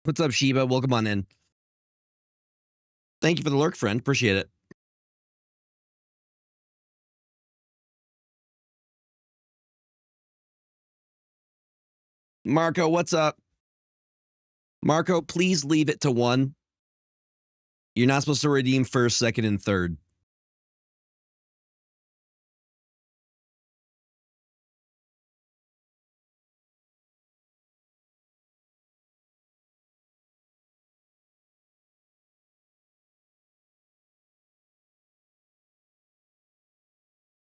What's up, Sheba? Welcome on in. Thank you for the lurk, friend. Appreciate it. Marco, what's up? Marco, please leave it to 1. You're not supposed to redeem first, second, and third.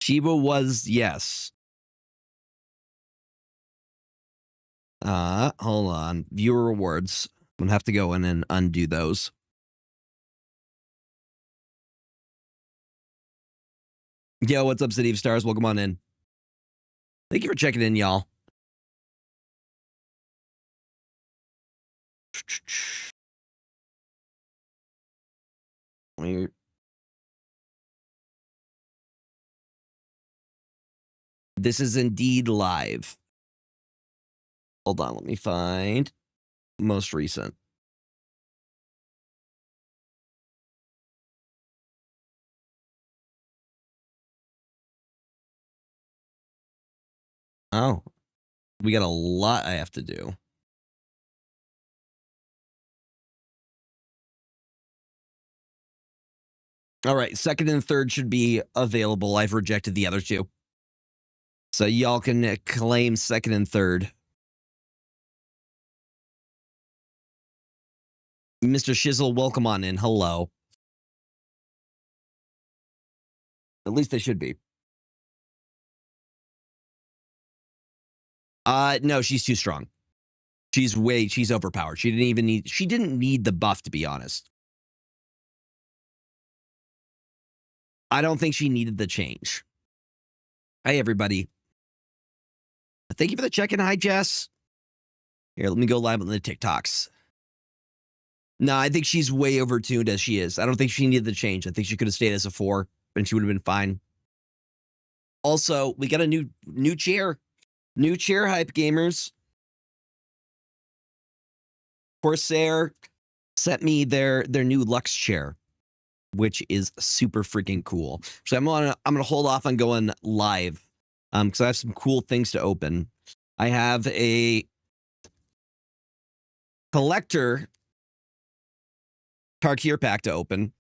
Sheba was yes. Hold on. Viewer rewards. I'm gonna have to go in and undo those. Yo, what's up, City of Stars? Welcome on in. Thank you for checking in, y'all. This is indeed live. Hold on, let me find most recent. Oh, we got a lot I have to do. All right, second and third should be available. I've rejected the other 2. So y'all can claim second and third. Mr. Shizzle, welcome on in. Hello. At least they should be. No, she's too strong. She's overpowered. She didn't need the buff, to be honest. I don't think she needed the change. Hi, everybody. Thank you for the check-in. Hi, Jess. Here, let me go live on the TikToks. No, I think she's way overtuned as she is. I don't think she needed the change. I think she could have stayed as a 4, and she would have been fine. Also, we got a new chair. New chair hype, gamers. Corsair sent me their new Lux chair, which is super freaking cool. So I'm gonna hold off on going live, because I have some cool things to open. I have a collector Tarkir pack to open.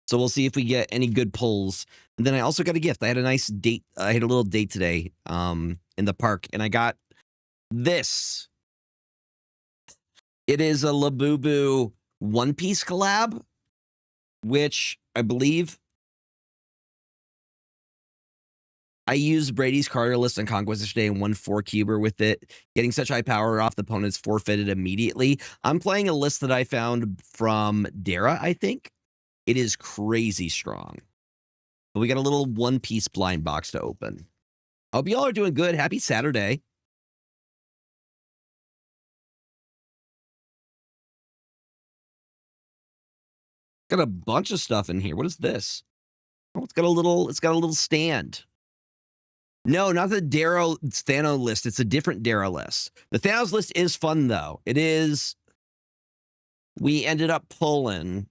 So we'll see if we get any good pulls. And then I also got a gift. I had a nice date. I had a little date today in the park, and I got this. It is a Labubu One Piece collab, which I believe I used Brady's Carter list on Conquest yesterday and won 4 cuber with it. Getting such high power off the opponents forfeited immediately. I'm playing a list that I found from Dara, I think. It is crazy strong. But we got a little One Piece blind box to open. I hope y'all are doing good. Happy Saturday. Got a bunch of stuff in here. What is this? Oh, it's got a little stand. No, not the Darrow Thano list. It's a different Darrow list. The Thanos list is fun, though. It is. We ended up pulling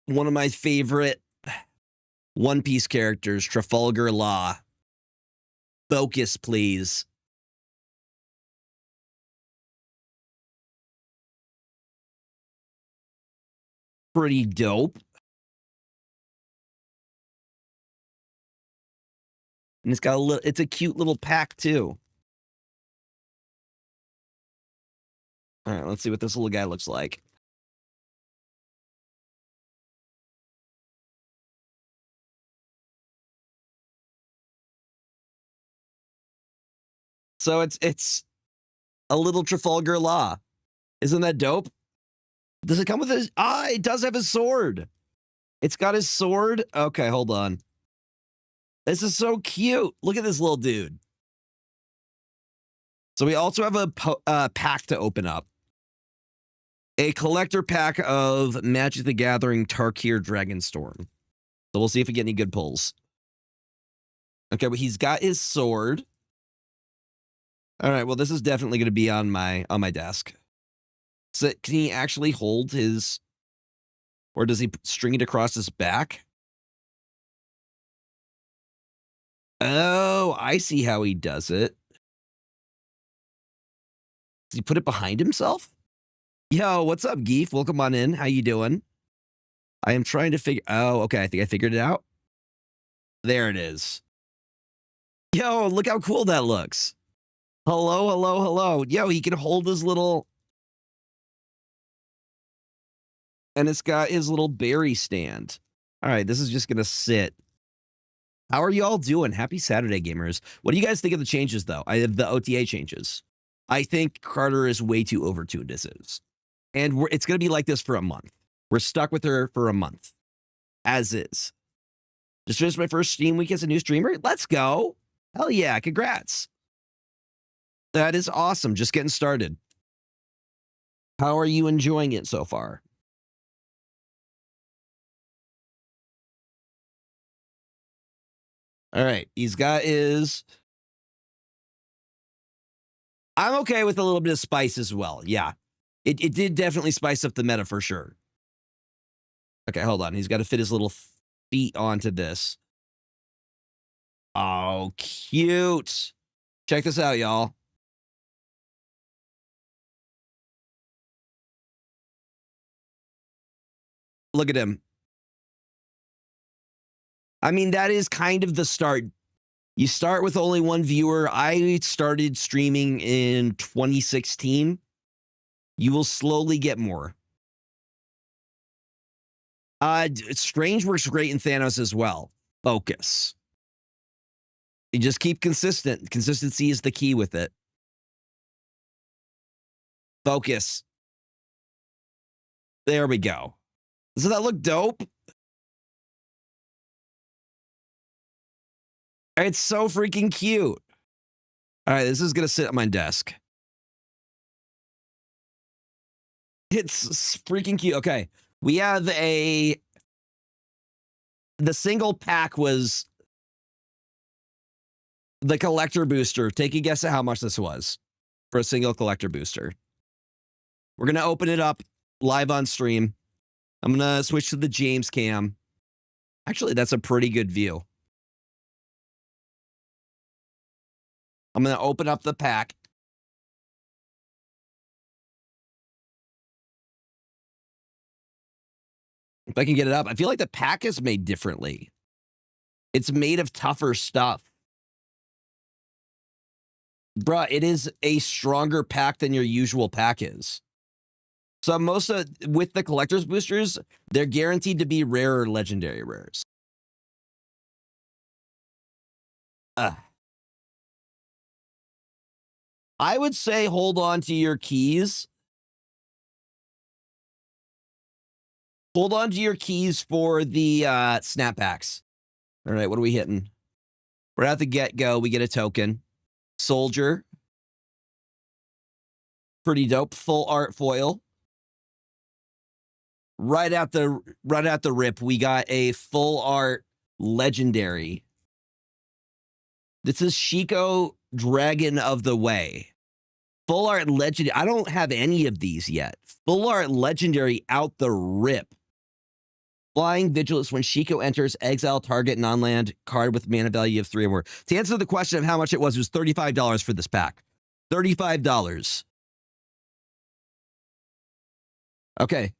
one of my favorite One Piece characters, Trafalgar Law. Focus, please. Pretty dope. And it's a cute little pack too. All right, let's see what this little guy looks like. So it's a little Trafalgar Law. Isn't that dope? Does it come with his... it does have his sword. It's got his sword. Okay, hold on. This is so cute. Look at this little dude. So we also have a pack to open up. A collector pack of Magic the Gathering Tarkir Dragonstorm. So we'll see if we get any good pulls. Okay, but he's got his sword. All right. Well, this is definitely going to be on my desk. So can he actually hold his, or does he string it across his back? Oh, I see how he does it. Does he put it behind himself? Yo, what's up, Geef? Welcome on in. How you doing? I am trying to figure. Oh, okay. I think I figured it out. There it is. Yo, look how cool that looks. Hello, hello, hello. Yo, he can hold his little, and it's got his little berry stand. All right, this is just gonna sit. How are y'all doing? Happy Saturday, gamers. What do you guys think of the changes, though? I have the OTA changes. I think Carter is way too overtuned as is. And it's going to be like this for a month. We're stuck with her for a month. As is. Just finished my first stream week as a new streamer. Let's go. Hell yeah. Congrats. That is awesome. Just getting started. How are you enjoying it so far? All right. He's got his... I'm okay with a little bit of spice as well. Yeah. It did definitely spice up the meta for sure. Okay, hold on. He's got to fit his little feet onto this. Oh, cute. Check this out, y'all. Look at him. I mean, that is kind of the start. You start with only one viewer. I started streaming in 2016. You will slowly get more. Strange works great in Thanos as well. Focus. You just keep consistent. Consistency is the key with it. Focus. There we go. Doesn't that look dope? It's so freaking cute. All right, this is going to sit on my desk. It's freaking cute. Okay, we have the single pack was the collector booster. Take a guess at how much this was for a single collector booster. We're going to open it up live on stream. I'm going to switch to the James cam. Actually, that's a pretty good view. I'm going to open up the pack. If I can get it up. I feel like the pack is made differently. It's made of tougher stuff. Bruh, it is a stronger pack than your usual pack is. So most of, with the collector's boosters, they're guaranteed to be rare or legendary rares. I would say hold on to your keys. Hold on to your keys for the snapbacks. All right, what are we hitting? We're at the get-go. We get a token. Soldier. Pretty dope. Full art foil. Right at the rip, we got a full art legendary. This is Shiko, Dragon of the Way. Full art legendary. I don't have any of these yet. Full art legendary out the rip. Flying Vigilance. When Shiko enters, exile target non-land card with mana value of 3 or more. To answer the question of how much it was $35 for this pack. $35. Okay.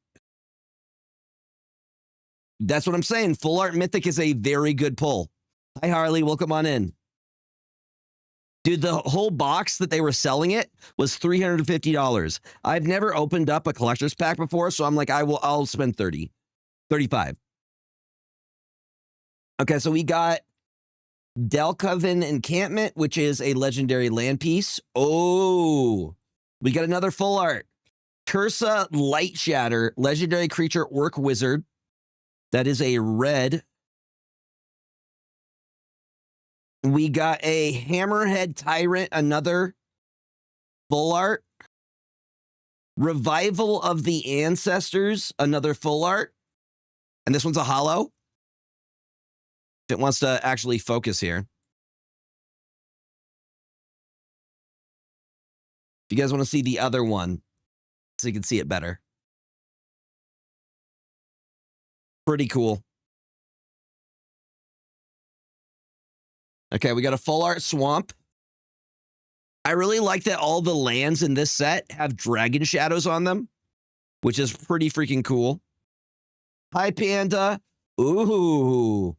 That's what I'm saying. Full art mythic is a very good pull. Hi, Harley. Welcome on in. Dude, the whole box that they were selling it was $350. I've never opened up a collector's pack before, so I'm like, I'll spend 35. Okay, so we got Delcoven Encampment, which is a legendary land piece. Oh, we got another full art. Cursa Light Shatter, legendary creature orc wizard. That is a red. We got a Hammerhead Tyrant, another full art. Revival of the Ancestors, another full art. And this one's a holo. If it wants to actually focus here. If you guys want to see the other one, so you can see it better. Pretty cool. Okay, we got a full art swamp. I really like that all the lands in this set have dragon shadows on them, which is pretty freaking cool. Hi, Panda. Ooh.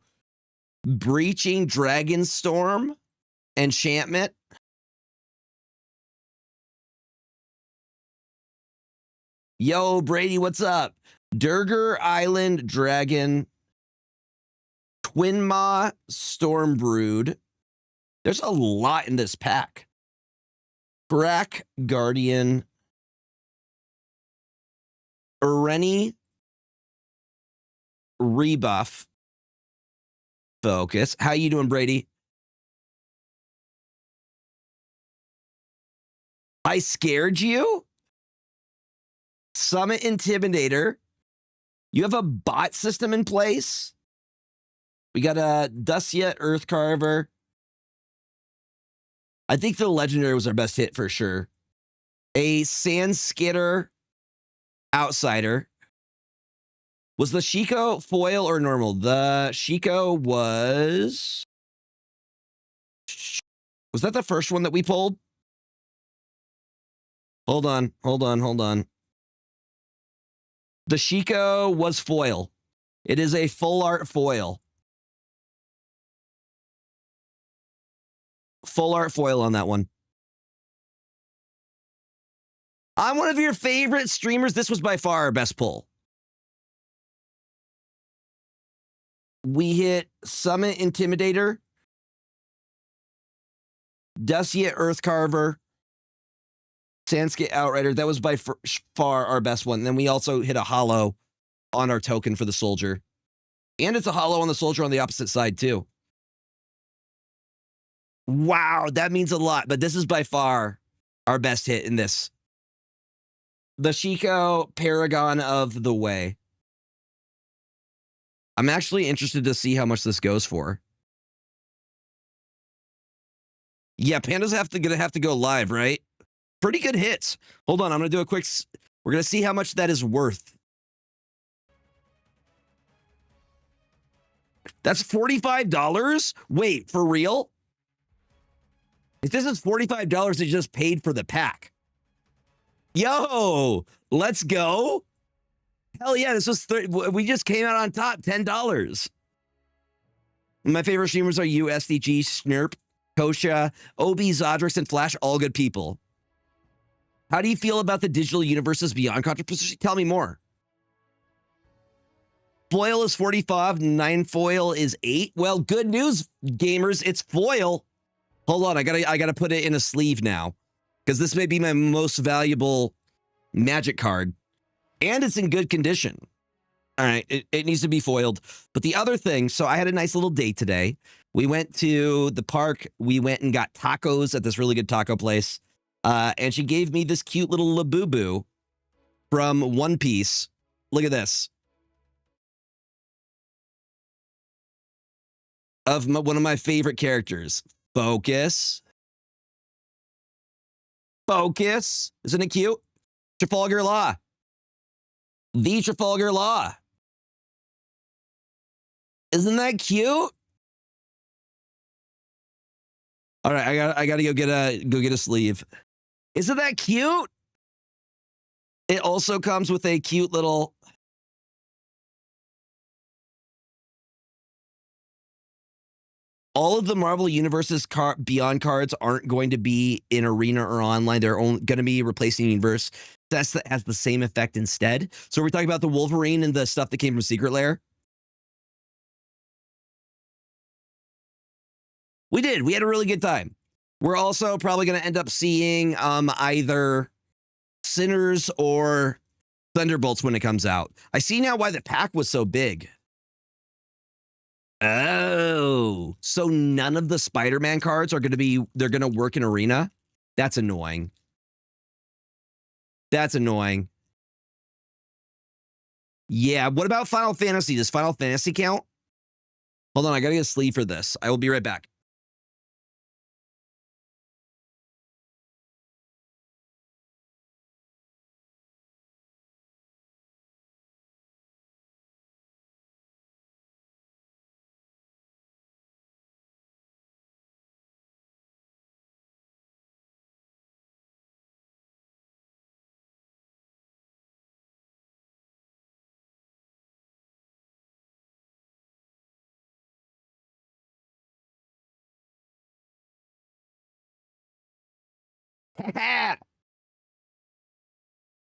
Breaching Dragonstorm enchantment. Yo, Brady, what's up? Durgar Island Dragon. Twinma Stormbrood. There's a lot in this pack. Brack Guardian. Ureni Rebuff. Focus. How you doing, Brady? I scared you? Summit Intimidator. You have a bot system in place? We got a Dustia Earthcarver. I think the Legendary was our best hit for sure. A Sandskitter Outsider. Was the Shiko foil or normal? The Shiko was... Was that the first one that we pulled? Hold on. The Shiko was foil. It is a full art foil. Full art foil on that one. I'm one of your favorite streamers. This was by far our best pull. We hit Summit Intimidator, Dustia Earthcarver, Sandskit Outrider. That was by far our best one. And then we also hit a hollow on our token for the soldier. And it's a hollow on the soldier on the opposite side too. Wow, that means a lot. But this is by far our best hit in this. The Shiko Paragon of the Way. I'm actually interested to see how much this goes for. Yeah, Panda's gonna have to go live, right? Pretty good hits. Hold on, I'm gonna do a quick... We're gonna see how much that is worth. That's $45? Wait, for real? If this is $45, it just paid for the pack. Yo, let's go. Hell yeah, this was we just came out on top, $10. My favorite streamers are you, SDG, Snurp, Kosha, OB, Zodrix, and Flash, all good people. How do you feel about the digital universes beyond controversy? Tell me more. Foil is 45, 9 foil is 8. Well, good news, gamers, it's foil. Hold on, I gotta put it in a sleeve now, because this may be my most valuable Magic card. And it's in good condition. All right, it needs to be foiled. But the other thing, so I had a nice little date today. We went to the park. We went and got tacos at this really good taco place. And she gave me this cute little Labubu from One Piece. Look at this. Of one of my favorite characters. Focus. Focus. Isn't it cute? Trafalgar Law. The Trafalgar Law. Isn't that cute? All right, I gotta go get a sleeve. Isn't that cute? It also comes with a cute little... All of the Marvel Universe's Beyond cards aren't going to be in Arena or online. They're only going to be replacing Universe. That has the same effect instead. So we're talking about the Wolverine and the stuff that came from Secret Lair. We did. We had a really good time. We're also probably going to end up seeing either Sinners or Thunderbolts when it comes out. I see now why the pack was so big. Oh, so none of the Spider-Man cards are going to be, they're going to work in Arena? That's annoying. That's annoying. Yeah, what about Final Fantasy? Does Final Fantasy count? Hold on, I got to get a sleeve for this. I will be right back.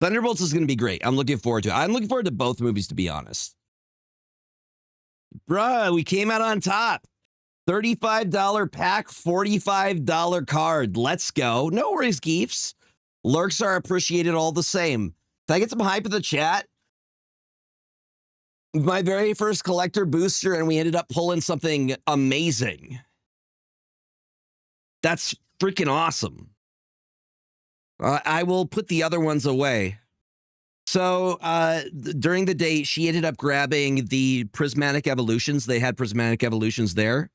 Thunderbolts is going to be great. I'm looking forward to it. I'm looking forward to both movies, to be honest. Bruh, we came out on top. $35 pack, $45 card. Let's go. No worries, Geefs. Lurks are appreciated all the same. Can I get some hype in the chat? My very first collector booster, and we ended up pulling something amazing. That's freaking awesome. I will put the other ones away. So during the day, she ended up grabbing the Prismatic Evolutions. They had Prismatic Evolutions there.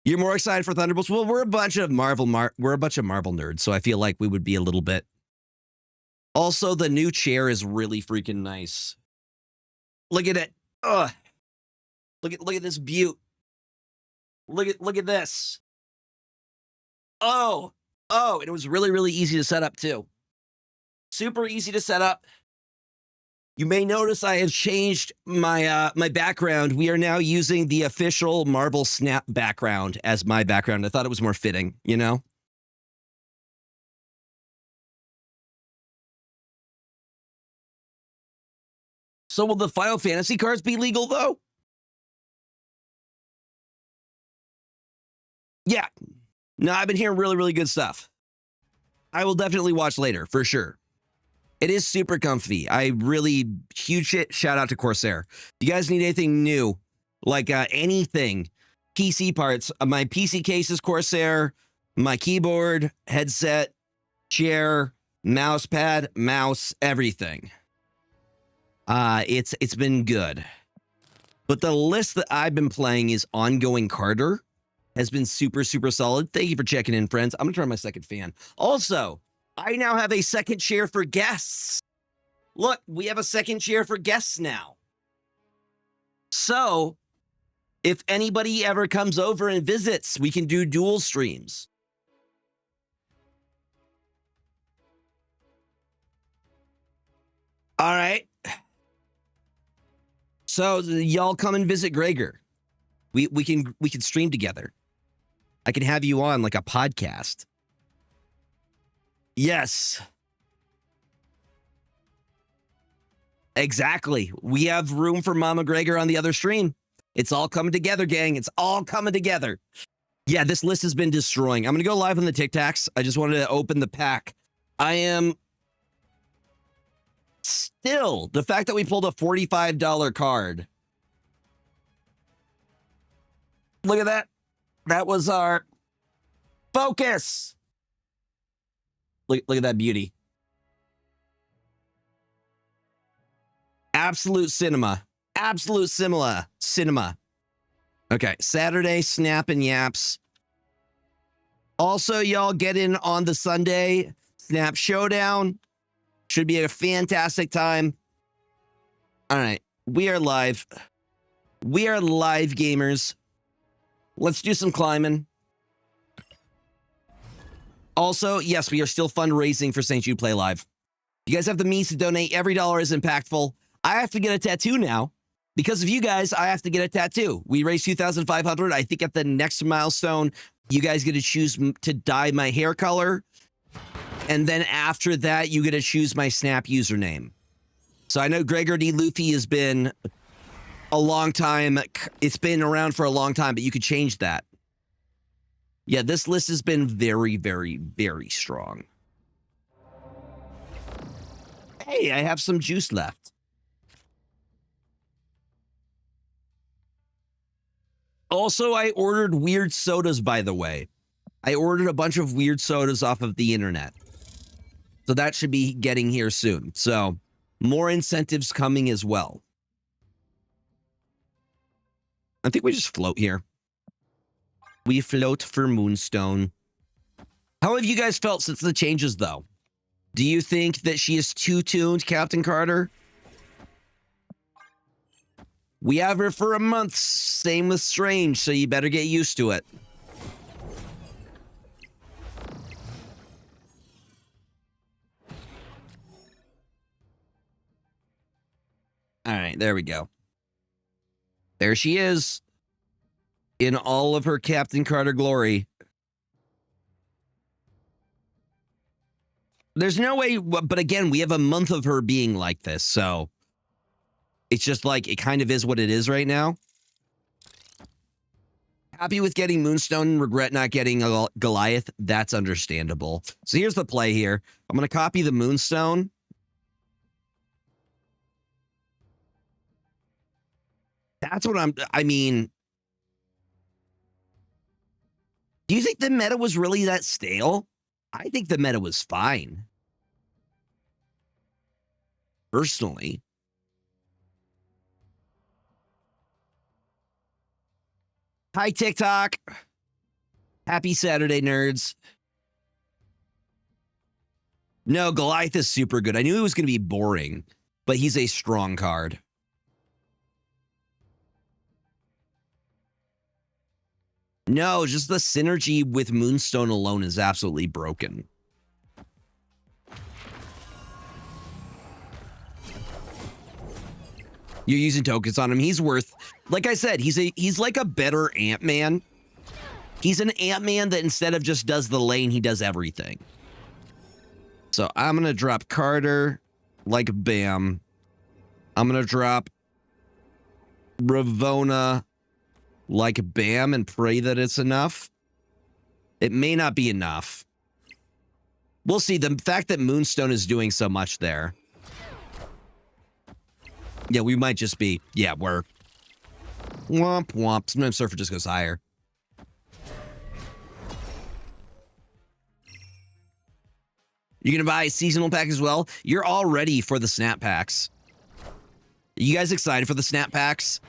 You're more excited for Thunderbolts? Well, we're a bunch of Marvel nerds, so I feel like we would be a little bit. Also, the new chair is really freaking nice. Look at it. Ugh. Look at this beaut. Look at this. Oh, and it was really easy to set up too. Super easy to set up. You may notice I have changed my my background. We are now using the official Marvel Snap background as my background. I thought it was more fitting, you know? So will the Final Fantasy cards be legal though? Yeah. No, I've been hearing really good stuff. I will definitely watch later, for sure. It is super comfy. Huge shout out to Corsair. If you guys need anything new, like anything, PC parts, my PC case is Corsair, my keyboard, headset, chair, mouse pad, mouse, everything. It's been good. But the list that I've been playing is Ongoing Carter. Has been super solid. Thank you for checking in, friends. I'm going to turn on my second fan. Also, I now have a second chair for guests. Look, we have a second chair for guests now. So, if anybody ever comes over and visits, we can do dual streams. All right. So, y'all come and visit Gregor. We can stream together. I can have you on like a podcast. Yes. Exactly. We have room for Mama Gregor on the other stream. It's all coming together, gang. It's all coming together. Yeah, this list has been destroying. I'm going to go live on the TikToks. I just wanted to open the pack. I am still, the fact that we pulled a $45 card. Look at that. That was our focus. Look at that beauty. Absolute cinema. Absolute cinema. Okay, Saturday, Snap and Yaps. Also, y'all get in on the Sunday Snap Showdown. Should be a fantastic time. All right, we are live. We are live, gamers. Let's do some climbing. Also, yes, we are still fundraising for St. Jude Play Live. You guys have the means to donate. Every dollar is impactful. I have to get a tattoo now. Because of you guys, I have to get a tattoo. We raised $2,500. I think at the next milestone, you guys get to choose to dye my hair color. And then after that, you get to choose my Snap username. So I know Gregor D. Luffy has been a long time. It's been around for a long time, but you could change that. Yeah, this list has been very strong. Hey, I have some juice left. Also, I ordered weird sodas, by the way. I ordered a bunch of weird sodas off of the internet. So that should be getting here soon. So more incentives coming as well. I think we just float here. We float for Moonstone. How have you guys felt since the changes, though? Do you think that she is too tuned, Captain Carter? We have her for a month. Same with Strange, so you better get used to it. All right, there we go. There she is. In all of her Captain Carter glory. There's no way, but again, we have a month of her being like this, so it's just like, it kind of is what it is right now. Happy with getting Moonstone, regret not getting a Goliath. That's understandable. So here's the play here. I'm going to copy the Moonstone. That's what I mean, do you think the meta was really that stale? I think the meta was fine. Personally. Hi, TikTok. Happy Saturday, nerds. No, Goliath is super good. I knew he was going to be boring, but he's a strong card. No, just the synergy with Moonstone alone is absolutely broken. You're using tokens on him. He's worth, like I said, he's like a better Ant-Man. He's an Ant-Man that instead of just does the lane, he does everything. So I'm going to drop Carter like bam. I'm going to drop Ravonna like bam and pray that it's enough. It may not be enough. We'll see. The fact that Moonstone is doing so much there. Yeah, we might just be, yeah, we're womp womp. Sometimes Surfer just goes higher. You're going to buy a seasonal pack as well? You're all ready for the snap packs. Are you guys excited for the snap packs?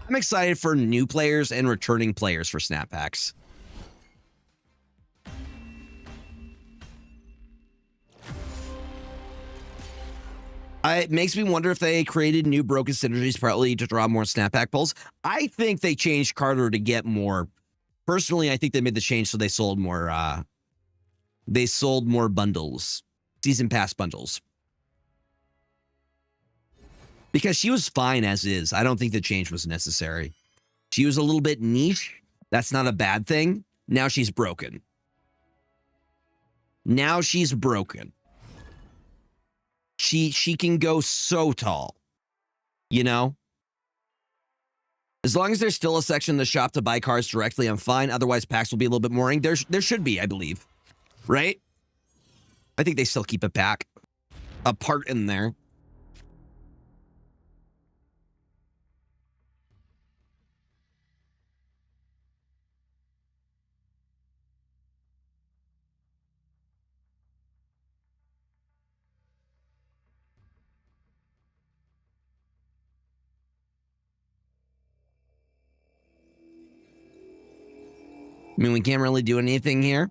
I'm excited for new players and returning players for snap packs. It makes me wonder if they created new broken synergies partly to draw more snap pack pulls. I think they changed Carter to get more. Personally, I think they made the change so they sold more. They sold more bundles, season pass bundles. Because she was fine as is. I don't think the change was necessary. She was a little bit niche. That's not a bad thing. Now she's broken. Now she's broken. She can go so tall. You know? As long as there's still a section in the shop to buy cards directly, I'm fine. Otherwise, packs will be a little bit boring. There should be, I believe. Right? I think they still keep a pack. A part in there. I mean, we can't really do anything here.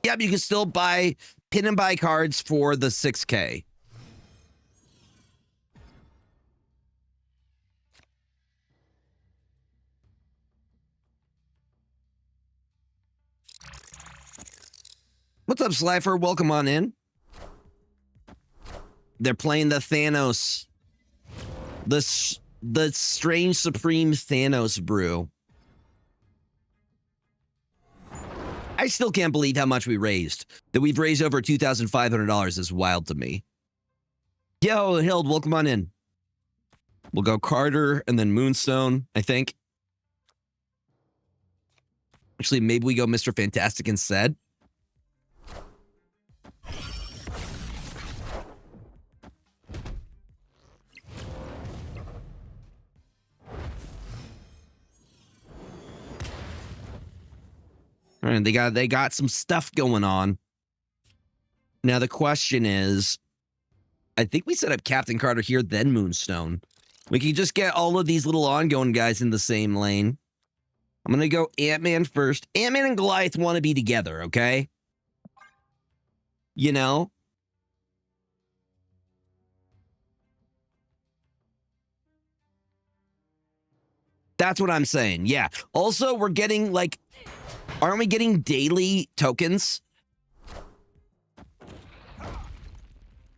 Yeah, but you can still buy pin and buy cards for the 6K. What's up, Slifer? Welcome on in. They're playing the Thanos. The strange Supreme Thanos brew. I still can't believe how much we raised. That we've raised over $2,500 is wild to me. Yo, Hild, welcome on in. We'll go Carter and then Moonstone, I think. Actually, maybe we go Mr. Fantastic instead. All right, they got some stuff going on. Now the question is, I think we set up Captain Carter here, then Moonstone. We can just get all of these little ongoing guys in the same lane. I'm gonna go Ant-Man first. Ant-Man and Goliath want to be together, okay? You know? That's what I'm saying, yeah. Also, we're getting, like, aren't we getting daily tokens?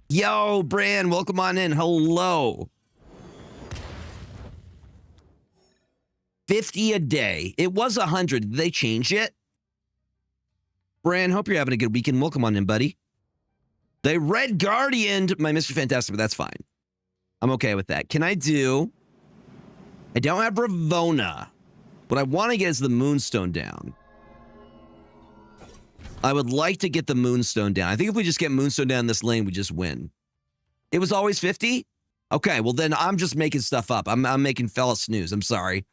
Yo, Bran, welcome on in. Hello. 50 a day. It was 100. Did they change it? Bran, hope you're having a good weekend. Welcome on in, buddy. They Red Guardian my Mr. Fantastic, but that's fine. I'm okay with that. Can I do... I don't have Ravona. What I want to get is the Moonstone down. I would like to get the Moonstone down. I think if we just get Moonstone down this lane, we just win. It was always 50? Okay, well then I'm just making stuff up. I'm making fella snooze. I'm sorry.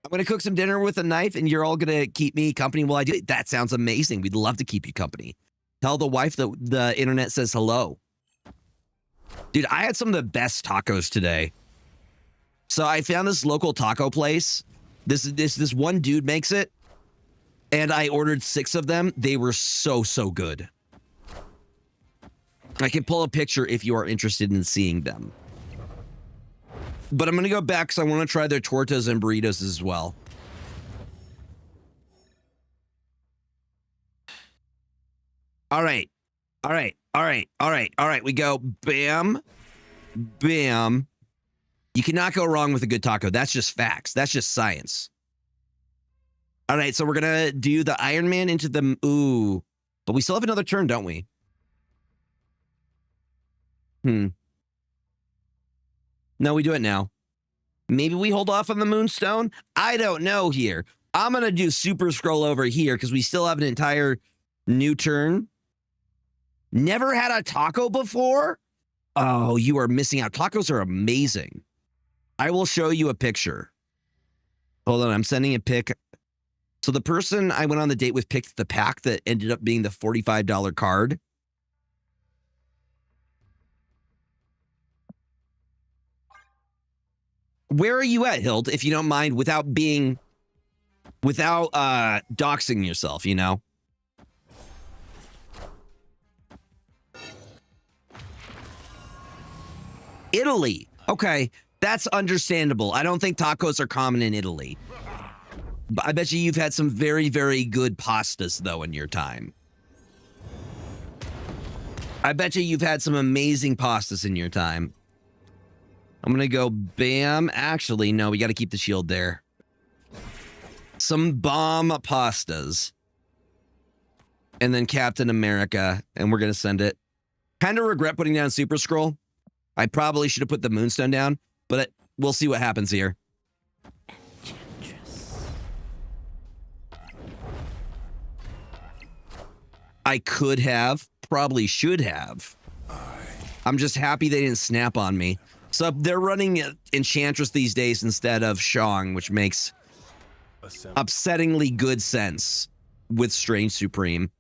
I'm going to cook some dinner with a knife, and you're all going to keep me company while I do it. That sounds amazing. We'd love to keep you company. Tell the wife that the internet says hello. Dude, I had some of the best tacos today. So I found this local taco place. This one dude makes it, and I ordered 6 of them. They were so good. I can pull a picture if you are interested in seeing them. But I'm going to go back because I want to try their tortas and burritos as well. All right. We go bam, bam. You cannot go wrong with a good taco. That's just facts. That's just science. All right, so we're going to do the Iron Man into the... Ooh. But we still have another turn, don't we? No, we do it now. Maybe we hold off on the Moonstone? I don't know here. I'm going to do Super Scroll over here because we still have an entire new turn. Never had a taco before? Oh, you are missing out. Tacos are amazing. I will show you a picture. Hold on, I'm sending a pic. So the person I went on the date with picked the pack that ended up being the $45 card. Where are you at, Hild, if you don't mind, without doxing yourself, you know? Italy. Okay, that's understandable. I don't think tacos are common in Italy. But I bet you've had some very, very good pastas, though, in your time. I bet you've had some amazing pastas in your time. I'm going to go bam. Actually, no, we got to keep the shield there. Some bomb pastas. And then Captain America. And we're going to send it. Kind of regret putting down Super Scroll. I probably should have put the Moonstone down. But we'll see what happens here. I could have. Probably should have. I'm just happy they didn't snap on me. So they're running Enchantress these days instead of Shang, which makes upsettingly good sense with Strange Supreme.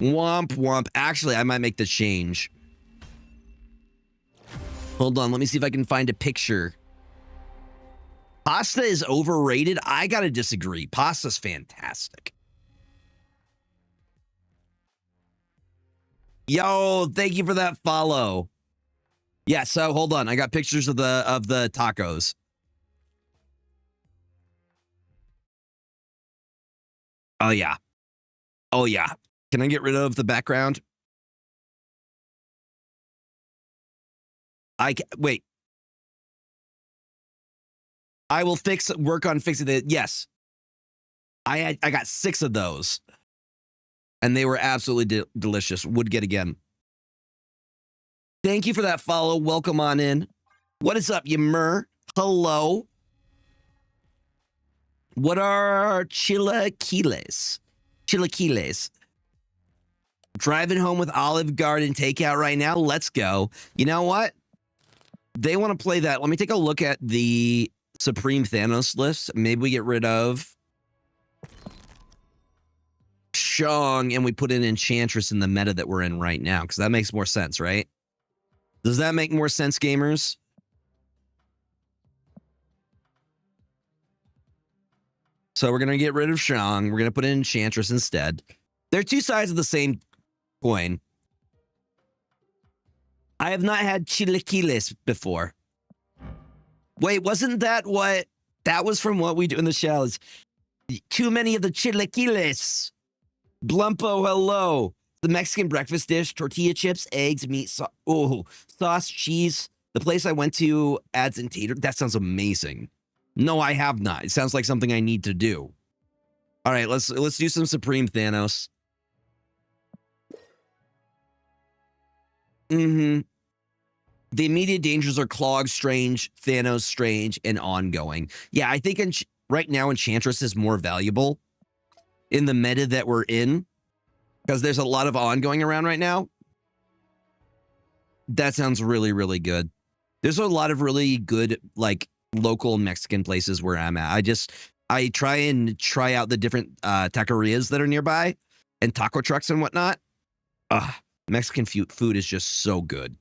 Womp womp. Actually, I might make the change. Hold on, let me see if I can find a picture. Pasta is overrated? I gotta disagree. Pasta's fantastic. Yo, thank you for that follow. Yeah, so hold on. I got pictures of the tacos. Oh yeah. Oh yeah. Can I get rid of the background? Wait. I will work on fixing it. Yes. I got 6 of those. And they were absolutely delicious. Would get again. Thank you for that follow. Welcome on in. What is up, Yammer? Hello. What are chilaquiles? Chilaquiles. Driving home with Olive Garden takeout right now. Let's go. You know what? They want to play that. Let me take a look at the Supreme Thanos list. Maybe we get rid of Shang and we put in Enchantress in the meta that we're in right now, because that makes more sense, right? Does that make more sense, gamers? So we're going to get rid of Shang. We're going to put in Enchantress instead. They're two sides of the same coin. I have not had chilaquiles before. Wait, wasn't that what... That was from What We Do in the Shells. Too many of the chilaquiles. Blumpo, hello. The Mexican breakfast dish, tortilla chips, eggs, meat, sauce, cheese. The place I went to adds in tater. That sounds amazing. No, I have not. It sounds like something I need to do. All right, let's do some Supreme Thanos. Mm-hmm. The immediate dangers are Clog, Strange, Thanos, Strange, and ongoing. Yeah, I think right now Enchantress is more valuable in the meta that we're in because there's a lot of ongoing around right now. That sounds really, really good. There's a lot of really good, like, local Mexican places where I'm at. I try out the different taquerias that are nearby and taco trucks and whatnot. Mexican food is just so good.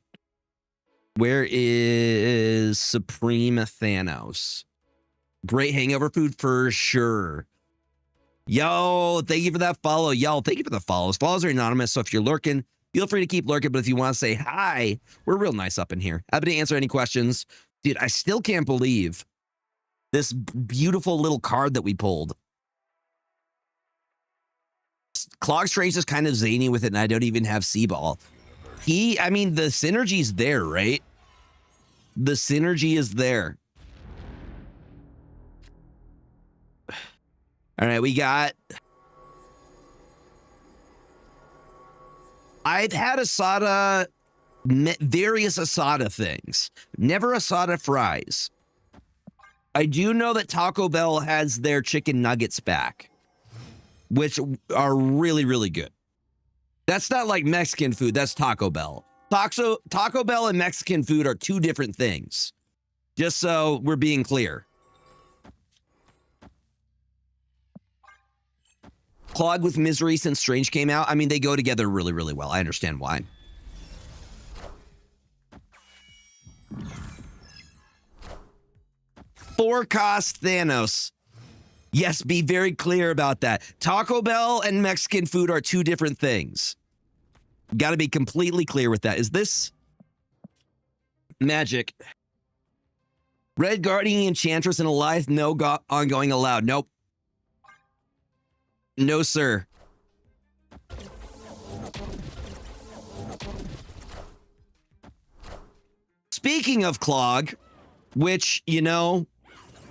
Where is Supreme Thanos? Great hangover food for sure. Yo, thank you for that follow. Yo, thank you for the follows. Follows are anonymous, so if you're lurking, feel free to keep lurking. But if you want to say hi, we're real nice up in here. Happy to answer any questions. Dude, I still can't believe this beautiful little card that we pulled. Clog Strange is kind of zany with it, and I don't even have C-Ball. I mean, the synergy's there, right? The synergy is there. All right, we got... I've had Asada, various Asada things. Never Asada fries. I do know that Taco Bell has their chicken nuggets back, which are really, really good. That's not like Mexican food. That's Taco Bell. Taco Bell and Mexican food are two different things. Just so we're being clear. Clog with Misery since Strange came out. I mean, they go together really, really well. I understand why. Forecast Thanos. Yes, be very clear about that. Taco Bell and Mexican food are two different things. Got to be completely clear with that. Is this magic? Red Guardian, Enchantress, and Alliance, no ongoing allowed. Nope. No, sir. Speaking of Clog, which, you know,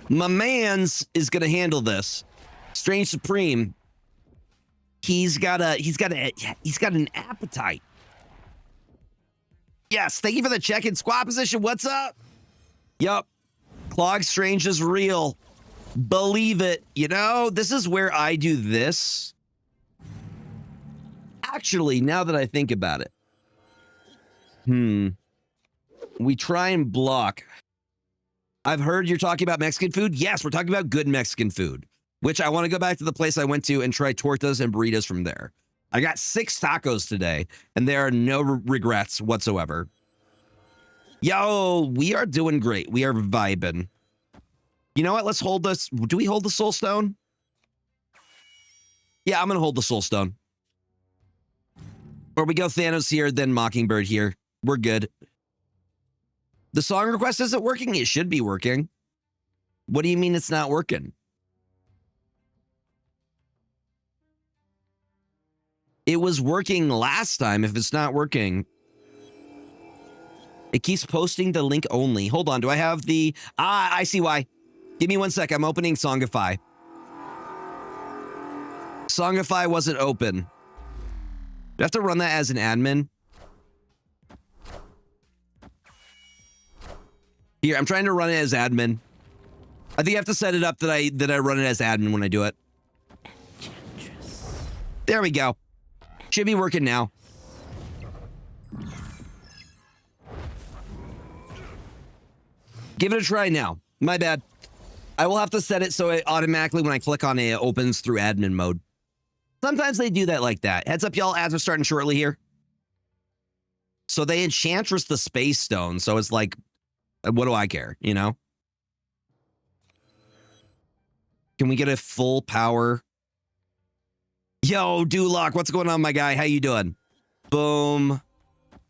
my man's is going to handle this. Strange Supreme. He's got an appetite. Yes, thank you for the check-in squad position. What's up? Yup. Clog Strange is real. Believe it. You know, this is where I do this. Actually, now that I think about it. We try and block. I've heard you're talking about Mexican food. Yes, we're talking about good Mexican food, which I want to go back to the place I went to and try tortas and burritos from there. I got 6 tacos today, and there are no regrets whatsoever. Yo, we are doing great. We are vibing. You know what? Let's hold this. Do we hold the Soul Stone? Yeah, I'm going to hold the Soul Stone. Or we go Thanos here, then Mockingbird here. We're good. The song request isn't working. It should be working. What do you mean it's not working? It was working last time. If it's not working, it keeps posting the link only. Hold on. Do I have the... I see why. Give me 1 sec. I'm opening Songify. Songify wasn't open. Do I have to run that as an admin? Here, I'm trying to run it as admin. I think you have to set it up that I run it as admin when I do it. There we go. Should be working now. Give it a try now. My bad. I will have to set it so it automatically, when I click on it, it opens through admin mode. Sometimes they do that like that. Heads up, y'all. Ads are starting shortly here. So they Enchantress the Space Stone. So it's like, what do I care, you know? Can we get a full power? Yo, Duloc, what's going on, my guy? How you doing? Boom.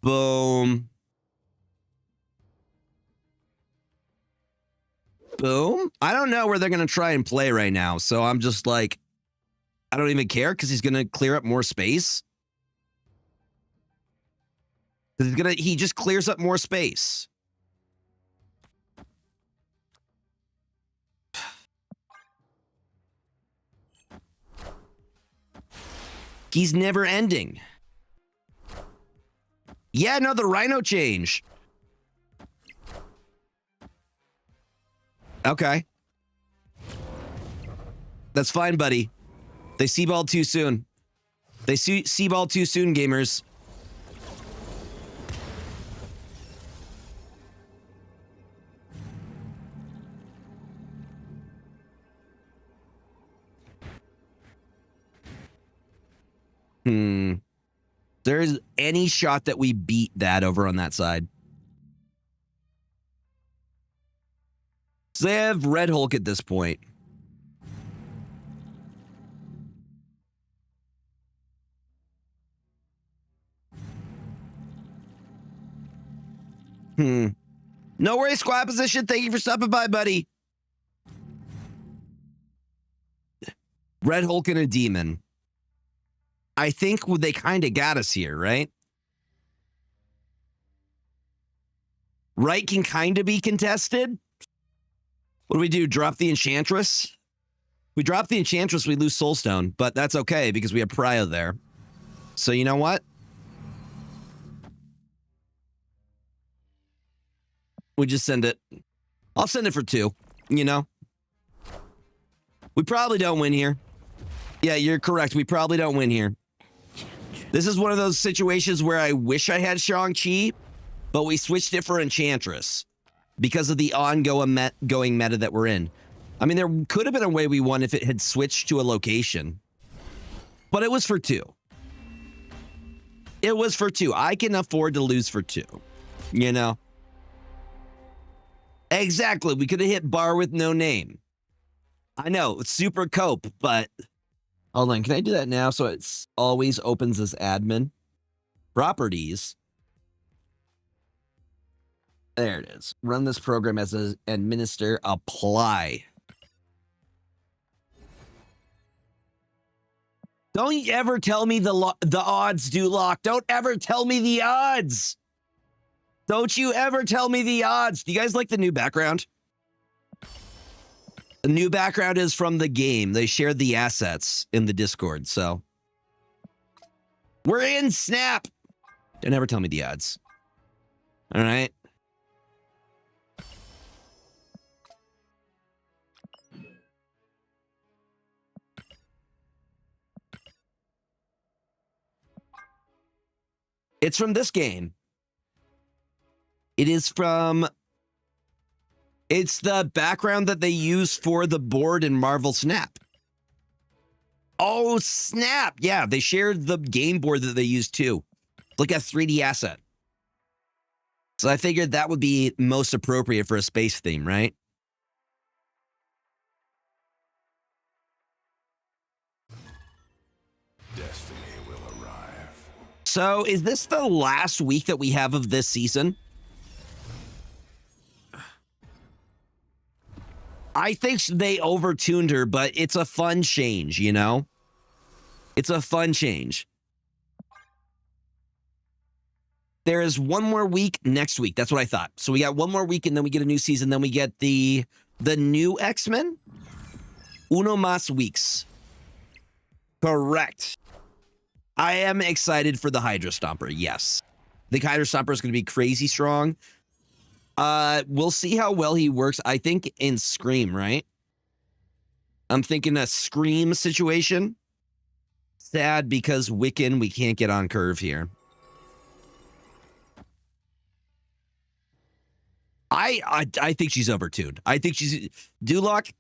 Boom. Boom. I don't know where they're going to try and play right now. So I'm just like, I don't even care because he's going to clear up more space. He just clears up more space. He's never ending. Yeah, no, the Rhino change. Okay. That's fine, buddy. They C-balled too soon. They C-balled too soon, gamers. There's any shot that we beat that over on that side. So they have Red Hulk at this point. No worries, squad position. Thank you for stopping by, buddy. Red Hulk and a demon. I think they kind of got us here, right? Right can kind of be contested. What do we do? Drop the Enchantress? We drop the Enchantress, we lose Soulstone, but that's okay because we have Prio there. So you know what? We just send it. I'll send it for 2, you know? We probably don't win here. Yeah, you're correct. We probably don't win here. This is one of those situations where I wish I had Shang-Chi, but we switched it for Enchantress because of the ongoing meta that we're in. I mean, there could have been a way we won if it had switched to a location, but it was for 2. It was for 2. I can afford to lose for 2, you know? Exactly. We could have hit bar with no name. I know, it's super cope, but hold on. Can I do that now so it's always opens as admin? Properties. There it is. Run this program as an administrator. Apply. Don't ever tell me the odds, Duloc. Don't ever tell me the odds. Don't you ever tell me the odds. Do you guys like the new background? The new background is from the game. They shared the assets in the Discord, so. We're in Snap. Don't ever tell me the odds. All right. It's from this game. It is from... It's the background that they use for the board in Marvel Snap. Oh, snap. Yeah, they shared the game board that they used too. Like a 3D asset. So I figured that would be most appropriate for a space theme, right? Destiny will arrive. So is this the last week that we have of this season? I think they overtuned her, but it's a fun change, you know? It's a fun change. There is one more week next week. That's what I thought. So we got one more week and then we get a new season. Then we get the new X-Men. Uno más weeks. Correct. I am excited for the Hydra Stomper. Yes. The Hydra Stomper is going to be crazy strong. We'll see how well he works. I think in Scream, right? I'm thinking a Scream situation. Sad because Wiccan, we can't get on curve here. I think she's overtuned. I think she's... Duloc,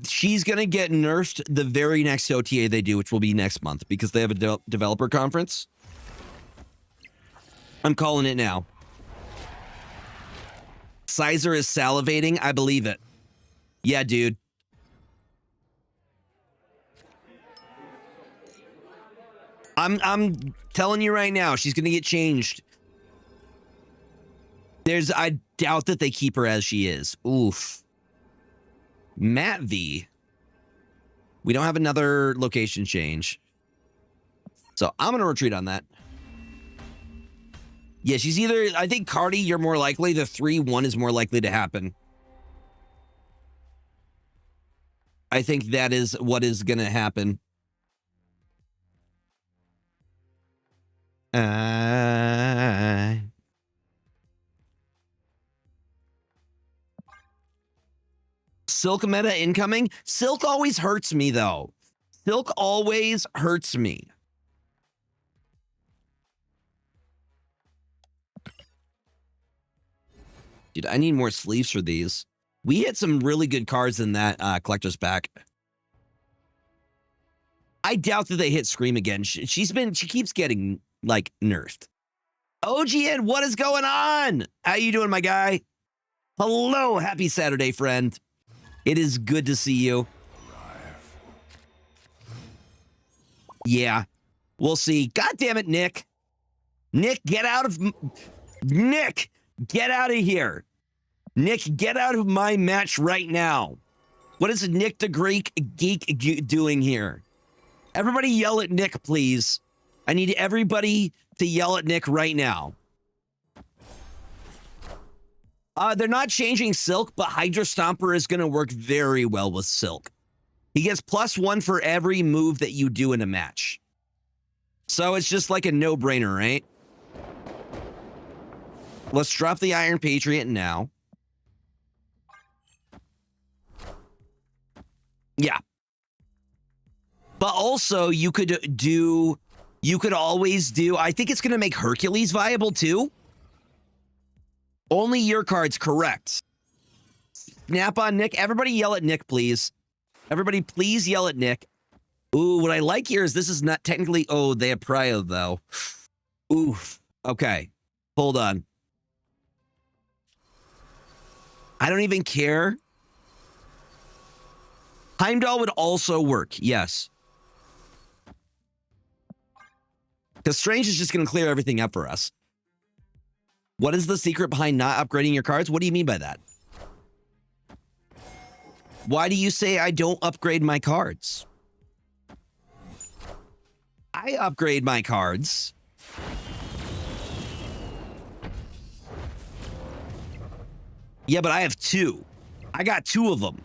she's going to get nerfed the very next OTA they do, which will be next month, because they have a developer conference. I'm calling it now. Sizer is salivating. I believe it. Yeah, dude. I'm telling you right now, she's going to get changed. I doubt that they keep her as she is. Oof. Matt V. We don't have another location change. So I'm going to retreat on that. Yeah, she's either... I think Cardi, you're more likely. The 3-1 is more likely to happen. I think that is what is going to happen. Silk meta incoming. Silk always hurts me, though. Silk always hurts me. Dude, I need more sleeves for these. We hit some really good cards in that collector's pack. I doubt that they hit Scream again. She keeps getting, like, nerfed. OGN, what is going on? How you doing, my guy? Hello, happy Saturday, friend. It is good to see you. Yeah, we'll see. God damn it, Nick. Nick, get out of... Nick, get out of here. Nick, get out of my match right now. What is Nick the Greek Geek doing here? Everybody yell at Nick, please. I need everybody to yell at Nick right now. They're not changing Silk, but Hydra Stomper is going to work very well with Silk. He gets +1 for every move that you do in a match. So it's just like a no-brainer, right? Let's drop the Iron Patriot now. Yeah. But also, you could always do, I think it's going to make Hercules viable too. Only your cards, correct. Snap on Nick. Everybody yell at Nick, please. Everybody, please yell at Nick. Ooh, what I like here is this is not technically... Oh, they have Prio, though. Oof. Okay. Hold on. I don't even care. Heimdall would also work, yes. Because Strange is just going to clear everything up for us. What is the secret behind not upgrading your cards? What do you mean by that? Why do you say I don't upgrade my cards? I upgrade my cards. Yeah, but I have 2. I got 2 of them.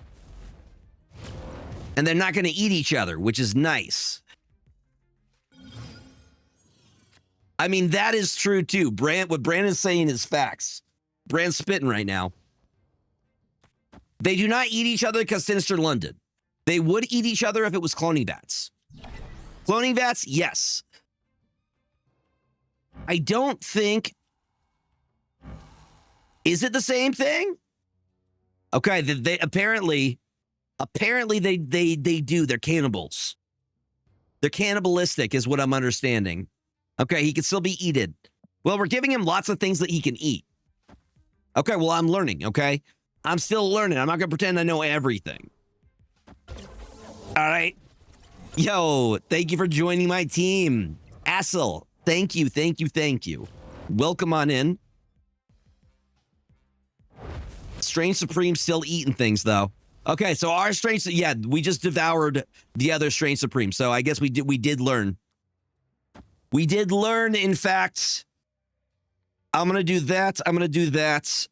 And they're not going to eat each other, which is nice. I mean, that is true, too. What Brandon's saying is facts. Brand's spitting right now. They do not eat each other because Sinister London. They would eat each other if it was cloning bats. Cloning bats, yes. I don't think... Is it the same thing? Okay, they apparently they do. They're cannibals. They're cannibalistic is what I'm understanding. Okay, he can still be eaten. Well, we're giving him lots of things that he can eat. Okay, well, I'm learning, okay? I'm still learning. I'm not going to pretend I know everything. All right. Yo, thank you for joining my team. Assel, thank you, thank you, thank you. Welcome on in. Strange Supreme still eating things, though. Okay, so our Strange... Yeah, we just devoured the other Strange Supreme, so I guess we did learn. We did learn, in fact. I'm going to do that. I'm going to do that.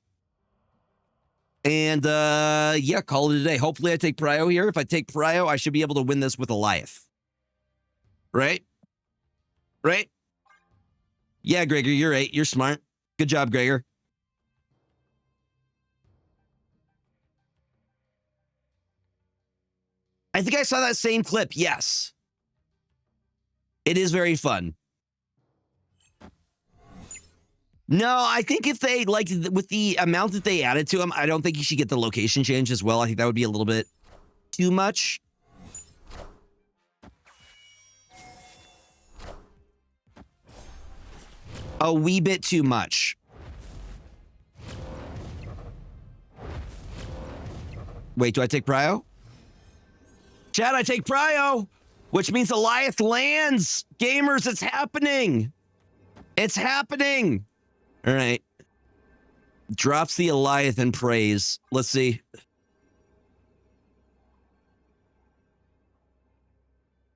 And, yeah, call it a day. Hopefully I take Prio here. If I take Prio, I should be able to win this with Eliath. Right? Right? Yeah, Gregor, you're right. You're smart. Good job, Gregor. I think I saw that same clip. Yes. It is very fun. No, I think if they, like, with the amount that they added to him, I don't think you should get the location change as well. I think that would be a little bit too much. A wee bit too much. Wait, do I take Prio? Chad, I take Prio, which means Eliath lands. Gamers, it's happening. It's happening. All right. Drops the Eliath and praise. Let's see.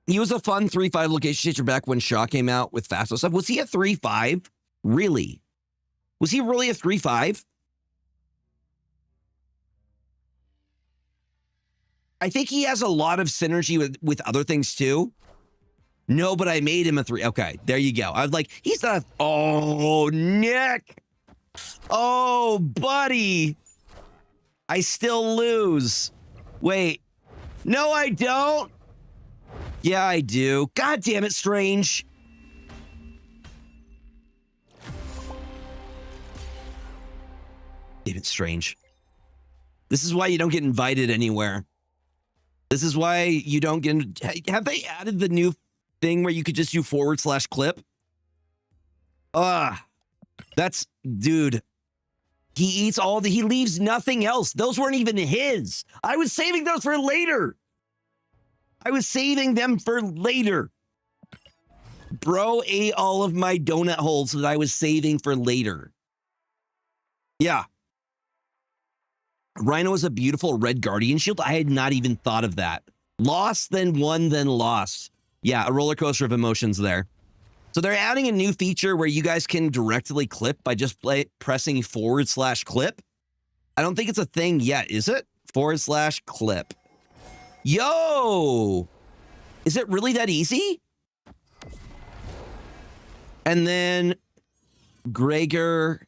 He was a fun 3-5 location changer back when Shaw came out with Fasto stuff. Was he a 3-5? Really? Was he really a 3-5? I think he has a lot of synergy with other things too. No, but I made him a 3. Okay, there you go. I was like, he's not. Oh, Nick. Oh, buddy. I still lose. Wait. No, I don't. Yeah, I do. God damn it, Strange. Damn it, Strange. This is why you don't get invited anywhere. This is why you don't get... Have they added the new thing where you could just do /clip? That's... Dude. He eats all the... He leaves nothing else. Those weren't even his. I was saving those for later. I was saving them for later. Bro ate all of my donut holes that I was saving for later. Yeah. Rhino is a beautiful red guardian shield. I had not even thought of that. Lost, then won, then lost. Yeah, a roller coaster of emotions there. So they're adding a new feature where you guys can directly clip by just pressing /clip. I don't think it's a thing yet, is it? /clip. Yo! Is it really that easy? And then Gregor.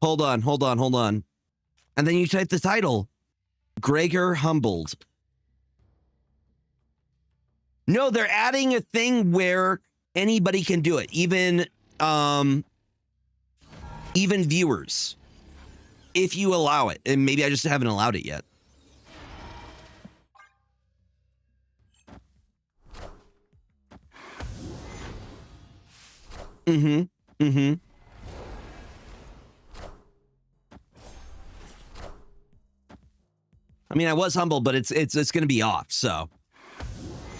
Hold on. And then you type the title. Gregor humbled. No, they're adding a thing where anybody can do it. Even viewers. If you allow it. And maybe I just haven't allowed it yet. Mm-hmm. I mean, I was humble, but it's going to be off, so.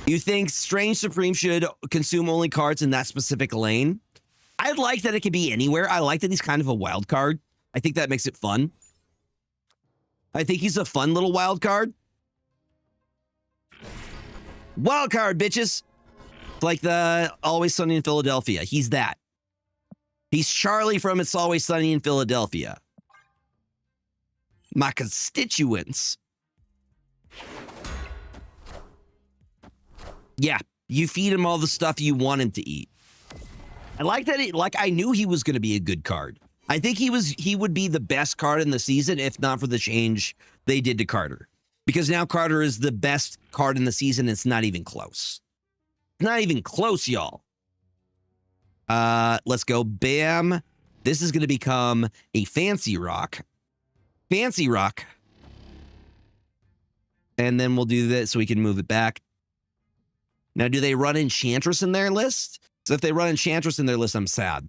You think Strange Supreme should consume only cards in that specific lane? I like that it could be anywhere. I like that he's kind of a wild card. I think that makes it fun. I think he's a fun little wild card. Wild card, bitches. Like the Always Sunny in Philadelphia. He's that. He's Charlie from It's Always Sunny in Philadelphia. My constituents. Yeah, you feed him all the stuff you want him to eat. I like that. I knew he was going to be a good card. I think he would be the best card in the season if not for the change they did to Carter. Because now Carter is the best card in the season. It's not even close. Not even close, y'all. Let's go. Bam. This is going to become a fancy rock. Fancy rock. And then we'll do this so we can move it back. Now, do they run Enchantress in their list? So if they run Enchantress in their list, I'm sad.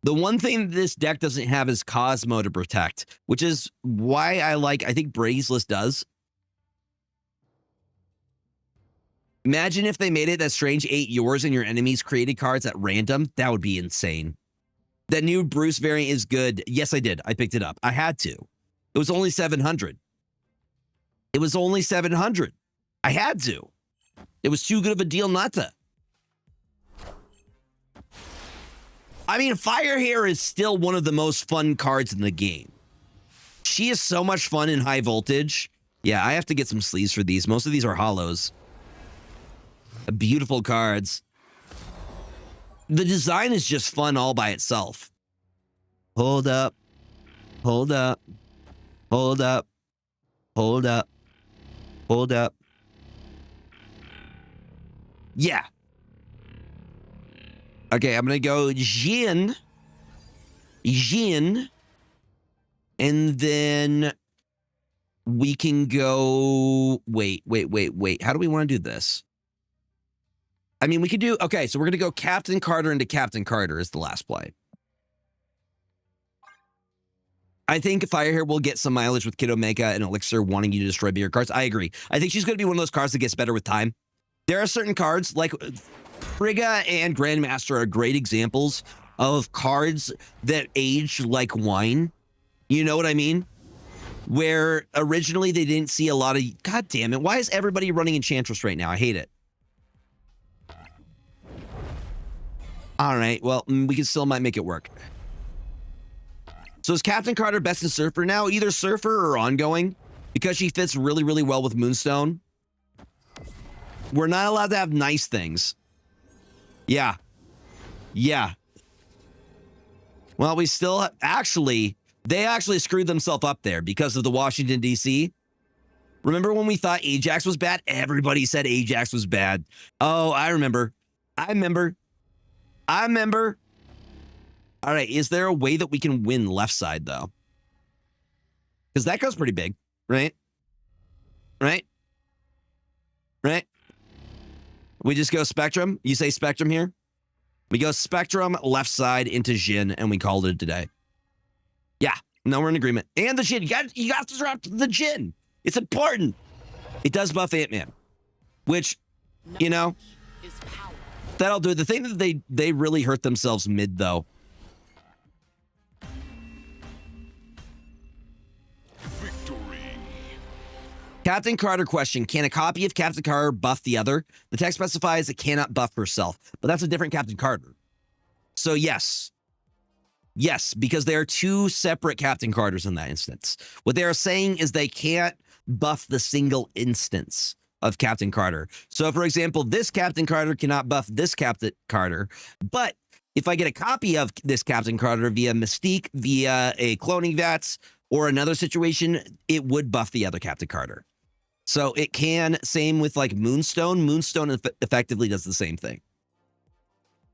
The one thing this deck doesn't have is Cosmo to protect, which is why I think Brady's list does. Imagine if they made it that Strange ate yours and your enemies created cards at random. That would be insane. That new Bruce variant is good. Yes, I did. I picked it up. I had to. It was only 700. It was only 700. I had to. It was too good of a deal not to. I mean, Fire Hair is still one of the most fun cards in the game. She is so much fun in high voltage. Yeah, I have to get some sleeves for these. Most of these are hollows. Beautiful cards. The design is just fun all by itself. Hold up. Hold up. Hold up. Hold up. Hold up. Yeah. Okay, I'm going to go Jin. Jin. And then we can go... Wait. How do we want to do this? I mean, we could do... Okay, so we're going to go Captain Carter into Captain Carter as the last play. I think Firehair will get some mileage with Kid Omega and Elixir wanting you to destroy bigger cards. I agree. I think she's going to be one of those cards that gets better with time. There are certain cards, like Frigga and Grandmaster are great examples of cards that age like wine. You know what I mean? Where originally they didn't see a lot of... God damn it. Why is everybody running Enchantress right now? I hate it. All right. Well, we can still might make it work. So is Captain Carter best in Surfer now? Either Surfer or Ongoing. Because she fits really, really well with Moonstone. We're not allowed to have nice things. Yeah. Yeah. Well, we still actually, they actually screwed themselves up there because of the Washington, D.C. Remember when we thought Ajax was bad? Everybody said Ajax was bad. Oh, I remember. I remember. All right. Is there a way that we can win left side, though? Because that goes pretty big, right? Right? Right? We just go Spectrum. You say Spectrum here? We go Spectrum, left side into Jin, and we called it today. Yeah. No, we're in agreement. And the Jin. You got to drop the Jin. It's important. It does buff Ant-Man. Which, you know, that'll do it. The thing that they really hurt themselves mid, though. Captain Carter question. Can a copy of Captain Carter buff the other? The text specifies it cannot buff herself, but that's a different Captain Carter. So yes. Yes, because there are two separate Captain Carters in that instance. What they are saying is they can't buff the single instance of Captain Carter. So for example, this Captain Carter cannot buff this Captain Carter, but if I get a copy of this Captain Carter via Mystique, via a cloning VATS, or another situation, it would buff the other Captain Carter. So it can, same with like Moonstone. Moonstone effectively does the same thing.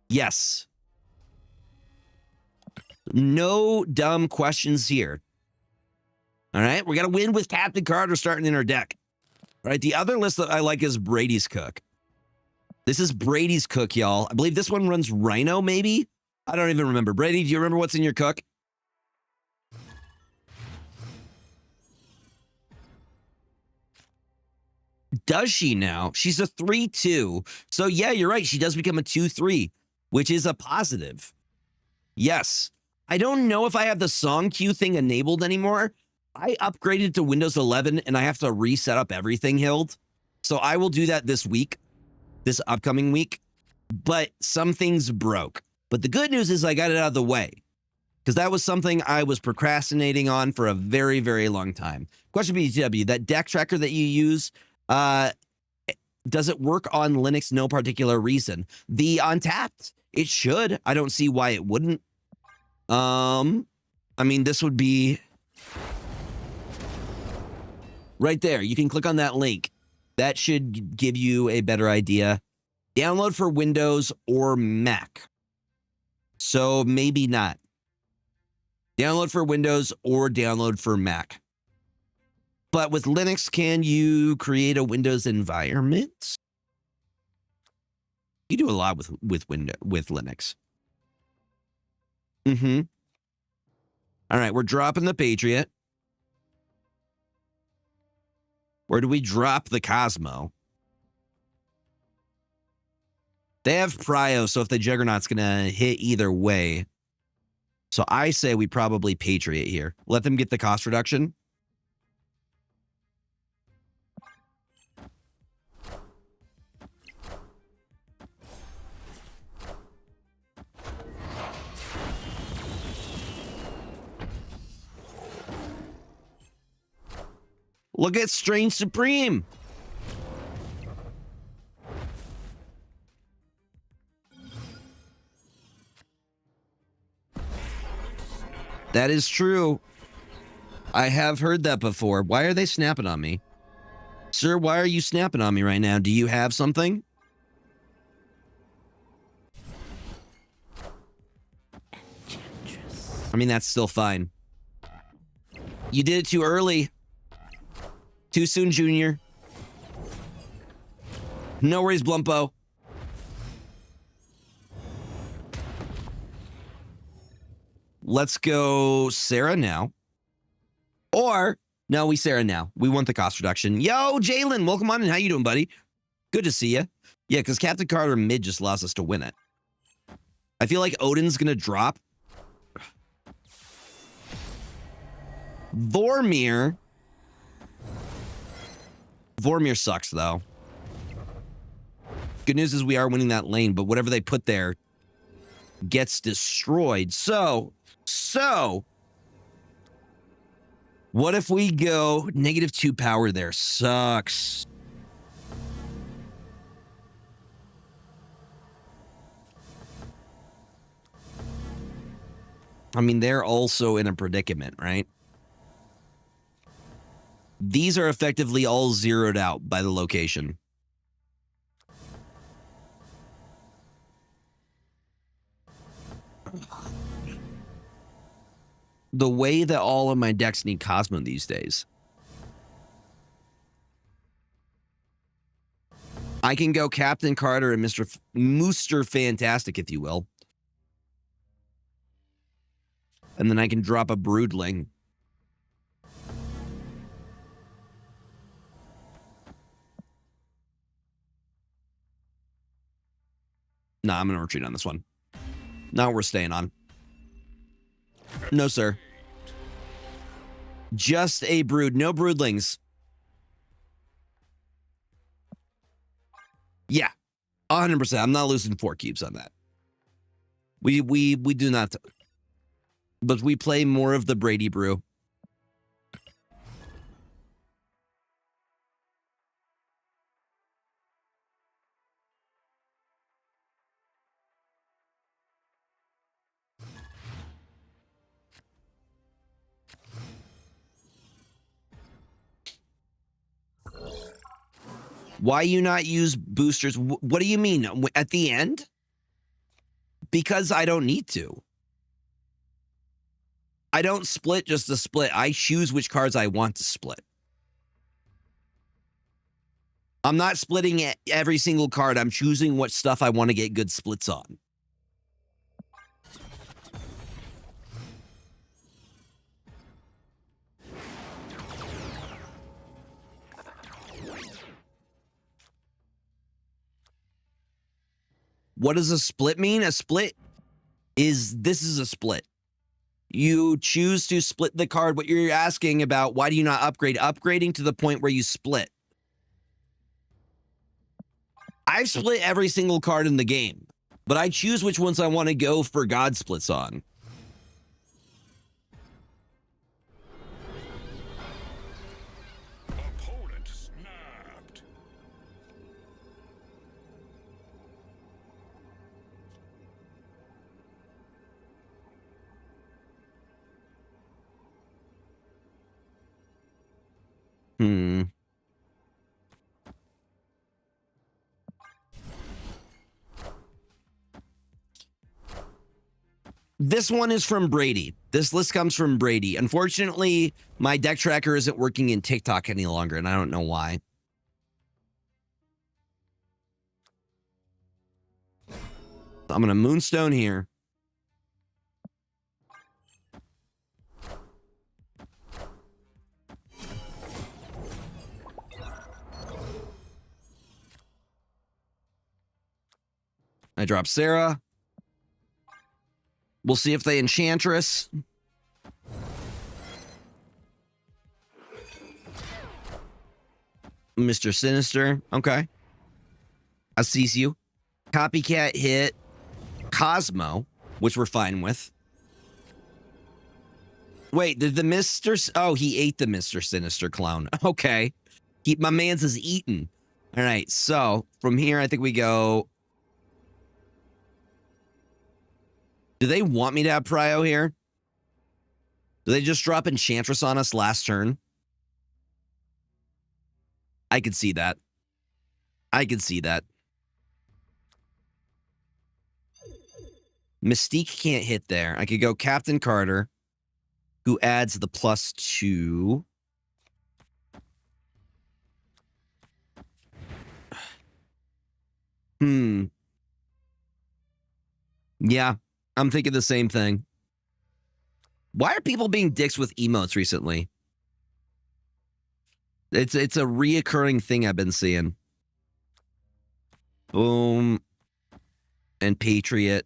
Yes. No dumb questions here. All right, we're going to win with Captain Carter starting in our deck. All right, the other list that I like is Brady's Cook. This is Brady's Cook, y'all. I believe this one runs Rhino, maybe? I don't even remember. Brady, do you remember what's in your cook? Does she now? She's a 3-2. So yeah, you're right. She does become a 2-3, which is a positive. Yes. I don't know if I have the song queue thing enabled anymore. I upgraded to Windows 11 and I have to reset up everything, Hild. So I will do that this week, this upcoming week. But some things broke. But the good news is I got it out of the way, because that was something I was procrastinating on for a very, very long time. Question BTW, that deck tracker that you use, does it work on Linux? No particular reason. The Untapped, it should. I don't see why it wouldn't. I mean, this would be right there. You can click on that link. That should give you a better idea. Download for Windows or Mac. So maybe not. Download for Windows or download for Mac. But with Linux, can you create a Windows environment? You do a lot with Linux. Mm-hmm. All right, we're dropping the Patriot. Where do we drop the Cosmo? They have Prio, so if the Juggernaut's going to hit either way. So I say we probably Patriot here. Let them get the cost reduction. Look at Strange Supreme. That is true. I have heard that before. Why are they snapping on me? Sir, why are you snapping on me right now? Do you have something? I mean, that's still fine. You did it too early. Too soon, Junior. No worries, Blumpo. Let's go Sarah now. Or, no, we Sarah now. We want the cost reduction. Yo, Jalen, welcome on in. How you doing, buddy? Good to see you. Yeah, because Captain Carter mid just allows us to win it. I feel like Odin's going to drop. Vormir sucks, though. Good news is we are winning that lane, but whatever they put there gets destroyed. So, what if we go -2 power there? Sucks. I mean, they're also in a predicament, right? These are effectively all zeroed out by the location. The way that all of my decks need Cosmo these days. I can go Captain Carter and Mr. Fantastic, if you will. And then I can drop a Broodling. Nah, I'm going to retreat on this one. No, we're staying on. No, sir. Just a Brood. No Broodlings. Yeah. 100%. I'm not losing 4 cubes on that. We do not. But we play more of the Brady Brew. Why you not use boosters? What do you mean? At the end? Because I don't need to. I don't split just to split. I choose which cards I want to split. I'm not splitting every single card. I'm choosing what stuff I want to get good splits on. What does a split mean? A split this is a split. You choose to split the card. What you're asking about, why do you not upgrade? Upgrading to the point where you split. I've split every single card in the game, but I choose which ones I want to go for God splits on. Opponent snapped. This one is from Brady. This list comes from Brady. Unfortunately, my deck tracker isn't working in TikTok any longer, and I don't know why. I'm going to Moonstone here. I drop Sarah. We'll see if they Enchantress. Mr. Sinister. Okay. I sees you. Copycat hit Cosmo, which we're fine with. Wait, did the Mr. Oh, he ate the Mr. Sinister clone. Okay. My man's is eaten. All right. So from here, I think we go. Do they want me to have Prio here? Do they just drop Enchantress on us last turn? I could see that. I could see that. Mystique can't hit there. I could go Captain Carter, who adds the +2. Yeah. I'm thinking the same thing. Why are people being dicks with emotes recently? It's a reoccurring thing I've been seeing. Boom. And Patriot.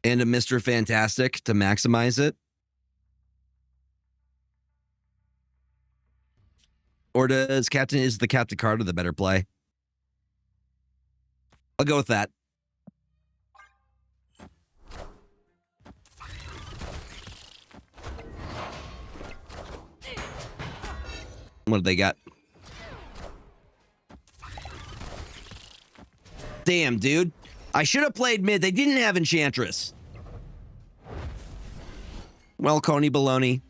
And a Mr. Fantastic to maximize it. Or is the Captain Carter the better play? I'll go with that. What do they got? Damn, dude. I should have played mid. They didn't have Enchantress. Well, Coney Baloney.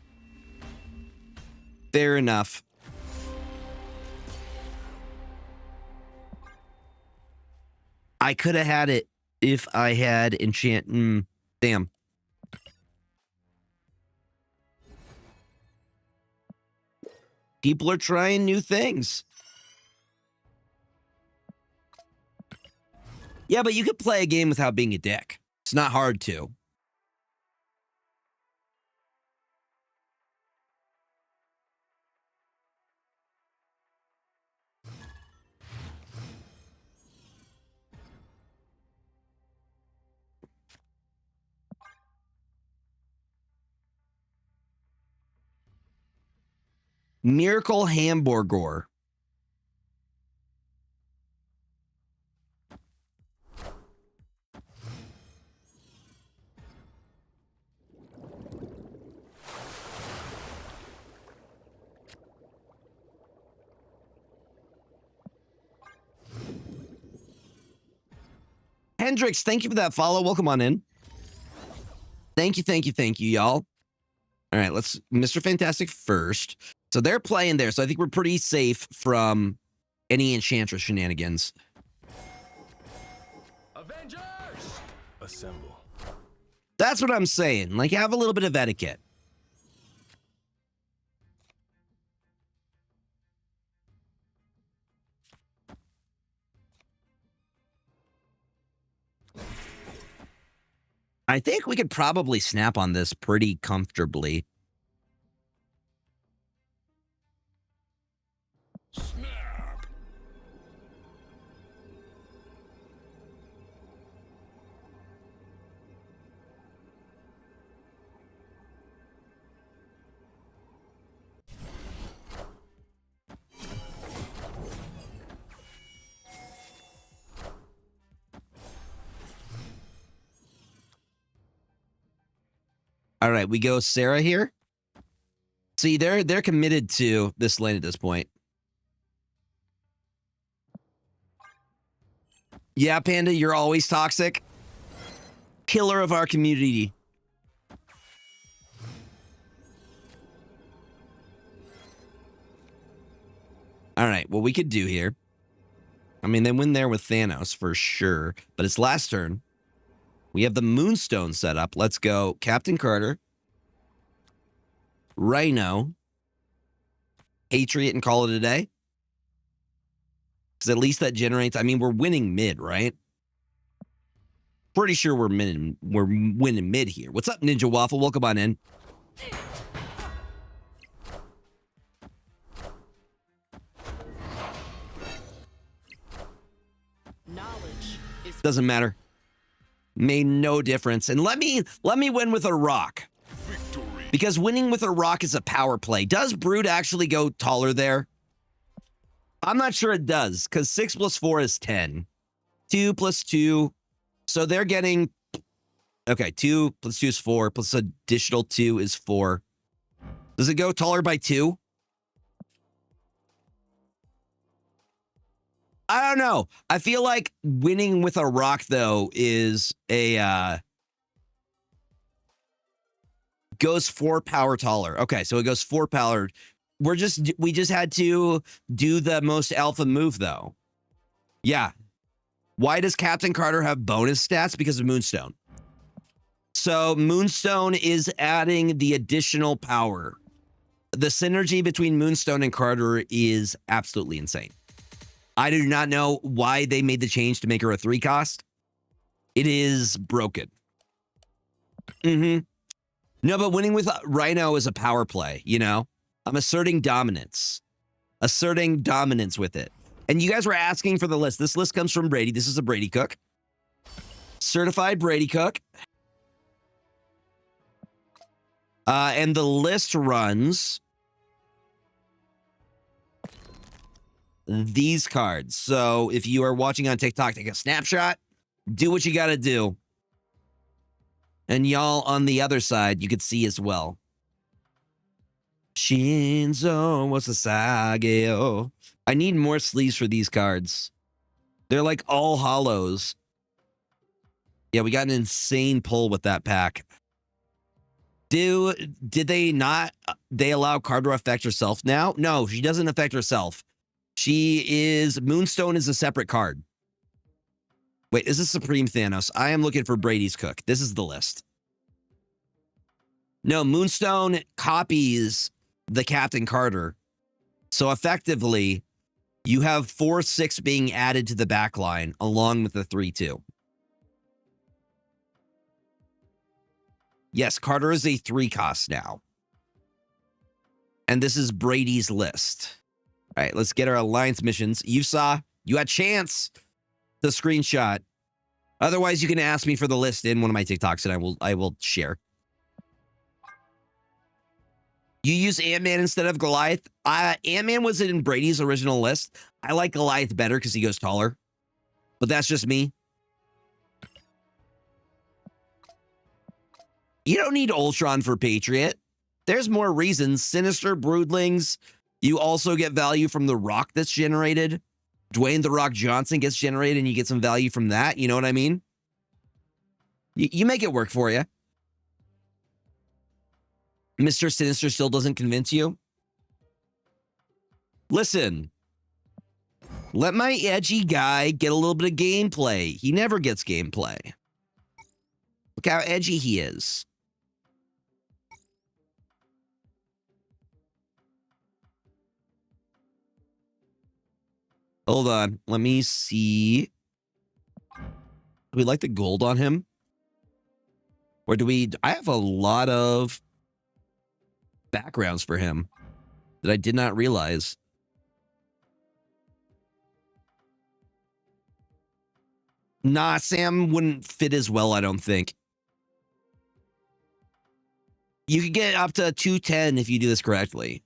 Fair enough. I could have had it if I had enchant. Damn. People are trying new things. Yeah, but you could play a game without being a dick. It's not hard to. Miracle Hamburger. Hendrix, thank you for that follow. Welcome on in. Thank you, y'all. All right, let's Mr. Fantastic first. So they're playing there, so I think we're pretty safe from any Enchantress shenanigans. Avengers! Assemble. That's what I'm saying. Like, have a little bit of etiquette. I think we could probably snap on this pretty comfortably. Snap. All right, we go Sarah here. See, they're committed to this lane at this point. Yeah, Panda, you're always toxic. Killer of our community. All right, what we could do here. I mean, they win there with Thanos for sure, but it's last turn. We have the Moonstone set up. Let's go Captain Carter, Rhino, Patriot, and call it a day. Because at least that generates, I mean, we're winning mid, right? Pretty sure we're winning mid here. What's up, Ninja Waffle? Welcome on in. Knowledge is Doesn't matter. Made no difference. And let me win with a rock. Victory. Because winning with a rock is a power play. Does Brood actually go taller there? I'm not sure it does, because 6 plus 4 is 10. 2 plus 2. So they're getting... Okay, 2 plus 2 is 4, plus additional 2 is 4. Does it go taller by 2? I don't know. I feel like winning with a rock, though, is a... goes 4 power taller. Okay, so it goes 4 power. We just had to do the most alpha move, though. Yeah. Why does Captain Carter have bonus stats? Because of Moonstone. So Moonstone is adding the additional power. The synergy between Moonstone and Carter is absolutely insane. I do not know why they made the change to make her a 3 cost. It is broken. No, but winning with Rhino is a power play, you know? I'm asserting dominance. Asserting dominance with it. And you guys were asking for the list. This list comes from Brady. This is a Brady cook. Certified Brady cook. And the list runs these cards. So if you are watching on TikTok, take a snapshot. Do what you got to do. And y'all on the other side, you could see as well. Shinzo, what's the Sageo? I need more sleeves for these cards. They're like all hollows. Yeah, we got an insane pull with that pack. Did they not? They allow Card to affect herself now? No, she doesn't affect herself. She is Moonstone is a separate card. Wait, is this Supreme Thanos? I am looking for Brady's Cook. This is the list. No, Moonstone copies the Captain Carter. So effectively, you have 4/6 being added to the back line along with the 3/2. Yes, Carter is a 3 cost now. And this is Brady's list. All right, let's get our alliance missions. You had chance to screenshot. Otherwise, you can ask me for the list in one of my TikToks and I will share. You use Ant-Man instead of Goliath. Ant-Man was in Brady's original list. I like Goliath better because he goes taller. But that's just me. You don't need Ultron for Patriot. There's more reasons. Sinister, Broodlings. You also get value from the rock that's generated. Dwayne "The Rock" Johnson gets generated and you get some value from that. You know what I mean? You make it work for you. Mr. Sinister still doesn't convince you? Listen. Let my edgy guy get a little bit of gameplay. He never gets gameplay. Look how edgy he is. Hold on. Let me see. Do we like the gold on him? Or do we... I have a lot of backgrounds for him that I did not realize. Nah, Sam wouldn't fit as well, I don't think. You could get up to 210 if you do this correctly.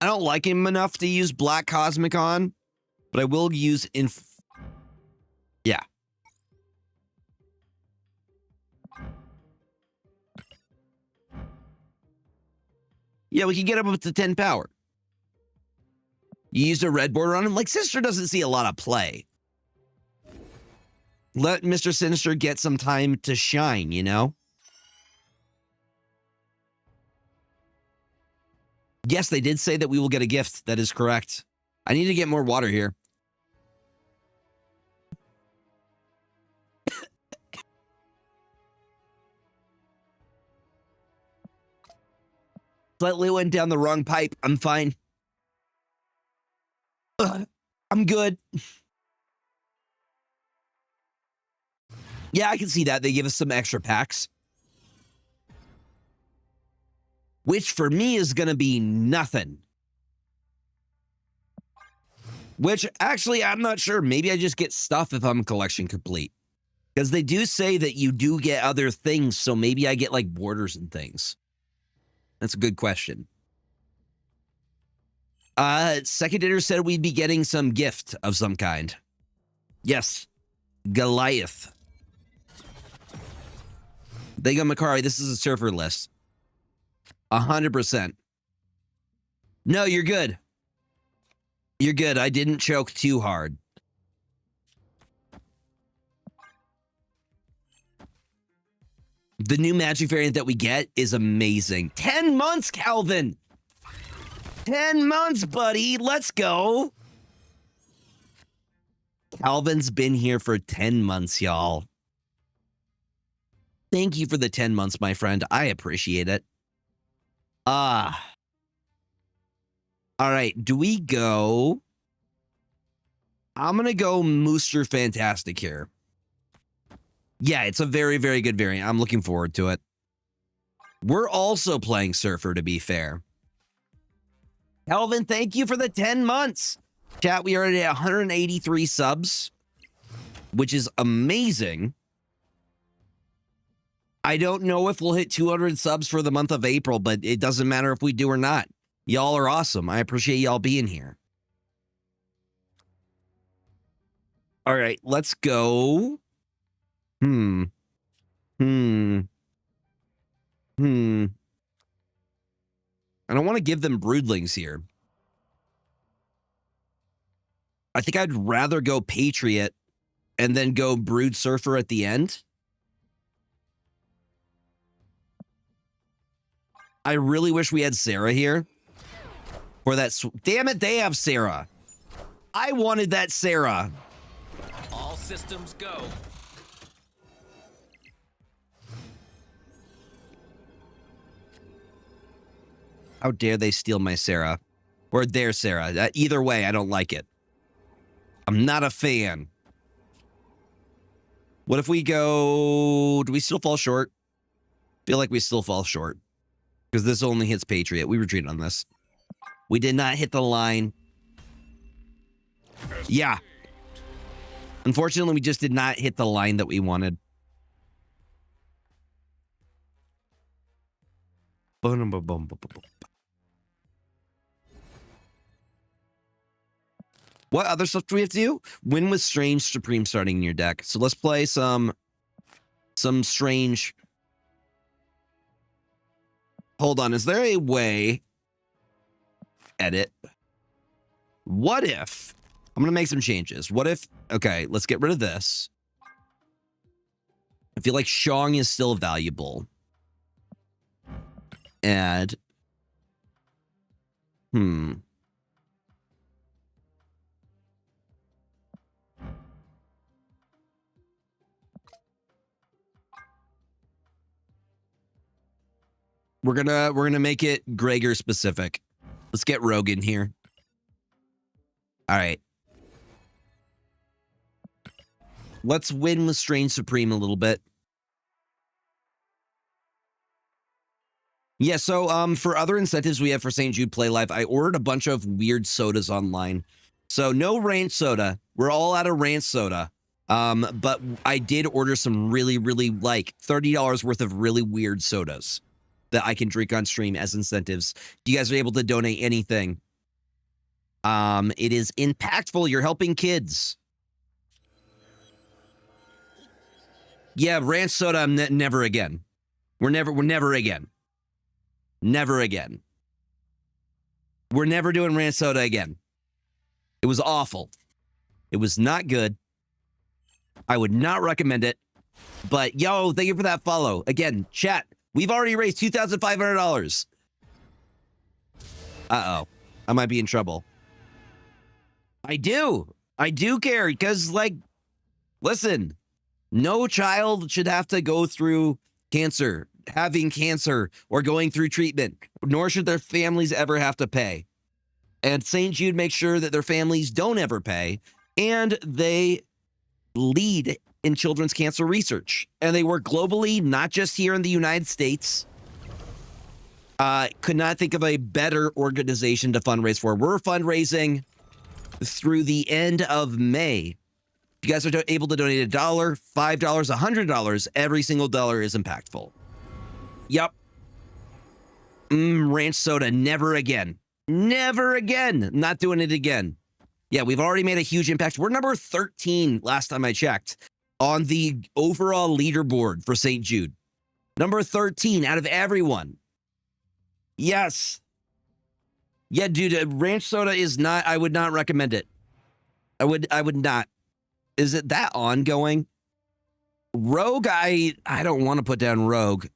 I don't like him enough to use Black Cosmic on, but I will use Yeah. Yeah, we can get him up to 10 power. You used a red border on him? Like, Sister doesn't see a lot of play. Let Mr. Sinister get some time to shine, you know? Yes, they did say that we will get a gift. That is correct. I need to get more water here. Slightly went down the wrong pipe. I'm fine. I'm good. Yeah, I can see that. They give us some extra packs. Which for me is going to be nothing. Which actually, I'm not sure. Maybe I just get stuff if I'm collection complete. Because they do say that you do get other things. So maybe I get like borders and things. That's a good question. Second Dinner said we'd be getting some gift of some kind. Yes. Goliath. They go Makari. This is a surfer list. 100%. No, you're good. You're good. I didn't choke too hard. The new magic variant that we get is amazing. 10 months, Calvin. 10 months, buddy. Let's go. Calvin's been here for 10 months, y'all. Thank you for the 10 months, my friend. I appreciate it. All right. Do we go? I'm going to go Mooster Fantastic here. Yeah, it's a very, very good variant. I'm looking forward to it. We're also playing Surfer, to be fair. Calvin, thank you for the 10 months. Chat, we are at 183 subs, which is amazing. I don't know if we'll hit 200 subs for the month of April, but it doesn't matter if we do or not. Y'all are awesome. I appreciate y'all being here. All right, let's go. I don't want to give them broodlings here. I think I'd rather go Patriot and then go Brood Surfer at the end. I really wish we had Sarah here. For that. Damn it, they have Sarah. I wanted that Sarah. All systems go. How dare they steal my Sarah? Or their Sarah. Either way, I don't like it. I'm not a fan. What if we go... Do we still fall short? Feel like we still fall short. Because this only hits Patriot. We retreat on this. We did not hit the line. Yeah. Unfortunately, we just did not hit the line that we wanted. What other stuff do we have to do? Win with Strange Supreme starting in your deck. So let's play some Strange. Hold on. Is there a way? Edit. What if? I'm going to make some changes. What if? Okay, let's get rid of this. I feel like Shong is still valuable. Add. We're gonna make it Gregor specific. Let's get Rogan here. All right. Let's win with Strange Supreme a little bit. Yeah, so for other incentives we have for St. Jude Play Live, I ordered a bunch of weird sodas online. So no ranch soda. We're all out of ranch soda. But I did order some really, really like $30 worth of really weird sodas that I can drink on stream as incentives. You guys are able to donate anything. It is impactful. You're helping kids. Yeah, ranch soda, never again. We're never again. Never again. We're never doing ranch soda again. It was awful. It was not good. I would not recommend it. But yo, thank you for that follow. Again, chat. We've already raised $2,500. Uh-oh. I might be in trouble. I do care because, like, listen, no child should have to go through cancer, having cancer, or going through treatment, nor should their families ever have to pay. And St. Jude makes sure that their families don't ever pay, and they lead in children's cancer research. And they work globally, not just here in the United States. Could not think of a better organization to fundraise for. We're fundraising through the end of May. If you guys are able to donate $1, $5, $100, every single dollar is impactful. Yep. Ranch soda, never again. Never again. Not doing it again. Yeah, we've already made a huge impact. We're number 13 last time I checked on the overall leaderboard for St. Jude. Number 13 out of everyone. Yes. Yeah, dude, ranch soda is not, I would not recommend it. I would not. Is it that ongoing? Rogue, I don't want to put down Rogue.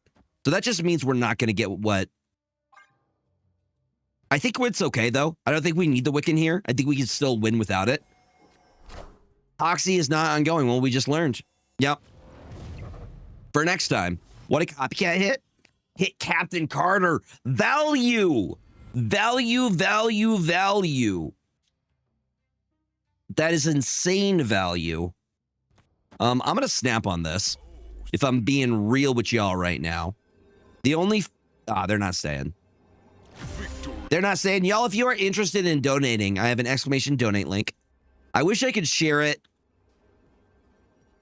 So that just means we're not going to get what? I think it's okay, though. I don't think we need the Wiccan here. I think we can still win without it. Oxy is not ongoing. Well, we just learned. Yep. For next time, what a copycat hit. Hit Captain Carter. Value. Value, value, value. That is insane value. I'm going to snap on this. If I'm being real with y'all right now. The only... they're not staying. They're not saying, y'all, if you are interested in donating, I have an exclamation donate link. I wish I could share it.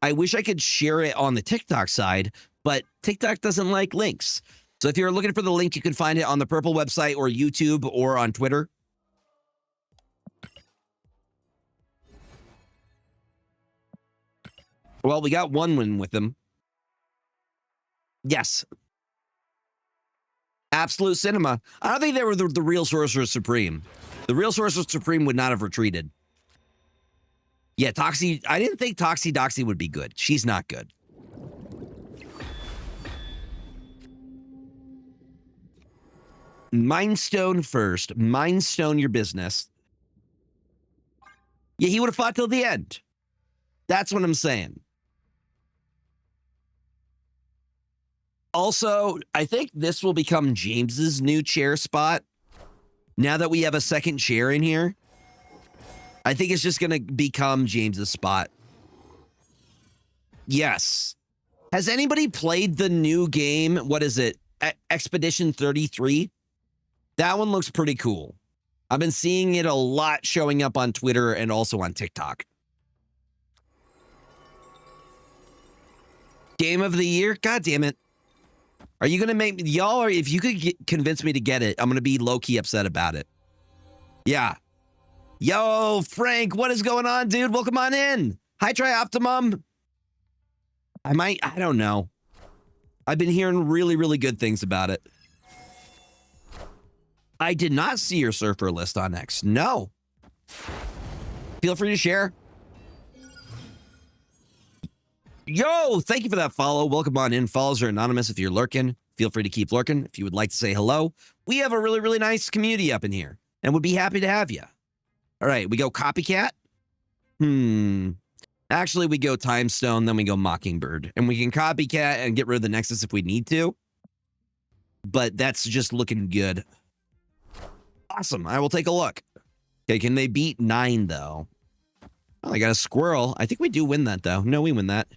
I wish I could share it on the TikTok side, but TikTok doesn't like links. So if you're looking for the link, you can find it on the Purple website or YouTube or on Twitter. Well, we got one win with them. Yes. Absolute Cinema. I don't think they were the real Sorcerer Supreme. The real Sorcerer Supreme would not have retreated. Yeah, Toxie. I didn't think Toxie Doxie would be good. She's not good. Mindstone first. Mindstone your business. Yeah, he would have fought till the end. That's what I'm saying. Also, I think this will become James's new chair spot. Now that we have a second chair in here, I think it's just going to become James's spot. Yes. Has anybody played the new game? What is it? Expedition 33? That one looks pretty cool. I've been seeing it a lot showing up on Twitter and also on TikTok. Game of the year? God damn it. Are you going to make y'all, or if you could convince me to get it, I'm going to be low-key upset about it. Yeah. Yo, Frank, what is going on, dude? Welcome on in. Hi, Trioptimum. I don't know. I've been hearing really, really good things about it. I did not see your surfer list on X. No. Feel free to share. Yo, thank you for that follow. Welcome on in. Follows are anonymous if you're lurking. Feel free to keep lurking if you would like to say hello. We have a really, really nice community up in here and would be happy to have you. All right, we go Copycat. Actually, we go Time Stone, then we go Mockingbird. And we can Copycat and get rid of the Nexus if we need to. But that's just looking good. Awesome. I will take a look. Okay, can they beat 9, though? Oh, I got a squirrel. I think we do win that, though. No, we win that.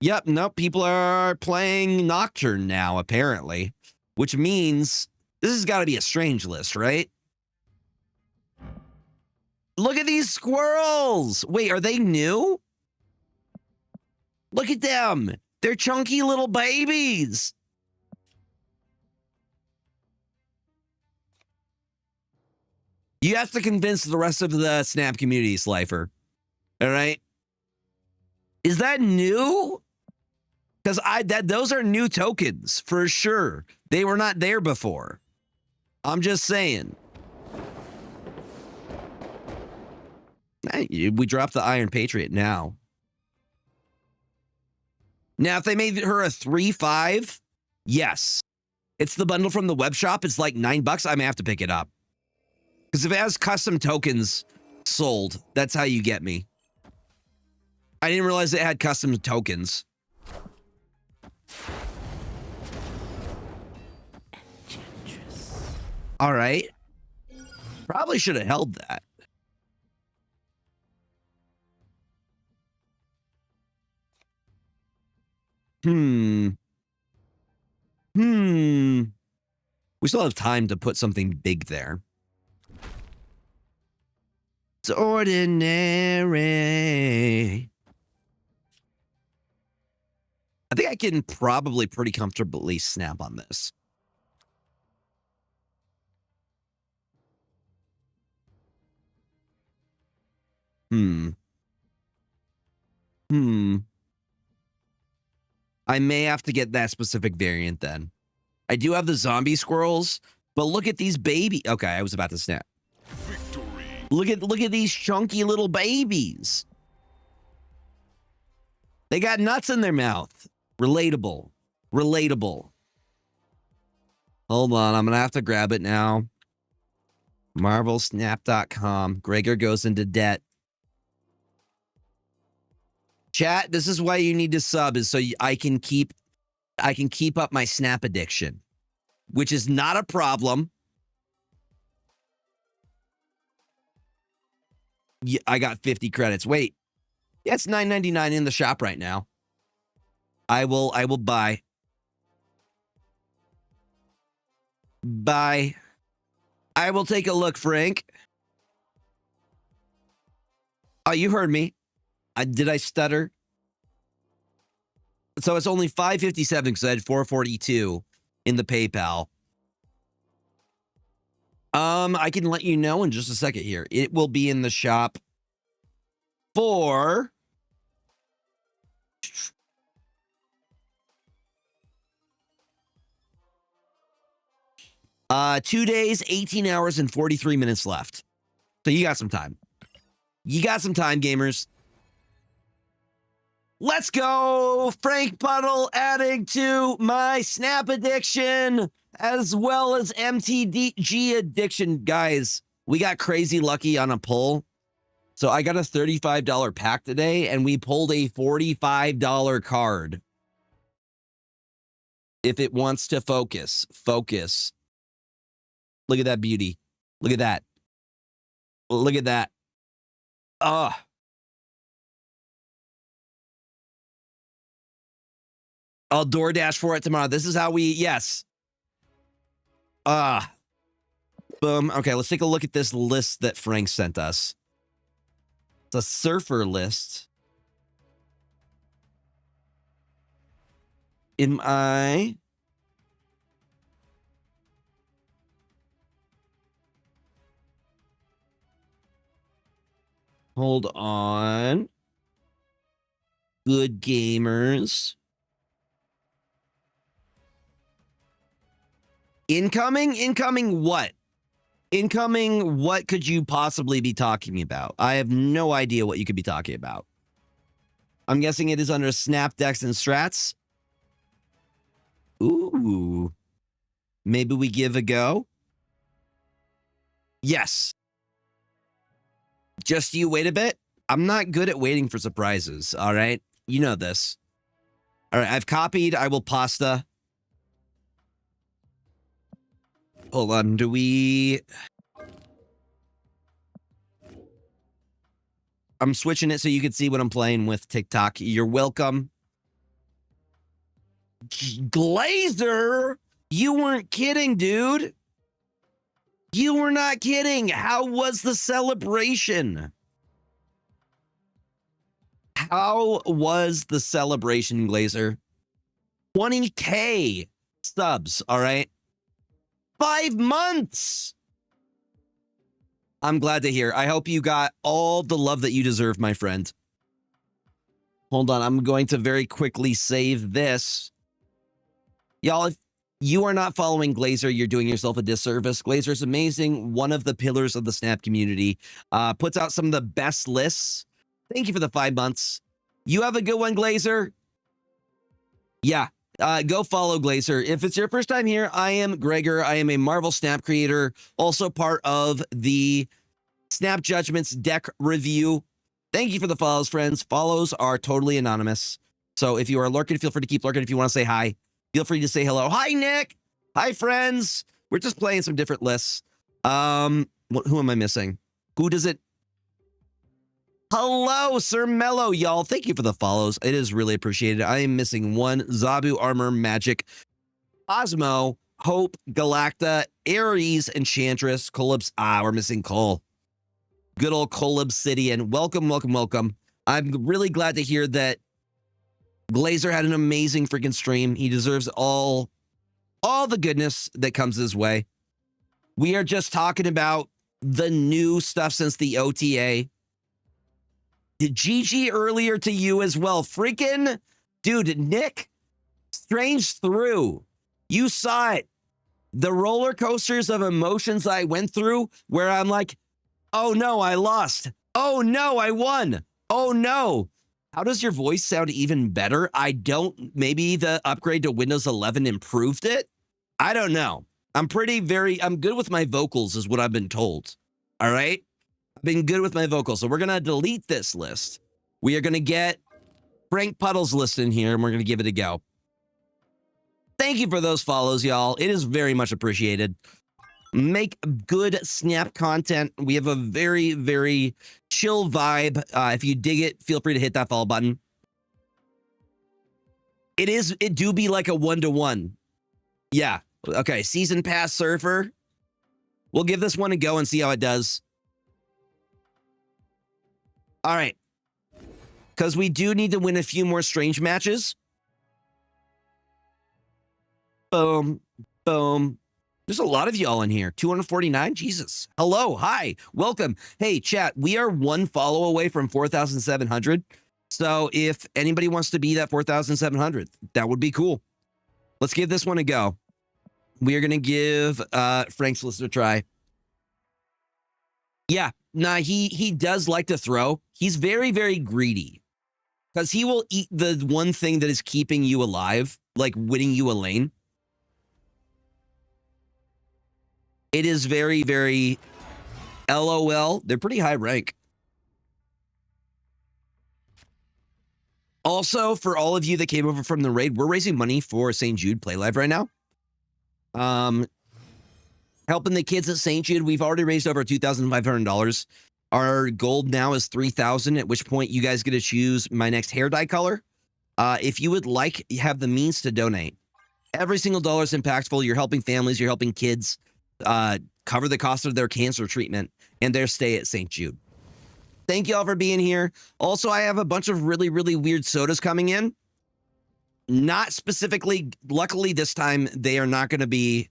Yep, nope. People are playing Nocturne now, apparently. Which means this has got to be a strange list, right? Look at these squirrels. Wait, are they new? Look at them. They're chunky little babies. You have to convince the rest of the Snap community, Slifer. All right? Is that new? Because those are new tokens, for sure. They were not there before. I'm just saying. We dropped the Iron Patriot now. Now, if they made her a 3-5, yes. It's the bundle from the web shop. It's like $9. I may have to pick it up. Because if it has custom tokens sold, that's how you get me. I didn't realize it had custom tokens. All right. Probably should have held that. We still have time to put something big there. It's ordinary. I think I can probably pretty comfortably snap on this. I may have to get that specific variant then. I do have the zombie squirrels, but look at these baby. Okay, I was about to snap. Victory. Look at these chunky little babies. They got nuts in their mouth. Relatable. Relatable. Hold on, I'm gonna have to grab it now. MarvelSnap.com. Gregor goes into debt. Chat, this is why you need to sub, is so I can keep up my snap addiction, which is not a problem. Yeah, I got 50 credits. Wait. Yeah, it's $9.99 in the shop right now. I will buy. Buy. I will take a look, Frank. Oh, you heard me. Did I stutter? So it's only $5.57 because I had $4.42 in the PayPal. I can let you know in just a second here. It will be in the shop for 2 days, 18 hours, and 43 minutes left. So you got some time. You got some time, gamers. Let's go. Frank Puddle adding to my Snap addiction as well as MTG addiction. Guys, we got crazy lucky on a pull. So I got a $35 pack today and we pulled a $45 card. If it wants to focus, focus. Look at that beauty. Look at that. Look at that. Ah. I'll DoorDash for it tomorrow. This is how we, yes. Boom. Okay, let's take a look at this list that Frank sent us. It's a surfer list. Am I? Hold on. Good gamers. Incoming what? Incoming what could you possibly be talking about? I have no idea what you could be talking about. I'm guessing it is under Snap, Decks, and Strats. Ooh. Maybe we give a go? Yes. Just you wait a bit. I'm not good at waiting for surprises, all right? You know this. All right, I've copied. I will pasta. Hold on, do we... I'm switching it so you can see what I'm playing with TikTok. You're welcome. Glazer? You weren't kidding, dude. You were not kidding. How was the celebration? How was the celebration, Glazer? 20K subs, all right? 5 months. I'm glad to hear. I hope you got all the love that you deserve, my friend. Hold on. I'm going to very quickly save this. Y'all, if you are not following Glazer, you're doing yourself a disservice. Glazer's amazing. One of the pillars of the Snap community. Puts out some of the best lists. Thank you for the 5 months. You have a good one, Glazer. Yeah. Go follow Glazer. If it's your first time here, I am Gregor. I am a Marvel Snap creator, also part of the Snap Judgments deck review. Thank you for the follows, friends. Follows are totally anonymous. So if you are lurking, feel free to keep lurking. If you want to say hi, feel free to say hello. Hi, Nick. Hi, friends. We're just playing some different lists. Who am I missing? Who does it? Hello, Sir Mello, y'all. Thank you for the follows. It is really appreciated. I am missing one. Zabu, Armor, Magic, Osmo, Hope, Galacta, Ares, Enchantress, Colibs. We're missing Cole. Good old Cole Obsidian. Welcome, welcome, welcome. I'm really glad to hear that Glazer had an amazing freaking stream. He deserves all the goodness that comes his way. We are just talking about the new stuff since the OTA. GG earlier to you as well. Freaking dude, Nick, Strange through. You saw it. The roller coasters of emotions I went through where I'm like, oh no, I lost. Oh no, I won. Oh no. How does your voice sound even better? I don't, maybe the upgrade to Windows 11 improved it. I don't know. I'm good with my vocals is what I've been told. All right. I've been good with my vocals. So we're going to delete this list. We are going to get Frank Puddle's list in here and we're going to give it a go. Thank you for those follows, y'all. It is very much appreciated. Make good Snap content. We have a very, very chill vibe. If you dig it, feel free to hit that follow button. It do be like a 1-to-1. Yeah. Okay. Season Pass Surfer. We'll give this one a go and see how it does. All right. Because we do need to win a few more strange matches. Boom. Boom. There's a lot of y'all in here. 249. Jesus. Hello. Hi. Welcome. Hey, chat. We are one follow away from 4,700. So if anybody wants to be that 4,700, that would be cool. Let's give this one a go. We are going to give Frank's list a try. Yeah, nah, he does like to throw. He's very, very greedy because he will eat the one thing that is keeping you alive, like winning you a lane. It is very, very LOL. They're pretty high rank. Also, for all of you that came over from the raid, we're raising money for St. Jude Play Live right now. Helping the kids at St. Jude. We've already raised over $2,500. Our goal now is $3,000, at which point you guys get to choose my next hair dye color. If you would like, you have the means to donate. Every single dollar is impactful. You're helping families. You're helping kids cover the cost of their cancer treatment and their stay at St. Jude. Thank you all for being here. Also, I have a bunch of really, really weird sodas coming in. Not specifically, luckily this time, they are not going to be...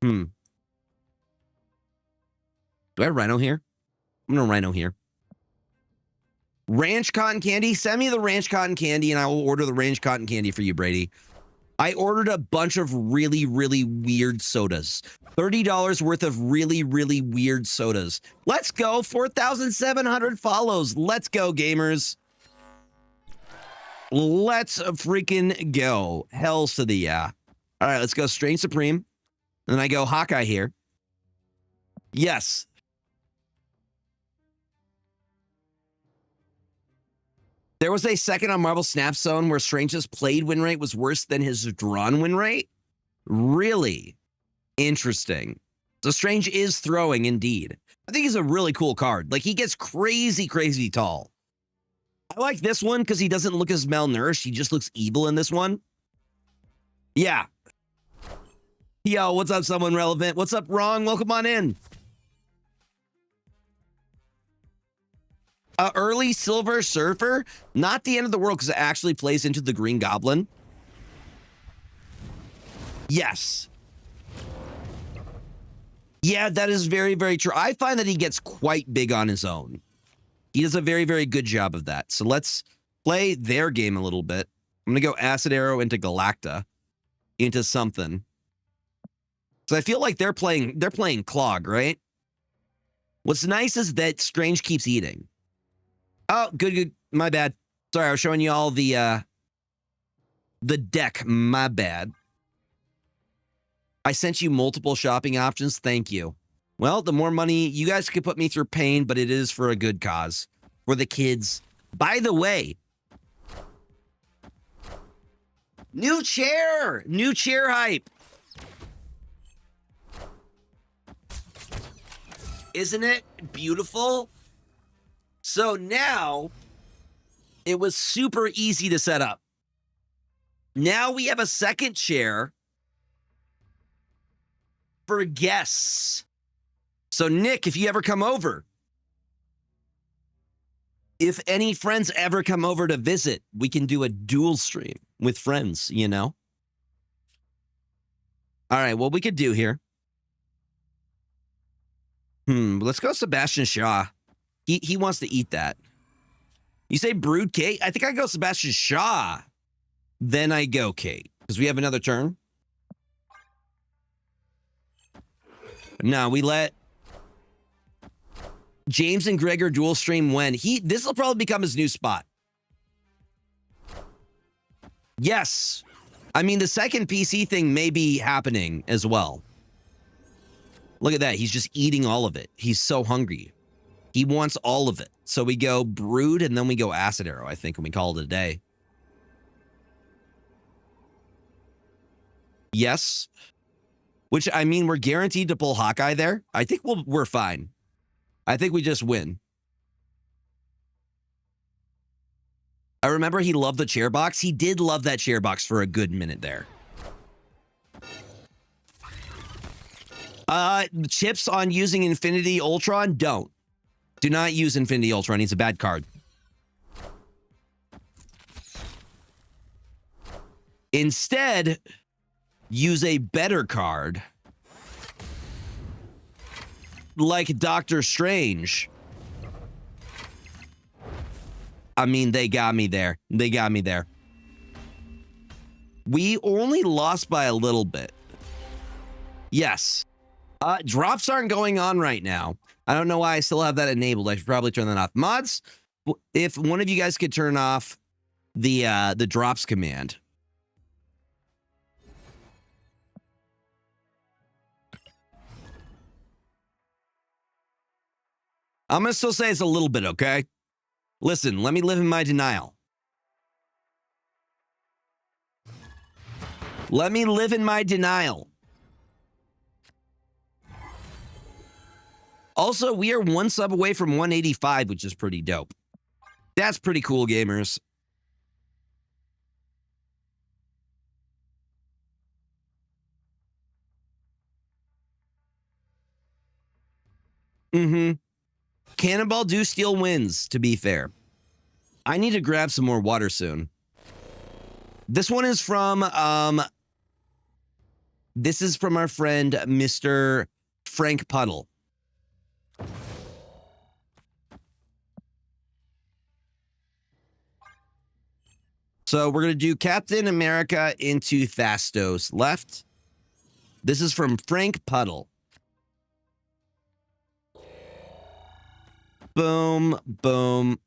Do I have Rhino here? I'm going to Rhino here. Ranch cotton candy. Send me the ranch cotton candy and I will order the ranch cotton candy for you, Brady. I ordered a bunch of really, really weird sodas. $30 worth of really, really weird sodas. Let's go. 4,700 follows. Let's go, gamers. Let's freaking go. Hells to the yeah. All right, let's go Strange Supreme. And then I go Hawkeye here. Yes. There was a second on Marvel Snap Zone where Strange's played win rate was worse than his drawn win rate. Really interesting. So Strange is throwing indeed. I think he's a really cool card. Like he gets crazy, crazy tall. I like this one because he doesn't look as malnourished. He just looks evil in this one. Yeah. Yo, what's up, someone relevant? What's up, Wrong? Welcome on in. Early Silver Surfer, not the end of the world because it actually plays into the Green Goblin. Yes. Yeah, that is very, very true. I find that he gets quite big on his own. He does a very, very good job of that. So let's play their game a little bit. I'm going to go Acid Arrow into Galacta, into something. So I feel like they're playing Clog, right? What's nice is that Strange keeps eating. Oh, good. My bad. Sorry, I was showing you all the deck. My bad. I sent you multiple shopping options. Thank you. Well, the more money, you guys could put me through pain, but it is for a good cause. For the kids. By the way, new chair hype. Isn't it beautiful? So now it was super easy to set up. Now we have a second chair for guests. So Nick, if you ever come over, if any friends ever come over to visit, we can do a dual stream with friends, you know? All right, what we could do here. Let's go Sebastian Shaw. He wants to eat that. You say Brood Kate? I think I go Sebastian Shaw. Then I go Kate. Because we have another turn. No, we let James and Gregor dual stream when this will probably become his new spot. Yes. I mean, the second PC thing may be happening as well. Look at that. He's just eating all of it. He's so hungry. He wants all of it. So we go Brood and then we go Acid Arrow, I think, when we call it a day. Yes. Which, I mean, we're guaranteed to pull Hawkeye there. I think we're fine. I think we just win. I remember he loved the chair box. He did love that chair box for a good minute there. Chips on using Infinity Ultron? Don't. Do not use Infinity Ultron. He's a bad card. Instead, use a better card. Like Doctor Strange. I mean, they got me there. They got me there. We only lost by a little bit. Yes. Drops aren't going on right now. I don't know why I still have that enabled. I should probably turn that off. Mods, if one of you guys could turn off the drops command. I'm going to still say it's a little bit, okay? Listen, let me live in my denial. Let me live in my denial. Also, we are one sub away from 185, which is pretty dope. That's pretty cool, gamers. Mm-hmm. Cannonball do steal wins, to be fair. I need to grab some more water soon. This one is from, this is from our friend, Mr. Frank Puddle. So we're going to do Captain America into Thastos left. This is from Frank Puddle. Boom, boom.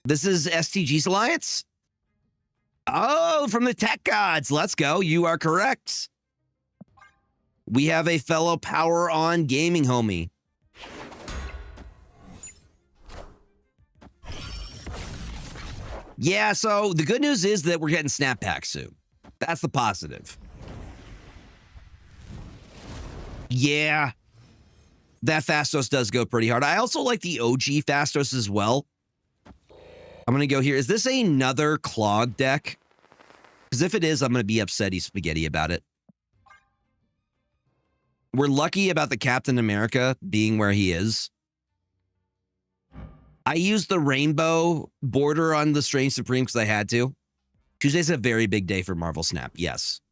This is STG's Alliance. Oh, from the Tech Gods. Let's go. You are correct. We have a fellow Power On gaming homie. Yeah, so the good news is that we're getting snap packs soon. That's the positive. Yeah. That Fastos does go pretty hard. I also like the OG Fastos as well. I'm going to go here. Is this another clog deck? Because if it is, I'm going to be upsetty spaghetti about it. We're lucky about the Captain America being where he is. I used the rainbow border on the Strange Supreme because I had to. Tuesday's a very big day for Marvel Snap. Yes.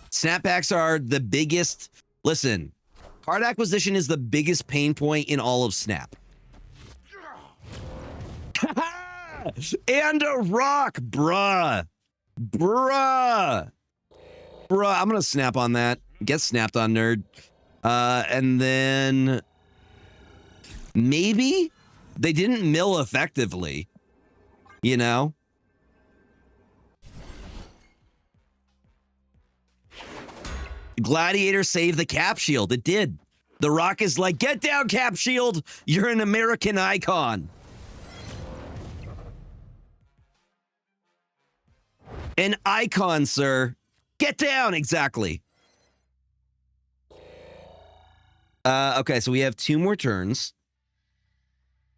Snap packs are the biggest. Listen, card acquisition is the biggest pain point in all of Snap. And a rock, bruh. Bruh. Bruh, I'm going to snap on that. Get snapped on, nerd. And then maybe they didn't mill effectively, you know? Gladiator saved the Cap Shield. It did. The Rock is like, get down, Cap Shield. You're an American icon. An icon, sir. Get down. Exactly. Okay, so we have 2 more turns.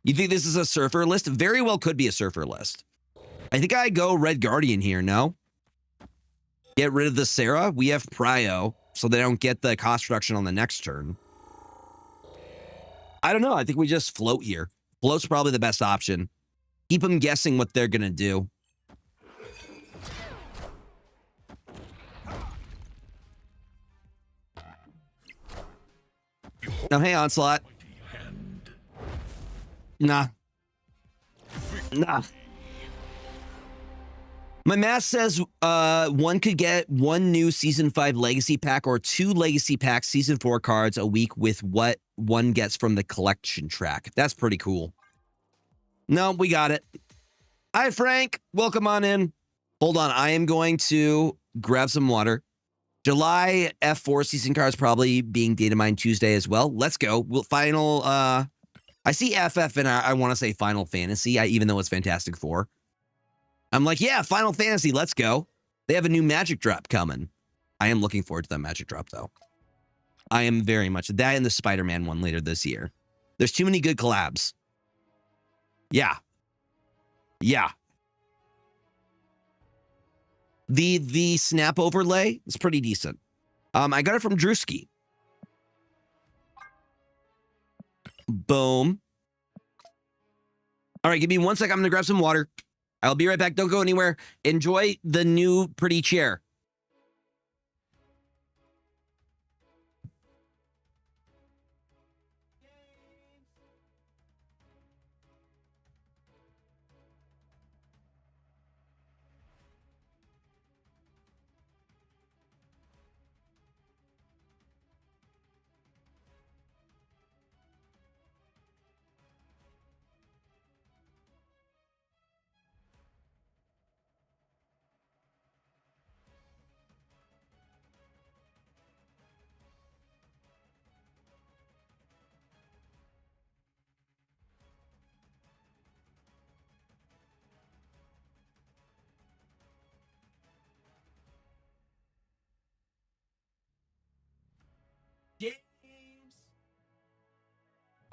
You think this is a surfer list? Very well could be a surfer list. I think I go Red Guardian here, no? Get rid of the Sarah. We have Prio, so they don't get the cost reduction on the next turn. I don't know. I think we just float here. Float's probably the best option. Keep them guessing what they're going to do. Oh, hey, Onslaught. Nah. Nah. My math says one could get 1 new Season 5 Legacy Pack or 2 Legacy Pack Season 4 cards a week with what one gets from the collection track. That's pretty cool. No, we got it. Hi, Frank. Welcome on in. Hold on. I am going to grab some water. July F4 season cards probably being data mined Tuesday as well. Let's go. We'll final. I see FF and I want to say Final Fantasy. Even though it's Fantastic Four. I'm like, yeah, Final Fantasy. Let's go. They have a new Magic drop coming. I am looking forward to that Magic drop though. I am very much that and the Spider-Man one later this year. There's too many good collabs. Yeah. Yeah. The snap overlay is pretty decent. I got it from Drewski. Boom. All right, give me 1 sec. I'm going to grab some water. I'll be right back. Don't go anywhere. Enjoy the new pretty chair.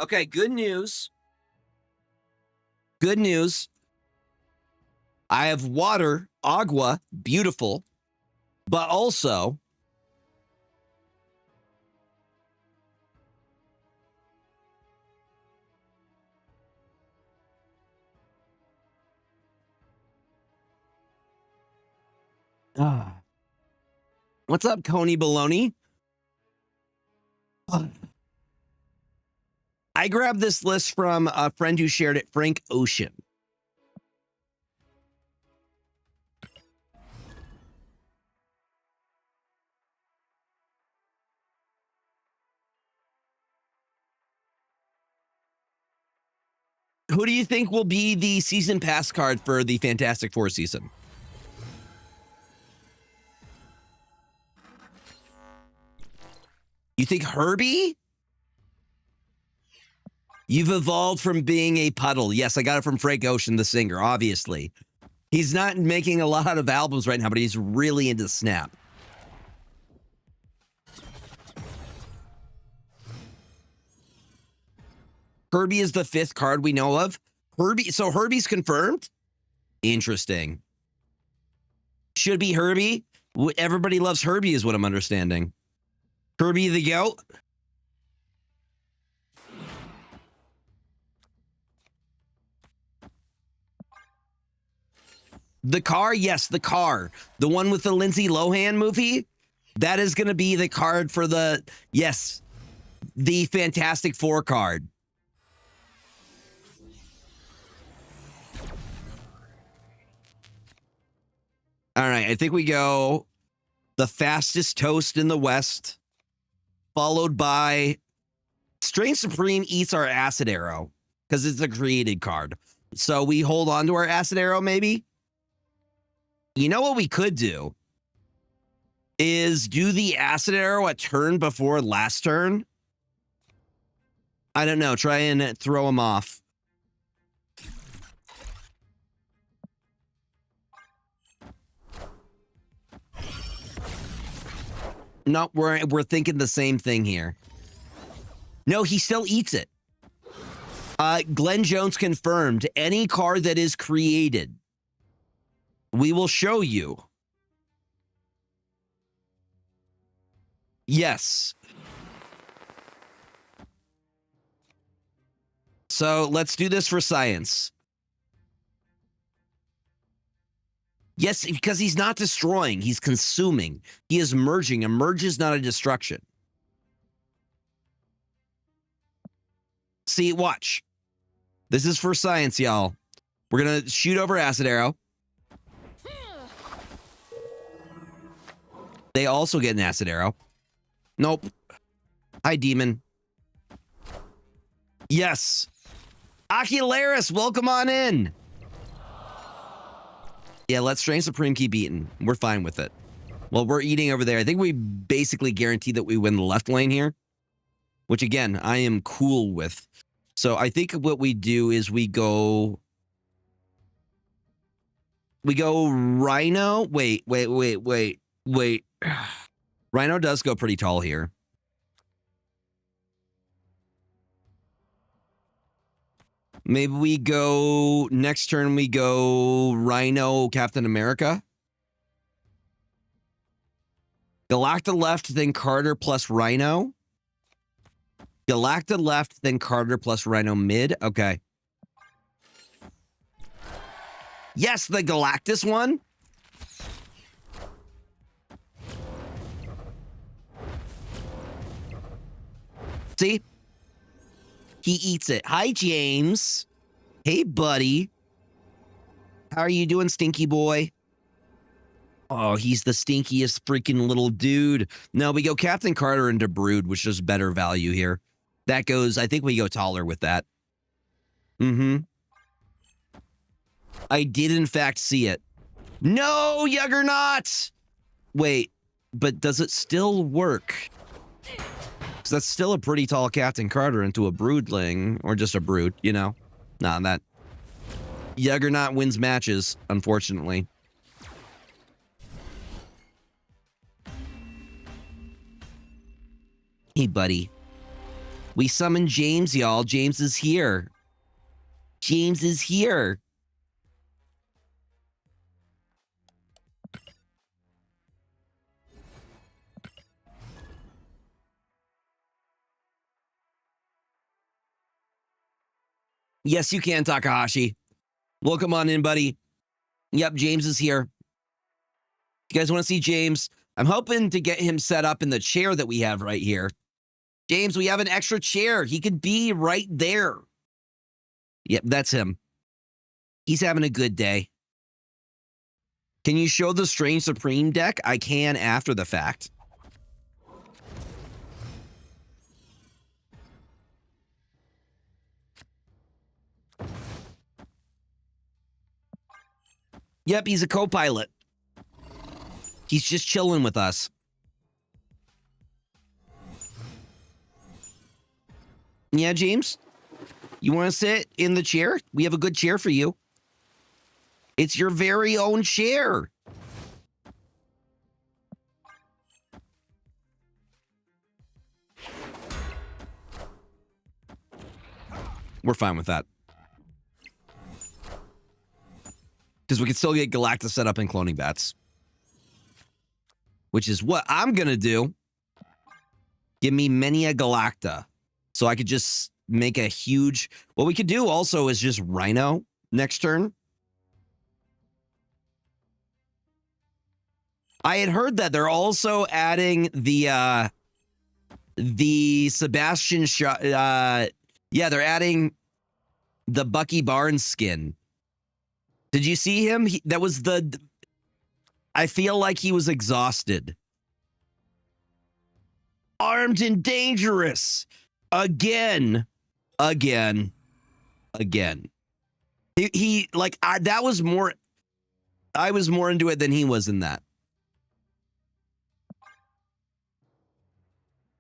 Okay, good news. Good news. I have water, agua, beautiful, but also what's up, Coney Baloney? I grabbed this list from a friend who shared it, Frank Ocean. Who do you think will be the season pass card for the Fantastic Four season? You think Herbie? You've evolved from being a puddle. Yes, I got it from Frank Ocean, the singer, obviously. He's not making a lot of albums right now, but he's really into Snap. Herbie is the 5th card we know of. So Herbie's confirmed? Interesting. Should be Herbie. Everybody loves Herbie is what I'm understanding. Herbie the goat. The car, yes, the car. The one with the Lindsay Lohan movie. That is going to be the card for the, yes, the Fantastic Four card. All right, I think we go the fastest toast in the West, followed by Strange Supreme eats our acid arrow because it's a created card. So we hold on to our acid arrow, maybe. You know what we could do is do the acid arrow a turn before last turn. I don't know. Try and throw him off. No, we're thinking the same thing here. No, he still eats it. Glenn Jones confirmed any card that is created, we will show you. Yes. So let's do this for science. Yes, because he's not destroying, he's consuming. He is merging. A merge is not a destruction. See, watch. This is for science, y'all. We're going to shoot over acid arrow. They also get an acid arrow. Nope. Hi, demon. Yes. Ocularis, welcome on in. Yeah, let's Strange Supreme keep eating. We're fine with it. Well, we're eating over there. I think we basically guarantee that we win the left lane here, which, again, I am cool with. So I think what we do is we go Rhino. Wait. Rhino does go pretty tall here. Maybe we go next turn. We go Rhino, Captain America. Galacta left, then Carter plus Rhino. Galacta left, then Carter plus Rhino mid. Okay. Yes, the Galactus one. See? He eats it. Hi, James. Hey, buddy. How are you doing, stinky boy? Oh, he's the stinkiest freaking little dude. No, we go Captain Carter into Brood, which is better value here. That goes, I think we go taller with that. Mm-hmm. I did, in fact, see it. No, Juggernaut! Wait, but does it still work? Because that's still a pretty tall Captain Carter into a Broodling, or just a Brood, you know? Nah, that... Juggernaut wins matches, unfortunately. Hey, buddy. We summoned James, y'all. James is here. James is here. Yes, you can, Takahashi. Welcome on in, buddy. Yep, James is here. You guys want to see James? I'm hoping to get him set up in the chair that we have right here. James, we have an extra chair. He could be right there. Yep, that's him. He's having a good day. Can you show the Strange Supreme deck? I can after the fact. Yep, he's a co-pilot. He's just chilling with us. Yeah, James? You want to sit in the chair? We have a good chair for you. It's your very own chair. We're fine with that. Because we can still get Galacta set up in cloning bats. Which is what I'm going to do. Give me many a Galacta. So I could just make a huge... What we could do also is just Rhino next turn. I had heard that they're also adding the Sebastian... yeah, they're adding the Bucky Barnes skin. Did you see him? That was the... I feel like he was exhausted. Armed and dangerous. Again. He like, that was more... I was more into it than he was in that.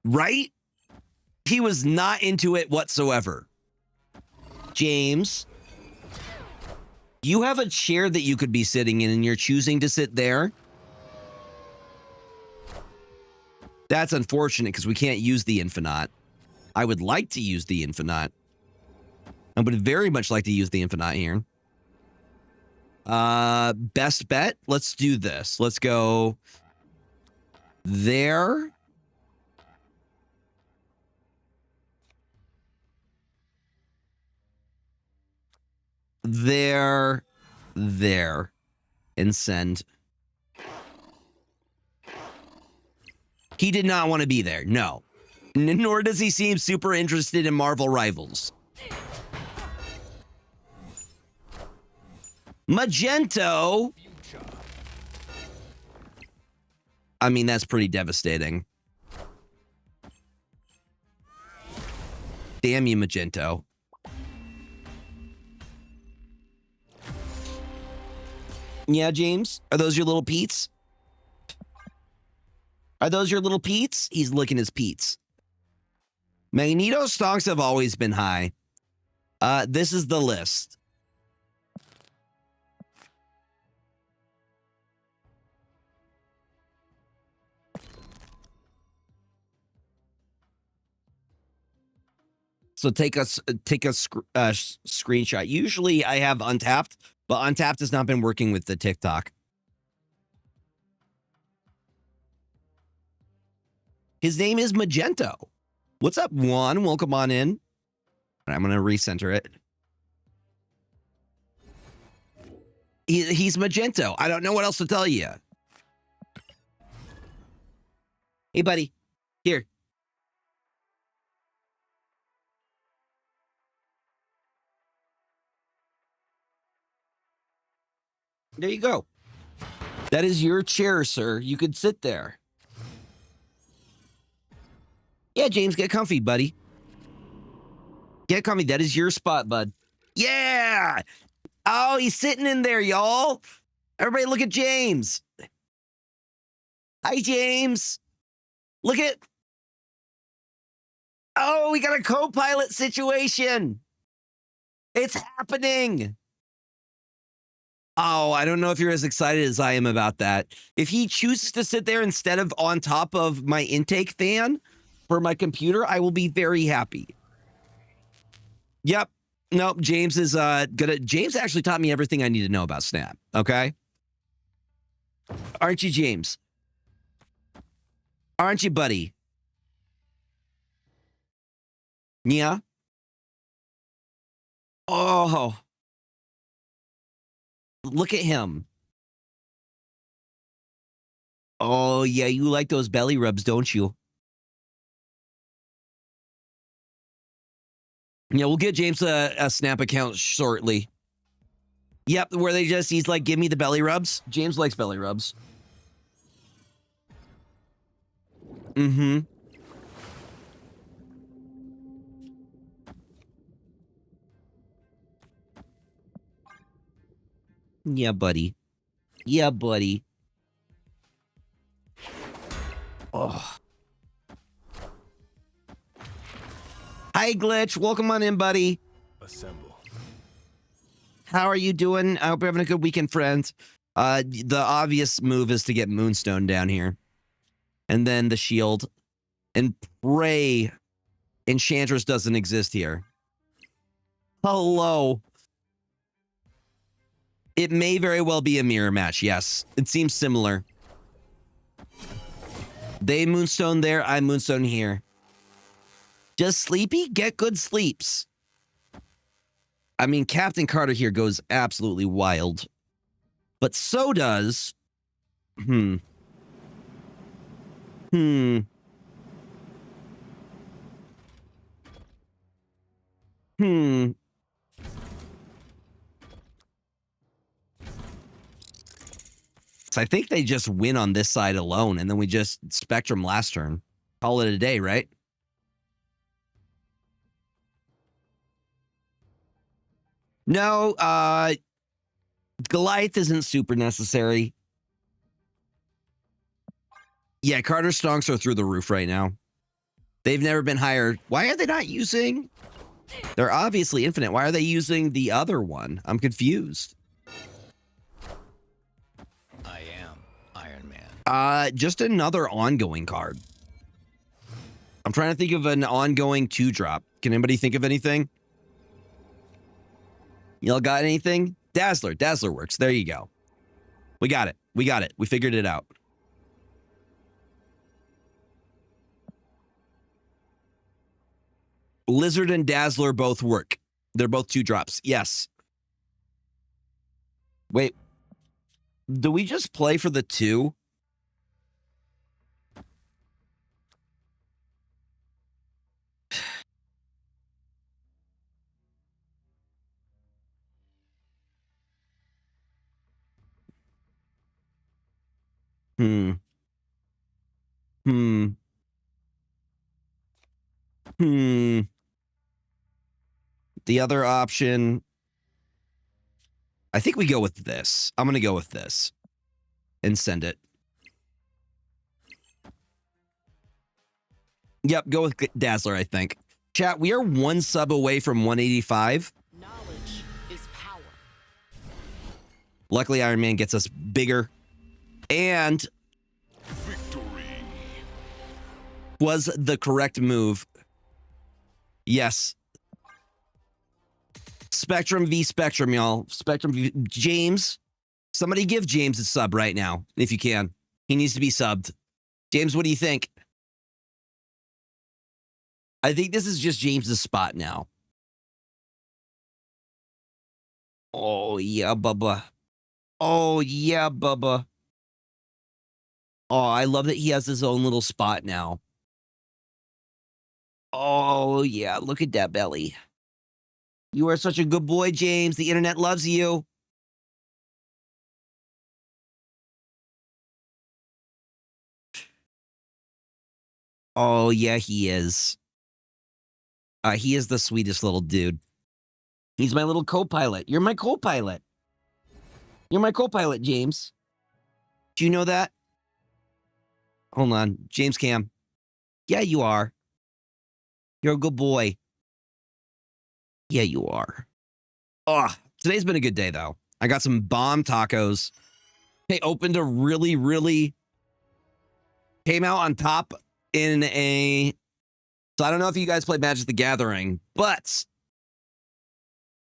Right? He was not into it whatsoever. James, you have a chair that you could be sitting in and you're choosing to sit there? That's unfortunate because we can't use the Infinite. I would like to use the Infinite. I would very much like to use the Infinite here. Best bet? Let's do this. Let's go there. There, and send. He did not want to be there, no. Nor does he seem super interested in Marvel Rivals. Magento. I mean, that's pretty devastating. Damn you, Magento. Yeah, James? Are those your little Pete's? Are those your little Pete's? He's licking his Pete's. Magneto stocks have always been high. This is the list. So take a screenshot. Usually I have Untapped, but Untapped has not been working with the TikTok. His name is Magento. What's up, Juan? Welcome on in. I'm going to recenter it. He's Magento. I don't know what else to tell you. Hey, buddy. Here. There you go. That is your chair, sir. You could sit there. Yeah, James, get comfy, buddy. Get comfy. That is your spot, bud. Yeah. Oh, he's sitting in there, y'all. Everybody look at James. Hi, James. Look at... Oh, we got a co-pilot situation. It's happening. Oh, I don't know if you're as excited as I am about that. If he chooses to sit there instead of on top of my intake fan, for my computer, I will be very happy. Yep. Nope. James is James actually taught me everything I need to know about Snap. Okay. Aren't you, James? Aren't you, buddy? Yeah. Oh, look at him. Oh, yeah. You like those belly rubs, don't you? Yeah, we'll get James a Snap account shortly. Yep, where he's like, give me the belly rubs. James likes belly rubs. Mm-hmm. Yeah, buddy. Yeah, buddy. Oh. Hi, Glitch. Welcome on in, buddy. Assemble. How are you doing? I hope you're having a good weekend, friends. The obvious move is to get Moonstone down here. And then the shield. And pray Enchantress doesn't exist here. Hello. It may very well be a mirror match, yes. It seems similar. They Moonstone there, I Moonstone here. Does Sleepy get good sleeps? I mean, Captain Carter here goes absolutely wild. But so does... Hmm. So I think they just win on this side alone, and then we just Spectrum last turn. Call it a day, right? No, Goliath isn't super necessary. Yeah, Carter's stonks are through the roof right now. They've never been higher. Why are they not using... They're obviously infinite. Why are they using the other one? I'm confused. I am Iron Man. Just another ongoing card. I'm trying to think of an ongoing 2-drop. Can anybody think of anything? Y'all got anything? Dazzler. Dazzler works. There you go. We got it. We got it. We figured it out. Lizard and Dazzler both work. They're both 2-drops. Yes. Wait. Do we just play for the 2? Hmm. The other option, I think we go with this. I'm going to go with this and send it. Yep, go with Dazzler, I think. Chat, we are 1 sub away from 185. Knowledge is power. Luckily, Iron Man gets us bigger. And Victory. was the correct move. Yes. Spectrum v Spectrum, y'all. Spectrum v James. Somebody give James a sub right now, if you can. He needs to be subbed. James, what do you think? I think this is just James's spot now. Oh, yeah, Bubba. Oh, yeah, Bubba. Oh, I love that he has his own little spot now. Oh, yeah, look at that belly. You are such a good boy, James. The internet loves you. Oh, yeah, he is. He is the sweetest little dude. He's my little co-pilot. You're my co-pilot. You're my co-pilot, James. Do you know that? Hold on. James Cam. Yeah, you are. You're a good boy. Yeah, you are. Oh, today's been a good day, though. I got some bomb tacos. Hey, opened a really, really... Came out on top in a So I don't know if you guys play Magic the Gathering, but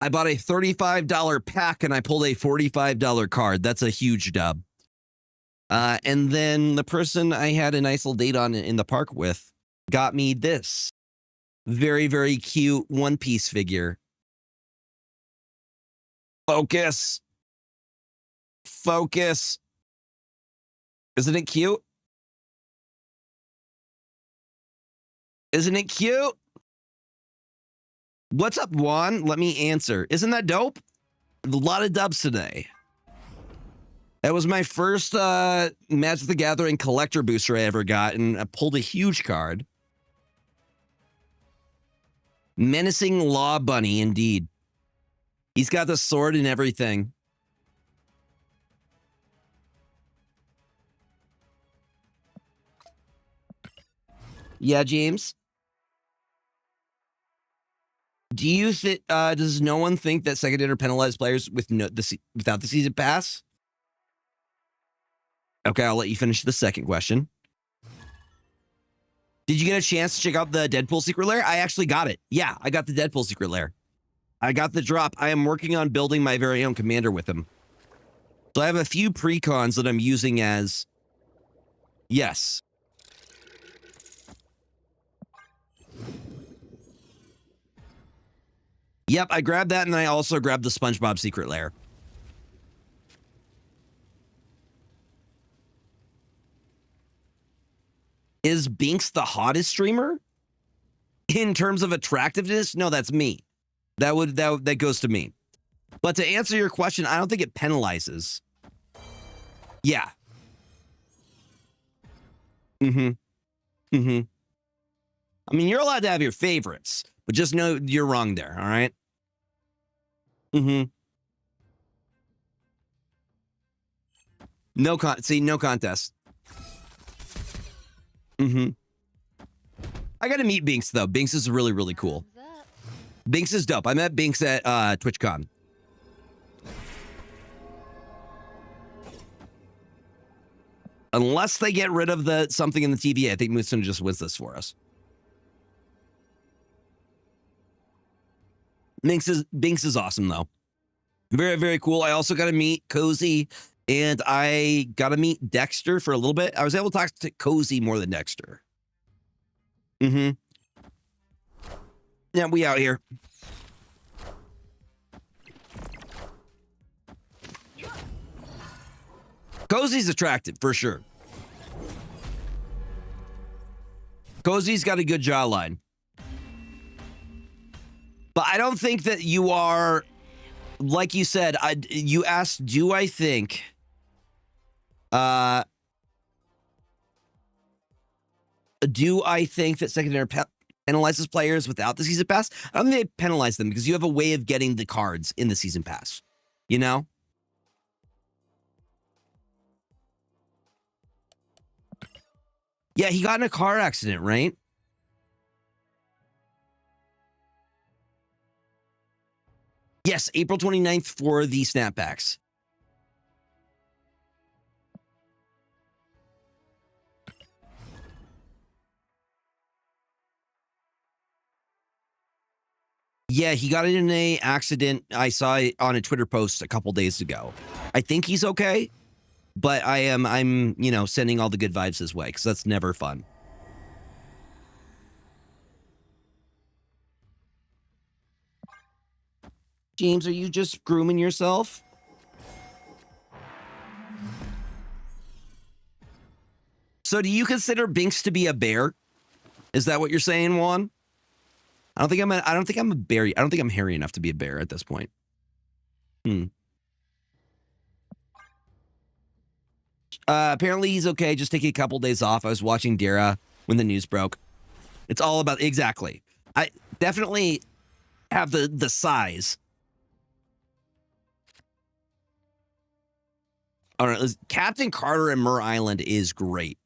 I bought a $35 pack and I pulled a $45 card. That's a huge dub. And then the person I had a nice little date on in the park with got me this very, very cute One Piece figure. Focus. Focus. Isn't it cute? Isn't it cute? What's up, Juan? Let me answer. Isn't that dope? A lot of dubs today. That was my first Magic the Gathering collector booster I ever got, and I pulled a huge card. Menacing Law Bunny, indeed. He's got the sword and everything. Yeah, James? Do you think, does no one think that second ender penalized players with without the season pass? Okay, I'll let you finish the second question. Did you get a chance to check out the Deadpool secret lair? I actually got it. Yeah, I got the Deadpool secret lair. I got the drop. I am working on building my very own commander with him. So I have a few precons that I'm using as... Yes. Yep, I grabbed that, and I also grabbed the SpongeBob secret lair. Is Binks the hottest streamer? In terms of attractiveness? No, that's me. That goes to me. But to answer your question, I don't think it penalizes. Yeah. I mean, you're allowed to have your favorites, but just know you're wrong there, all right? No contest. I gotta meet Binks, though. Binks is really, really cool. Binks is dope. I met Binks at TwitchCon. Unless they get rid of something in the TV, I think Moonstone just wins this for us. Binks is awesome, though. Very, very cool. I also got to meet Cozy, and I got to meet Dexter for a little bit. I was able to talk to Cozy more than Dexter. Yeah, we out here. Cozy's attractive, for sure. Cozy's got a good jawline. But I don't think that you are, like you said, you asked, do I think, that secondary penalizes players without the season pass? I don't think they penalize them because you have a way of getting the cards in the season pass, you know? Yeah, he got in a car accident, right? Yes, April 29th for the snapbacks. Yeah, he got in an accident. I saw it on a Twitter post a couple days ago. I think he's okay, but I'm, sending all the good vibes his way because that's never fun. James, are you just grooming yourself? So do you consider Binks to be a bear? Is that what you're saying, Juan? I don't think I'm a bear. I don't think I'm hairy enough to be a bear at this point. Apparently he's okay. Just taking a couple days off. I was watching Dara when the news broke. It's all about, exactly. I definitely have the size. All right, Captain Carter and Mur Island is great.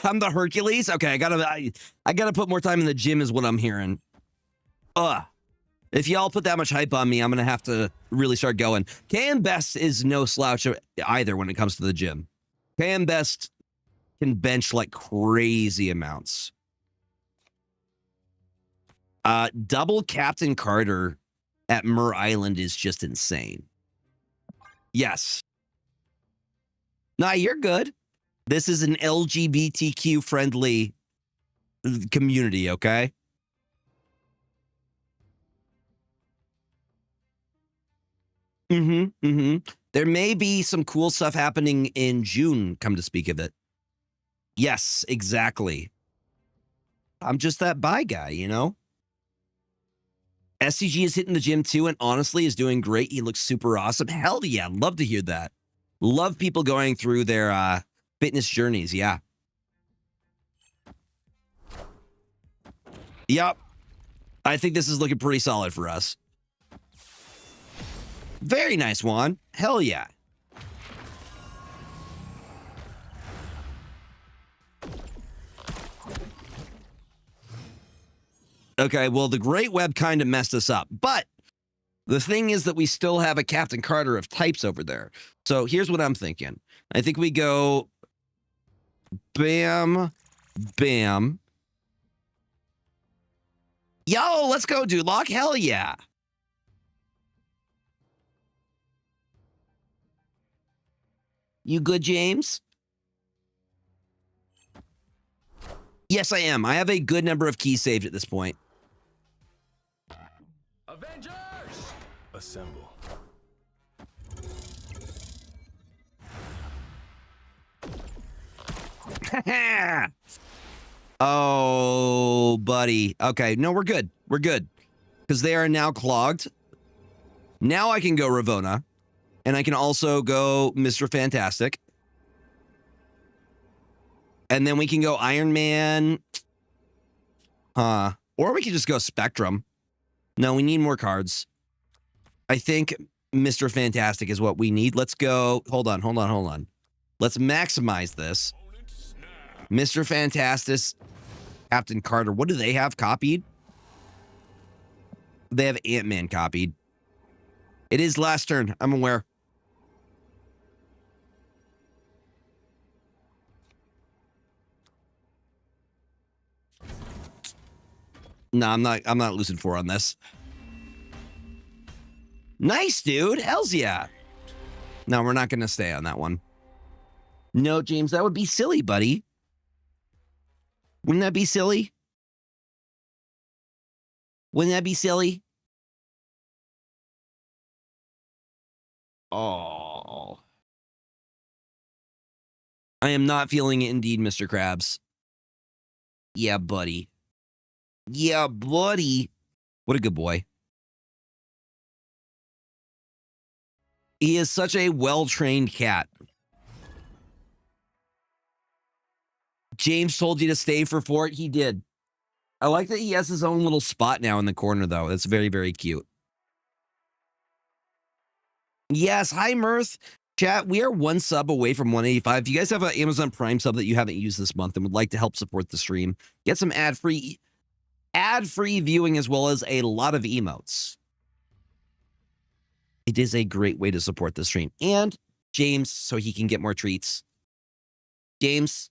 I'm the Hercules. Okay, I gotta put more time in the gym, is what I'm hearing. If y'all put that much hype on me, I'm going to have to really start going. KM Best is no slouch either when it comes to the gym. KM Best can bench like crazy amounts. Double Captain Carter at Mur Island is just insane. Yes. Nah, you're good. This is an LGBTQ friendly community, okay? There may be some cool stuff happening in June, come to speak of it. Yes, exactly. I'm just that bi guy, you know? SCG is hitting the gym too, and honestly is doing great. He looks super awesome. Hell yeah, love to hear that. Love people going through their fitness journeys, yeah. Yep. I think this is looking pretty solid for us. Very nice, Juan. Hell yeah. Okay, well, the Great Web kind of messed us up, but the thing is that we still have a Captain Carter of types over there. So here's what I'm thinking. I think we go bam, bam. Yo, let's go, dude. Lock. Hell yeah. You good, James? Yes, I am. I have a good number of keys saved at this point. Avengers! Assemble. Oh, buddy. Okay, no, we're good. We're good. Because they are now clogged. Now I can go Ravona. And I can also go Mr. Fantastic. And then we can go Iron Man. Or we can just go Spectrum. No, we need more cards. I think Mr. Fantastic is what we need. Let's go. Hold on. Let's maximize this. Mr. Fantastic, Captain Carter. What do they have copied? They have Ant-Man copied. It is last turn. I'm aware. No, I'm not losing 4 on this. Nice, dude. Hells yeah. No, we're not going to stay on that one. No, James, that would be silly, buddy. Wouldn't that be silly? Wouldn't that be silly? Oh. I am not feeling it indeed, Mr. Krabs. Yeah, buddy. Yeah, buddy. What a good boy. He is such a well-trained cat. James told you to stay for Fort. He did. I like that he has his own little spot now in the corner, though. That's very, very cute. Yes. Hi, Mirth. Chat, we are 1 sub away from 185. If you guys have an Amazon Prime sub that you haven't used this month and would like to help support the stream, get some ad-free viewing as well as a lot of emotes. It is a great way to support the stream. And James, so he can get more treats. James,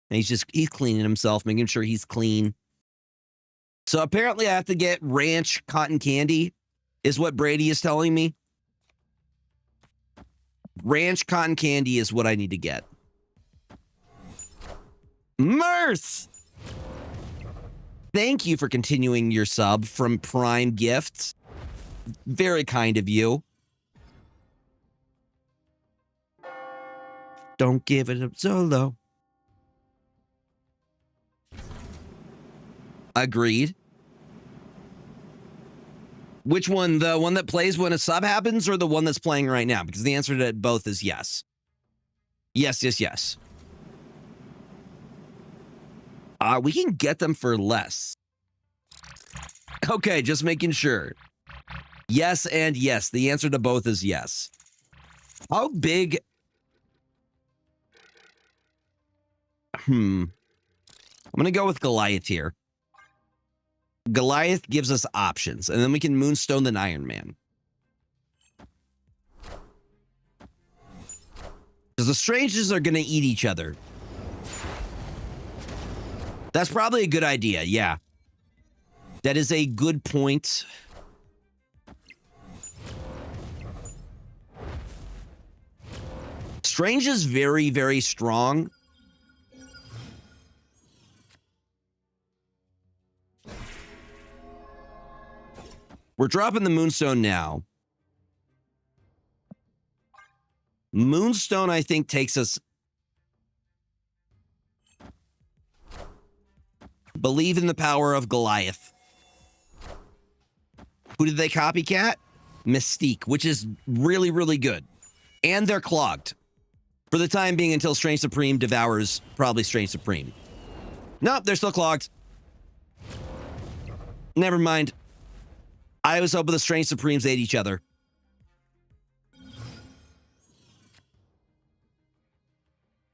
and he's cleaning himself, making sure he's clean. So apparently I have to get ranch cotton candy, is what Brady is telling me. Ranch cotton candy is what I need to get. Mirth! Thank you for continuing your sub from Prime Gifts. Very kind of you. Don't give it up so low. Agreed. Which one? The one that plays when a sub happens or the one that's playing right now? Because the answer to both is yes. Yes, yes, yes. We can get them for less. Okay, just making sure. Yes and yes. The answer to both is yes. How big? I'm going to go with Goliath here. Goliath gives us options, and then we can Moonstone the Iron Man. Because the strangers are going to eat each other. That's probably a good idea, yeah. That is a good point. Strange is very, very strong. We're dropping the Moonstone now. Moonstone, I think, takes us... Believe in the power of Goliath. Who did they copycat? Mystique, which is really, really good. And they're clogged. For the time being, until Strange Supreme devours probably Strange Supreme. Nope, they're still clogged. Never mind. I was hoping the Strange Supremes ate each other.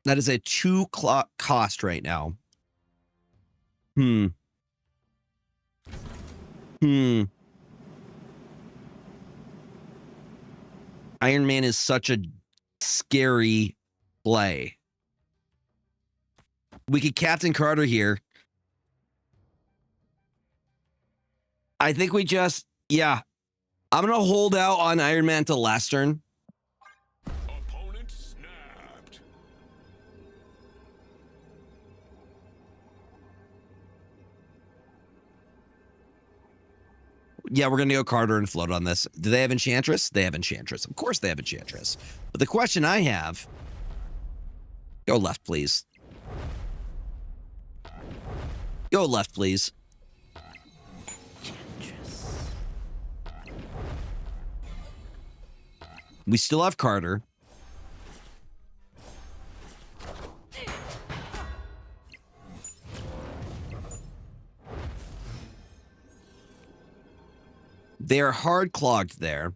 That is a 2 cost right now. Iron Man is such a scary play. We could Captain Carter here. I think we just, yeah. I'm going to hold out on Iron Man till last turn. Opponent snapped. Yeah, we're going to go Carter and float on this. Do they have Enchantress? They have Enchantress. Of course they have Enchantress. But the question I have... Go left, please. Go left, please. We still have Carter. They're hard clogged there.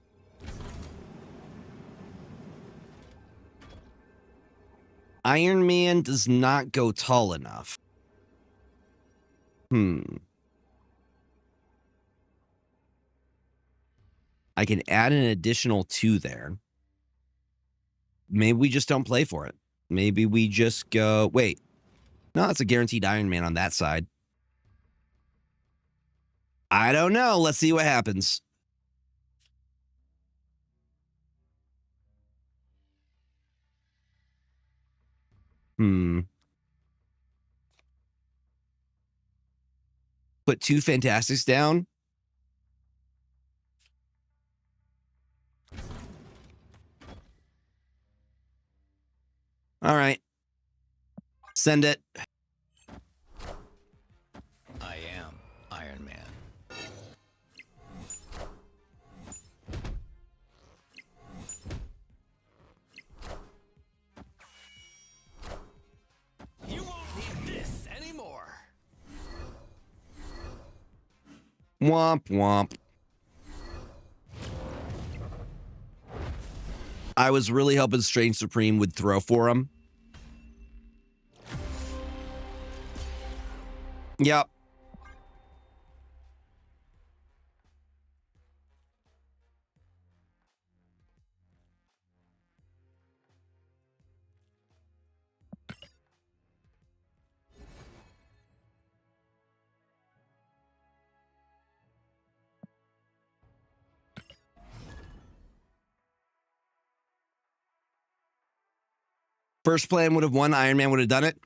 Iron Man does not go tall enough. I can add an additional 2 there. Maybe we just don't play for it. Maybe we just go... Wait. No, it's a guaranteed Iron Man on that side. I don't know. Let's see what happens. Put 2 Fantastics down. All right. Send it. I am Iron Man. You won't need this anymore. Womp womp. I was really hoping Strange Supreme would throw for him. Yep. First plan would have won. Iron Man would have done it.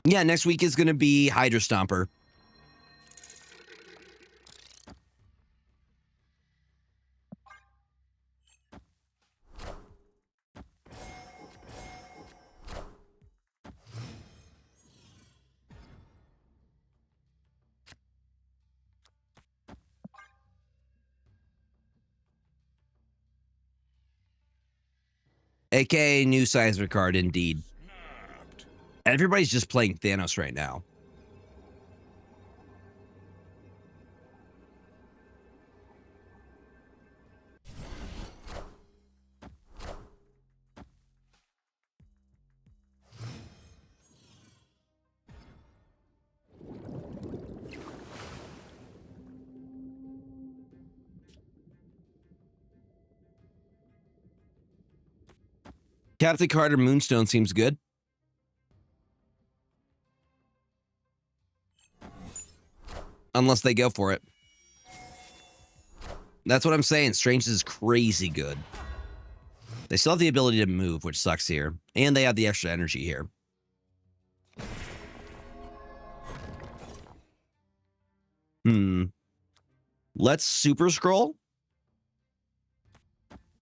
Yeah, next week is going to be Hydra Stomper. AKA new Sizer card, indeed. Everybody's just playing Thanos right now. Captain Carter Moonstone seems good. Unless they go for it. That's what I'm saying. Strange is crazy good. They still have the ability to move, which sucks here. And they have the extra energy here. Let's super scroll.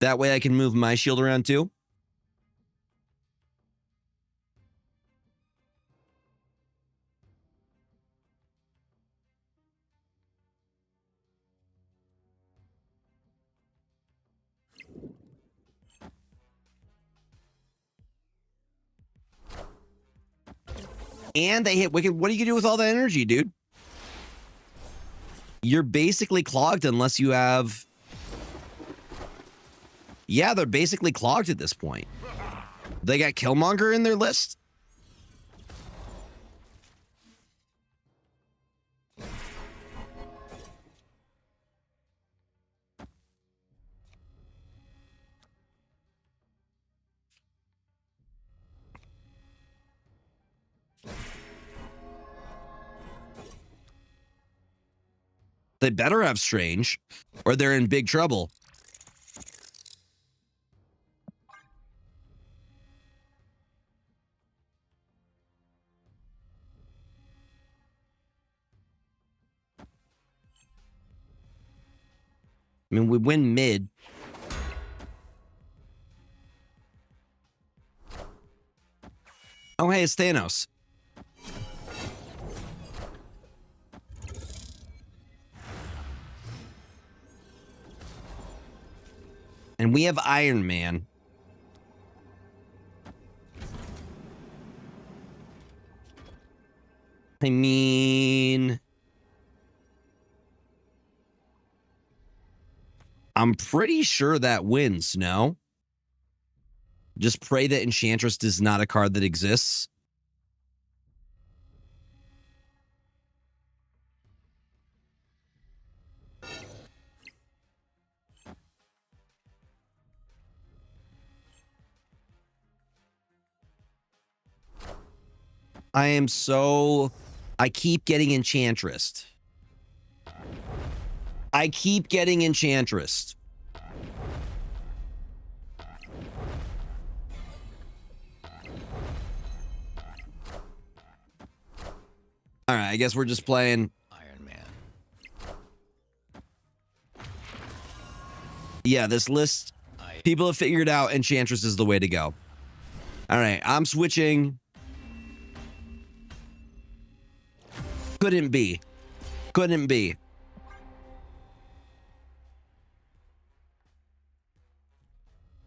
That way I can move my shield around too. And they hit Wicked. What are you gonna do with all that energy, dude? You're basically clogged unless you have... Yeah, they're basically clogged at this point. They got Killmonger in their list? They better have Strange, or they're in big trouble. I mean, we win mid. Oh, hey, it's Thanos. And we have Iron Man. I mean... I'm pretty sure that wins, no? Just pray that Enchantress is not a card that exists. I keep getting Enchantress. I keep getting Enchantress. All right, I guess we're just playing Iron Man. Yeah, this list, people have figured out Enchantress is the way to go. All right, I'm switching. Couldn't be. Couldn't be.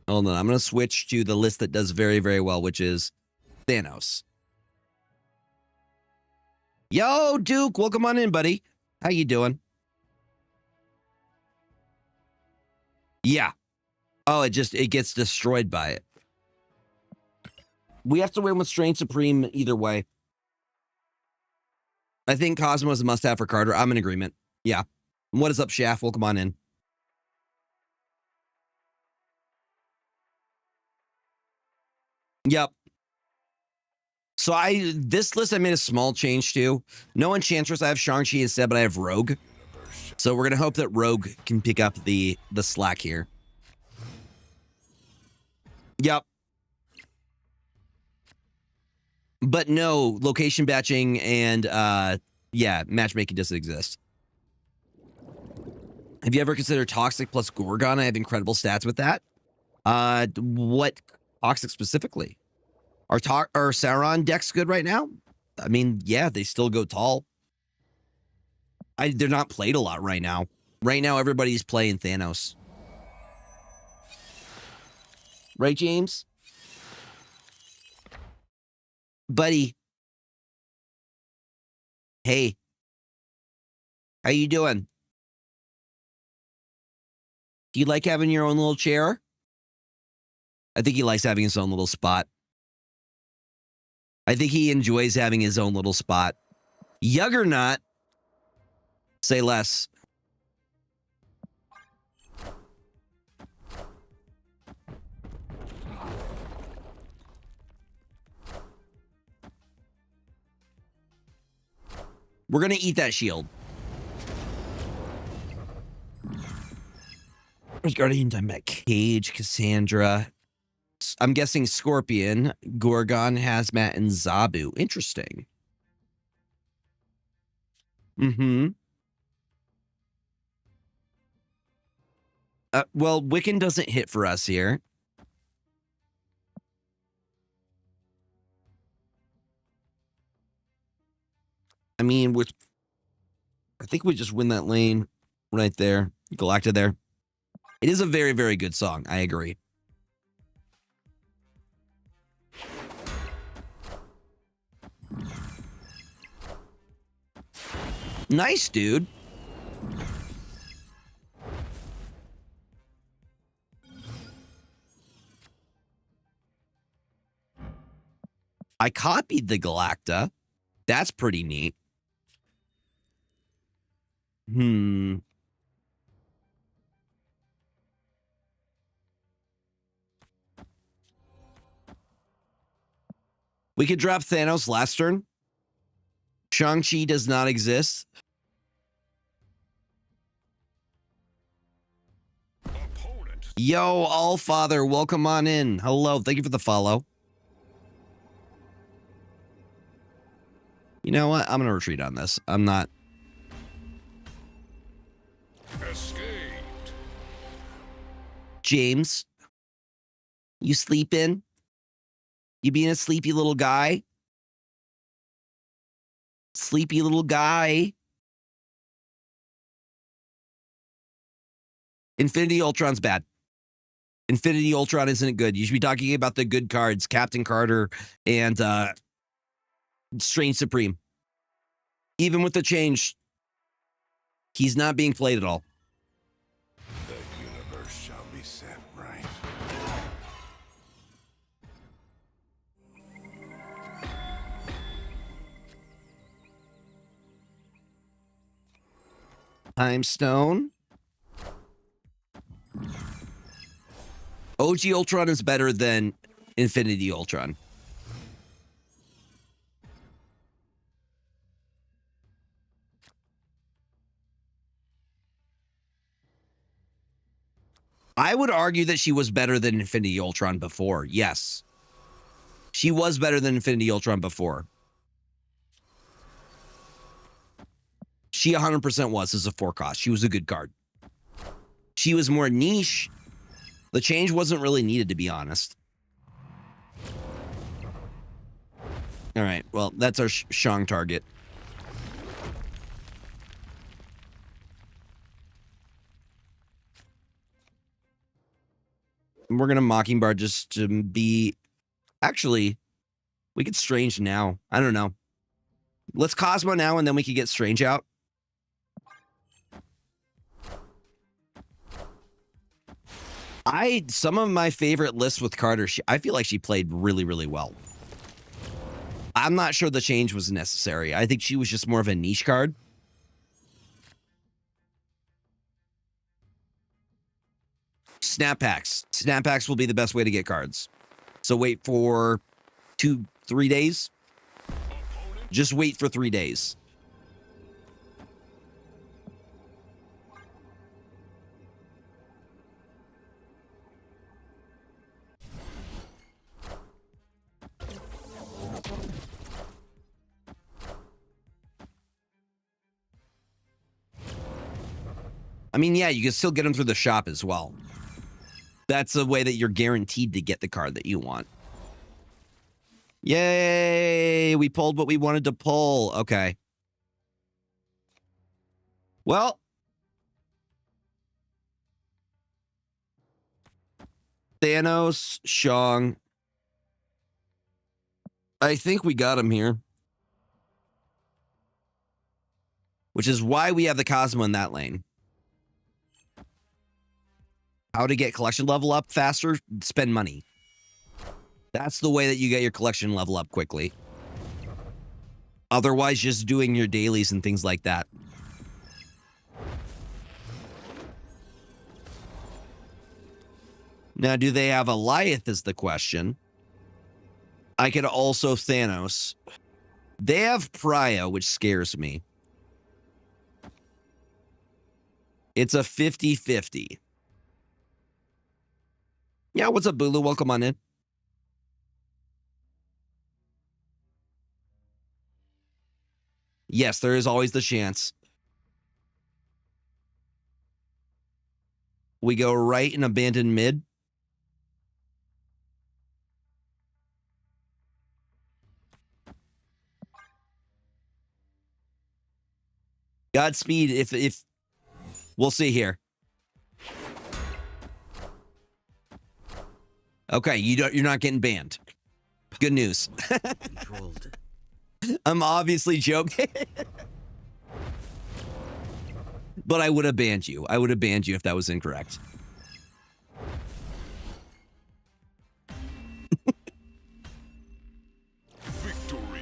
Hold on, I'm going to switch to the list that does very, very well, which is Thanos. Yo, Duke, welcome on in, buddy. How you doing? Yeah. Oh, it gets destroyed by it. We have to win with Strange Supreme either way. I think Cosmo is a must-have for Carter. I'm in agreement. Yeah. What is up, Shaft? Welcome on in. Yep. So this list I made a small change to. No Enchantress. I have Shang-Chi instead, but I have Rogue. So we're gonna hope that Rogue can pick up the slack here. Yep. But no, location batching and yeah, matchmaking doesn't exist. Have you ever considered Toxic plus Gorgon? I have incredible stats with that. What Toxic specifically? Are Sauron decks good right now? I mean, yeah, they still go tall. They're not played a lot right now. Right now, everybody's playing Thanos. Right, James? Buddy. Hey. How you doing? Do you like having your own little chair? I think he likes having his own little spot. I think he enjoys having his own little spot. Juggernaut. Say less. We're going to eat that shield. Guardian, Dimet, Cage, Cassandra. I'm guessing Scorpion, Gorgon, Hazmat, and Zabu. Interesting. Mm-hmm. Well, Wiccan doesn't hit for us here. I mean, I think we just win that lane right there. Galacta there. It is a very, very good song. I agree. Nice, dude. I copied the Galacta. That's pretty neat. We could drop Thanos last turn. Shang-Chi does not exist. Opponent. Yo, Allfather, welcome on in. Hello, thank you for the follow. You know what? I'm going to retreat on this. I'm not. Escaped. James, you sleeping? You being a sleepy little guy? Sleepy little guy. Infinity Ultron's bad. Infinity Ultron isn't good. You should be talking about the good cards, Captain Carter and Strange Supreme. Even with the change, he's not being played at all. The universe shall be set right. Time Stone. OG Ultron is better than Infinity Ultron. I would argue that she was better than Infinity Ultron before. Yes. She was better than Infinity Ultron before. She 100% was as a 4-cost. She was a good card. She was more niche. The change wasn't really needed, to be honest. All right. Well, that's our Shang target. And we're going to Mockingbird just to be... Actually, we could Strange now. I don't know. Let's Cosmo now, and then we can get Strange out. Some of my favorite lists with Carter, I feel like she played really, really well. I'm not sure the change was necessary. I think she was just more of a niche card. Snap packs. Snap packs will be the best way to get cards. So wait for 2-3 days. Just wait for 3 days. I mean, yeah, you can still get them through the shop as well. That's a way that you're guaranteed to get the card that you want. Yay! We pulled what we wanted to pull. Okay. Well. Thanos, Shang. I think we got him here. Which is why we have the Cosmo in that lane. How to get collection level up faster? Spend money. That's the way that you get your collection level up quickly. Otherwise, just doing your dailies and things like that. Now, do they have Alioth is the question. I could also Thanos. They have Prio, which scares me. It's a 50-50. Yeah, what's up, Bulu? Welcome on in. Yes, there is always the chance. We go right and abandon mid. Godspeed if we'll see here. Okay, you're not getting banned. Good news. Controlled. I'm obviously joking. But I would have banned you. I would have banned you if that was incorrect. Victory.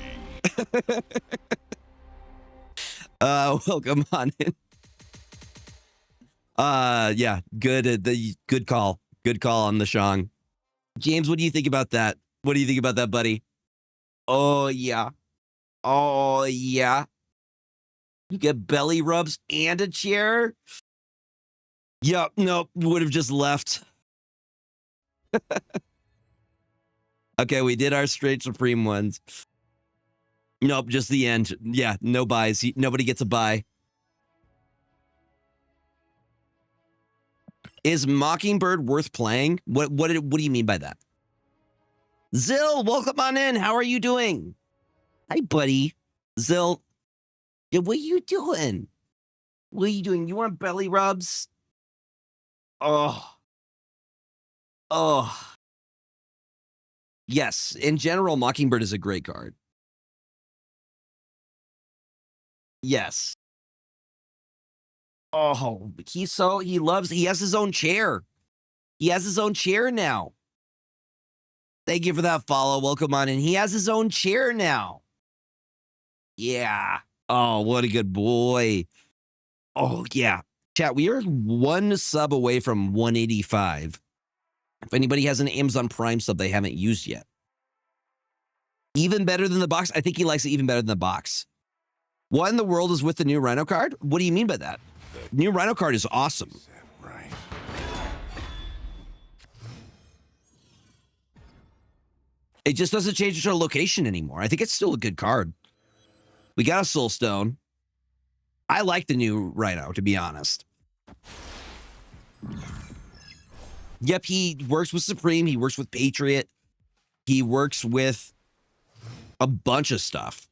Welcome on in. Yeah, good call. Good call on the Shang. James, what do you think about that? What do you think about that, buddy? Oh, yeah. Oh, yeah. You get belly rubs and a chair? Yep, nope, would have just left. Okay, we did our straight supreme ones. Nope, just the end. Yeah, no buys. Nobody gets a buy. Is Mockingbird worth playing? What do you mean by that? Zill, welcome on in. How are you doing? Hi, buddy. Zill, yeah, what are you doing? What are you doing? You want belly rubs? Oh. Oh. Yes, in general, Mockingbird is a great card. Yes. Oh, he has his own chair. He has his own chair now. Thank you for that follow. Welcome on in. He has his own chair now. Yeah. Oh, what a good boy. Oh, yeah. Chat, we are one sub away from 185. If anybody has an Amazon Prime sub they haven't used yet. Even better than the box? I think he likes it even better than the box. What in the world is with the new Rhino card? What do you mean by that? New Rhino card is awesome. Right. It just doesn't change our location anymore. I think it's still a good card. We got a Soul Stone. I like the new Rhino, to be honest. Yep, he works with Supreme. He works with Patriot. He works with a bunch of stuff.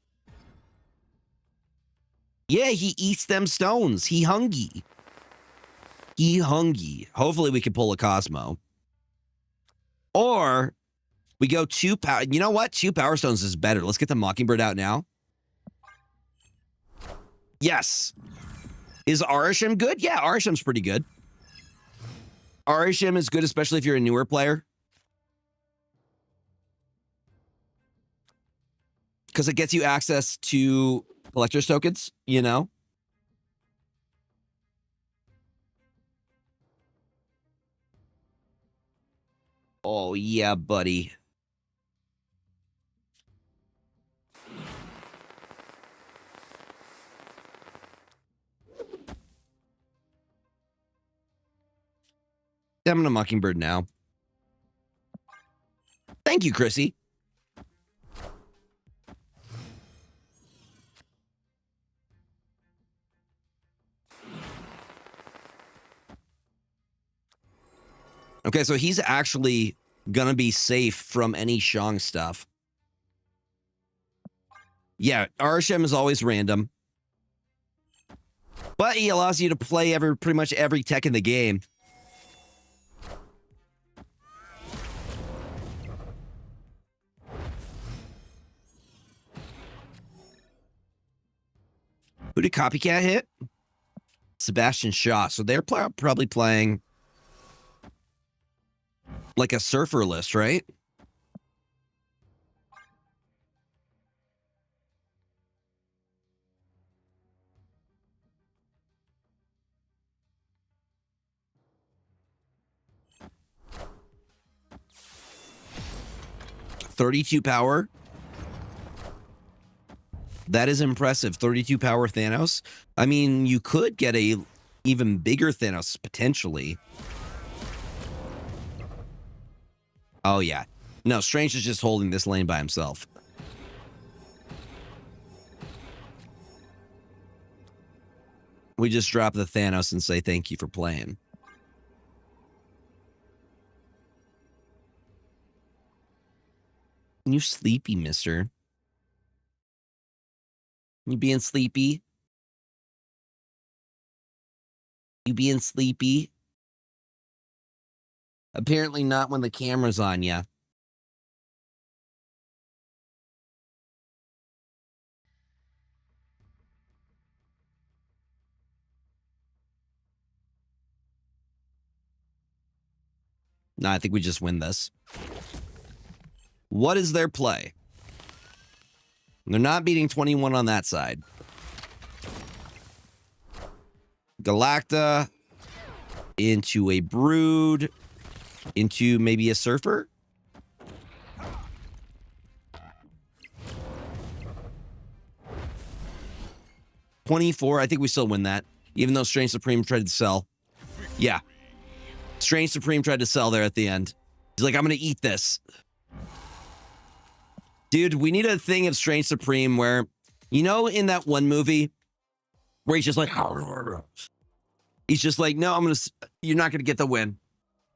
Yeah, he eats them stones. He hungry. He hungry. Hopefully we can pull a Cosmo. Or we go 2 power. You know what? 2 Power Stones is better. Let's get the Mockingbird out now. Yes. Is Arisham good? Yeah, Arisham's pretty good. Arisham is good, especially if you're a newer player. Because it gets you access to collector's tokens, you know? Oh, yeah, buddy. I'm gonna Mockingbird now. Thank you, Chrissy. Okay, so he's actually gonna be safe from any Shang stuff. Yeah, Arishem is always random. But he allows you to play pretty much every tech in the game. Who did Copycat hit? Sebastian Shaw. So they're probably playing like a surfer list, right? $32 power. That is impressive. 32 power Thanos. I mean, you could get a even bigger Thanos, potentially. Oh, yeah. No, Strange is just holding this lane by himself. We just drop the Thanos and say thank you for playing. You sleepy, mister? You being sleepy? You being sleepy? Apparently not when the camera's on ya. No, I think we just win this. What is their play? They're not beating 21 on that side. Galacta into a Brood into maybe a Surfer. $24. I think we still win that, even though Strange Supreme tried to sell. Yeah. Strange Supreme tried to sell there at the end. He's like, I'm going to eat this. Dude, we need a thing of Strange Supreme where, you know, in that one movie where he's just like, no, you're not going to get the win.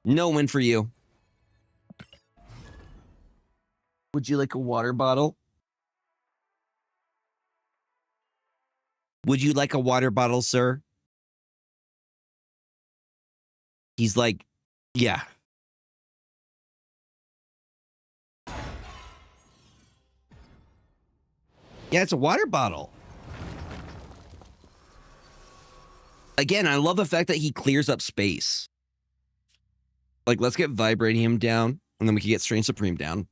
No win for you. Would you like a water bottle? Would you like a water bottle, sir? He's like, yeah. Yeah, it's a water bottle. Again, I love the fact that he clears up space. Like, let's get Vibranium down, and then we can get Strange Supreme down.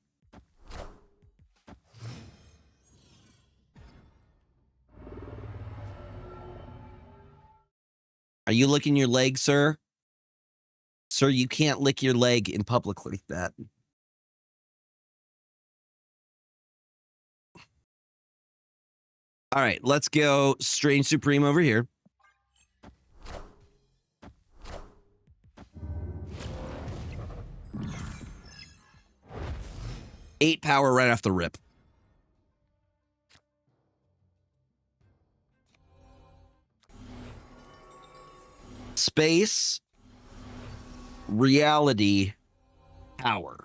Are you licking your leg, sir? Sir, you can't lick your leg in public like that. All right, let's go Strange Supreme over here. Eight power right off the rip. Space, reality, power.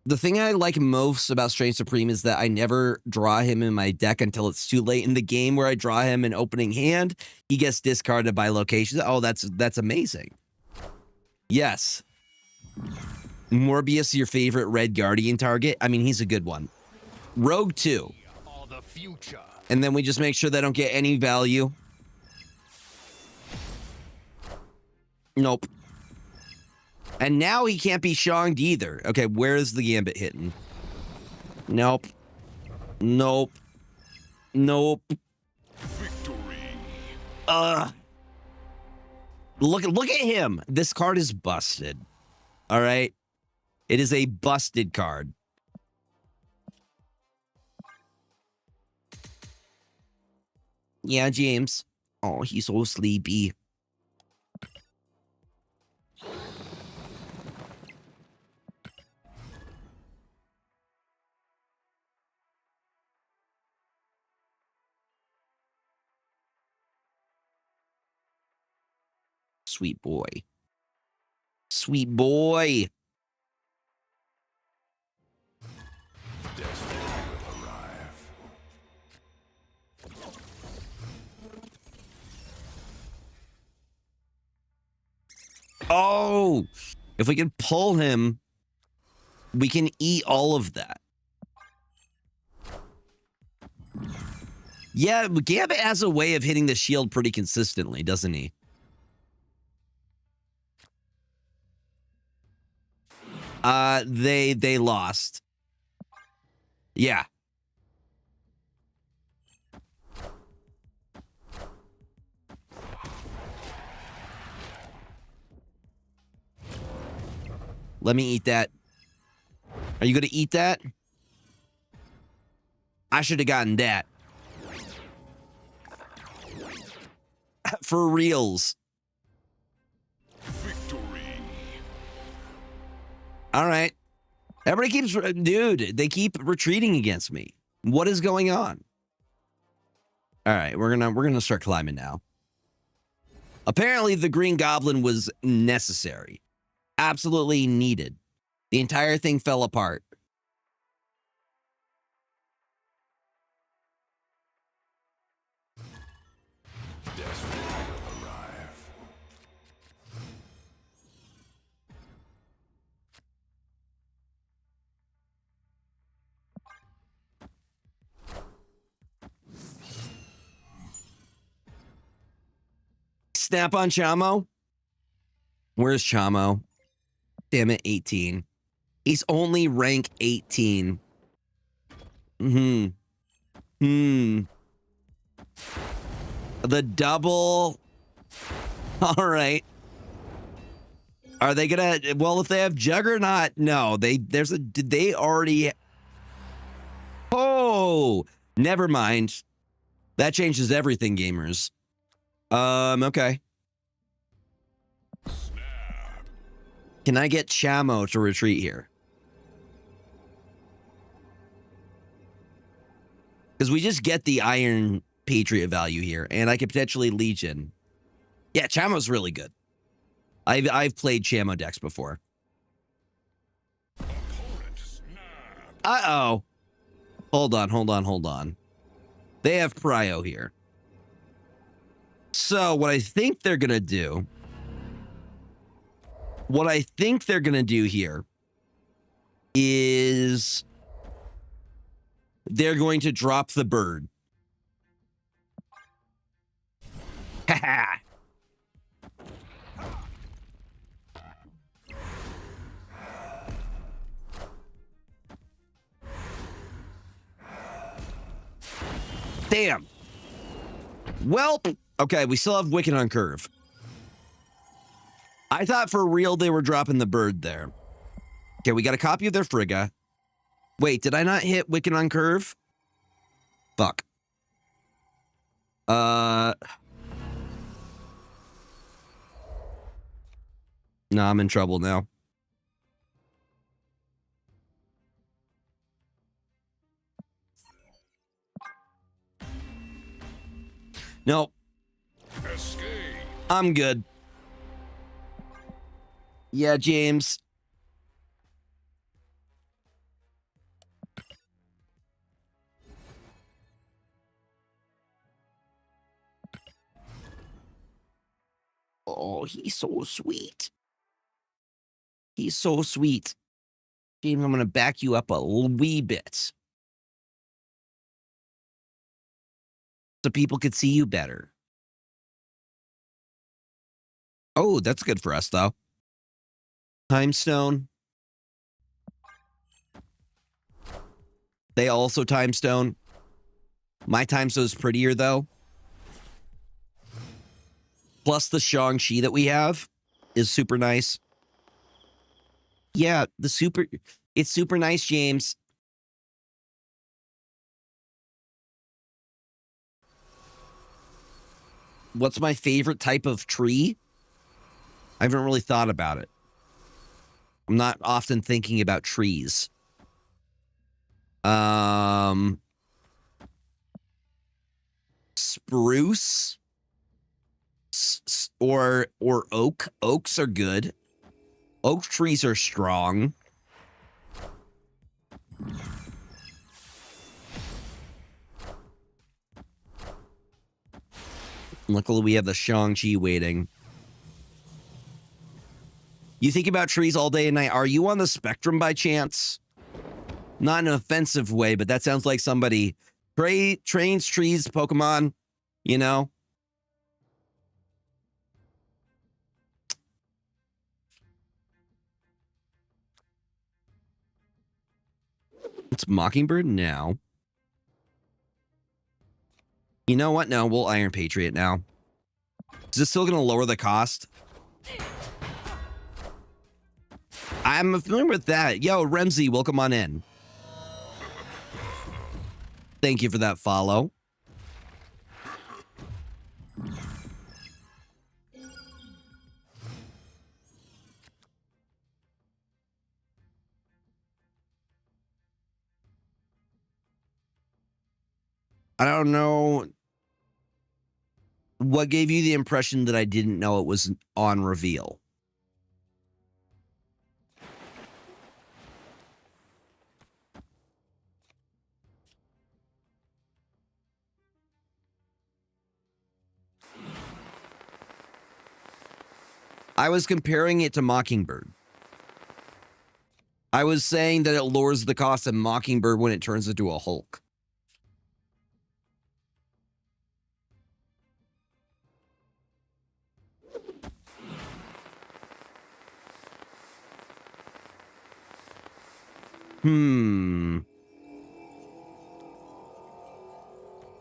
The thing I like most about Strange Supreme is that I never draw him in my deck until it's too late in the game, where I draw him in opening hand. He gets discarded by locations. Oh, that's amazing. Yes. Morbius, your favorite Red Guardian target? I mean, he's a good one. Rogue 2. All the future. And then we just make sure they don't get any value. Nope. And now he can't be shonged either. Okay, where's the Gambit hitting? Nope. Nope. Nope. Victory. Look at him. This card is busted. All right. It is a busted card. Yeah, James. Oh, he's so sleepy. Sweet boy. Sweet boy. Destiny will arrive. Oh, if we can pull him, we can eat all of that. Yeah, Gambit has a way of hitting the shield pretty consistently, doesn't he? They lost. Yeah. Let me eat that. Are you going to eat that? I should have gotten that. For reals. Victory. All right. Everybody keeps, dude, they keep retreating against me. What is going on? All right, we're gonna start climbing now. Apparently, the Green Goblin was necessary. Absolutely needed. The entire thing fell apart. Desperate will arrive. Snap on Chamo. Where's Chamo? Damn it, 18. He's only rank 18. The double. All right. Are they gonna? Well, if they have Juggernaut, no. Did they already? Oh, never mind. That changes everything, gamers. Okay. Snap. Can I get Chamo to retreat here? Because we just get the Iron Patriot value here, and I could potentially Legion. Yeah, Chamo's really good. I've played Chamo decks before. Opponent snap. Uh-oh. Hold on. They have Prio here. So what I think they're going to do... here is they're going to drop the bird. Haha. Damn. Well, okay, we still have Wicked on Curve. I thought for real they were dropping the bird there. Okay, we got a copy of their Frigga. Wait, did I not hit Wicked on Curve? Fuck. No, I'm in trouble now. Nope. Escape. I'm good. Yeah, James. Oh, he's so sweet. He's so sweet. James, I'm going to back you up a wee bit, so people could see you better. Oh, that's good for us, though. Time Stone. They also Time Stone. My Time Stone's prettier, though. Plus the Shang-Chi that we have is super nice. Yeah, it's super nice, James. What's my favorite type of tree? I haven't really thought about it. I'm not often thinking about trees. Spruce or oak. Oaks are good. Oak trees are strong. Luckily, we have the Shang-Chi waiting. You think about trees all day and night. Are you on the spectrum by chance? Not in an offensive way, but that sounds like somebody trains trees, Pokemon, you know? It's Mockingbird now. You know what? No, we'll Iron Patriot now. Is this still going to lower the cost? I'm familiar with that. Yo, Remzi, welcome on in. Thank you for that follow. I don't know what gave you the impression that I didn't know it was on reveal. I was comparing it to Mockingbird. I was saying that it lowers the cost of Mockingbird when it turns into a Hulk.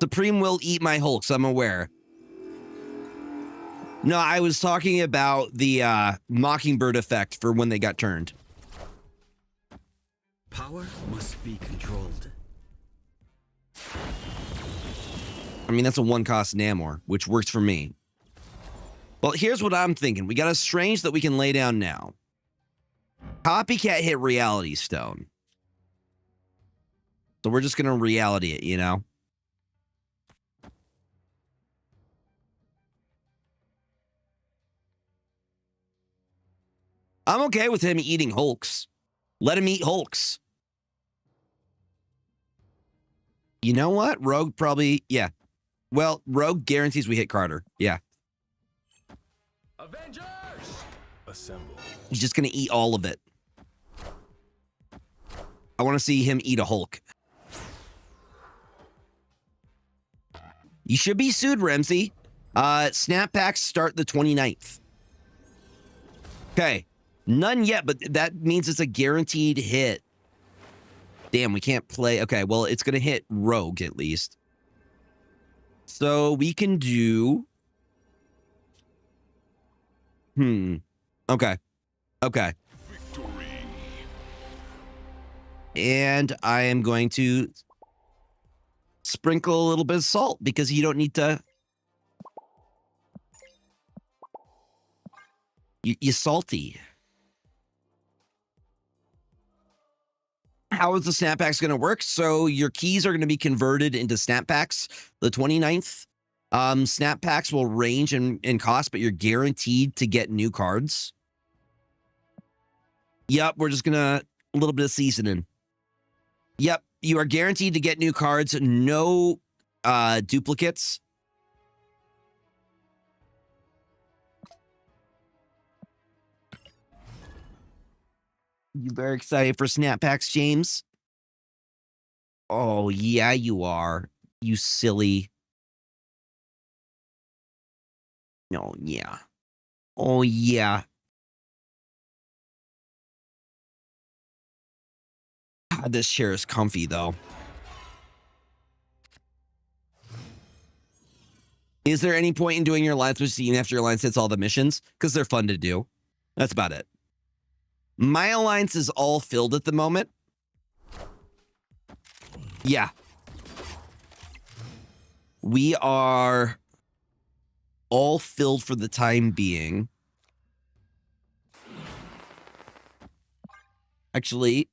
Supreme will eat my Hulks, I'm aware. No, I was talking about the Mockingbird effect for when they got turned. Power must be controlled. I mean, that's a one-cost Namor, which works for me. Well, here's what I'm thinking. We got a Strange that we can lay down now. Copycat hit Reality Stone. So we're just going to reality it, you know? I'm okay with him eating Hulks. Let him eat Hulks. You know what? Rogue probably, yeah. Well, Rogue guarantees we hit Carter. Yeah. Avengers! Assemble. He's just going to eat all of it. I want to see him eat a Hulk. You should be sued, Ramsey. Snap packs start the 29th. Okay. None yet, but that means it's a guaranteed hit. Damn, we can't play. Okay, well, it's going to hit Rogue at least. So we can do... Okay. Okay. Victory. And I am going to sprinkle a little bit of salt because you don't need to... You salty. How is the snap packs going to work? So your keys are going to be converted into snap packs the 29th. Snap packs will range in cost, but you're guaranteed to get new cards. Yep, we're just going to a little bit of seasoning. Yep, you are guaranteed to get new cards. No duplicates. You very excited for snap packs, James? Oh, yeah, you are. You silly. Oh, yeah. Oh, yeah. God, this chair is comfy, though. Is there any point in doing your alliance routine after your alliance hits all the missions? Because they're fun to do. That's about it. My alliance is all filled at the moment. Yeah. We are all filled for the time being. Actually,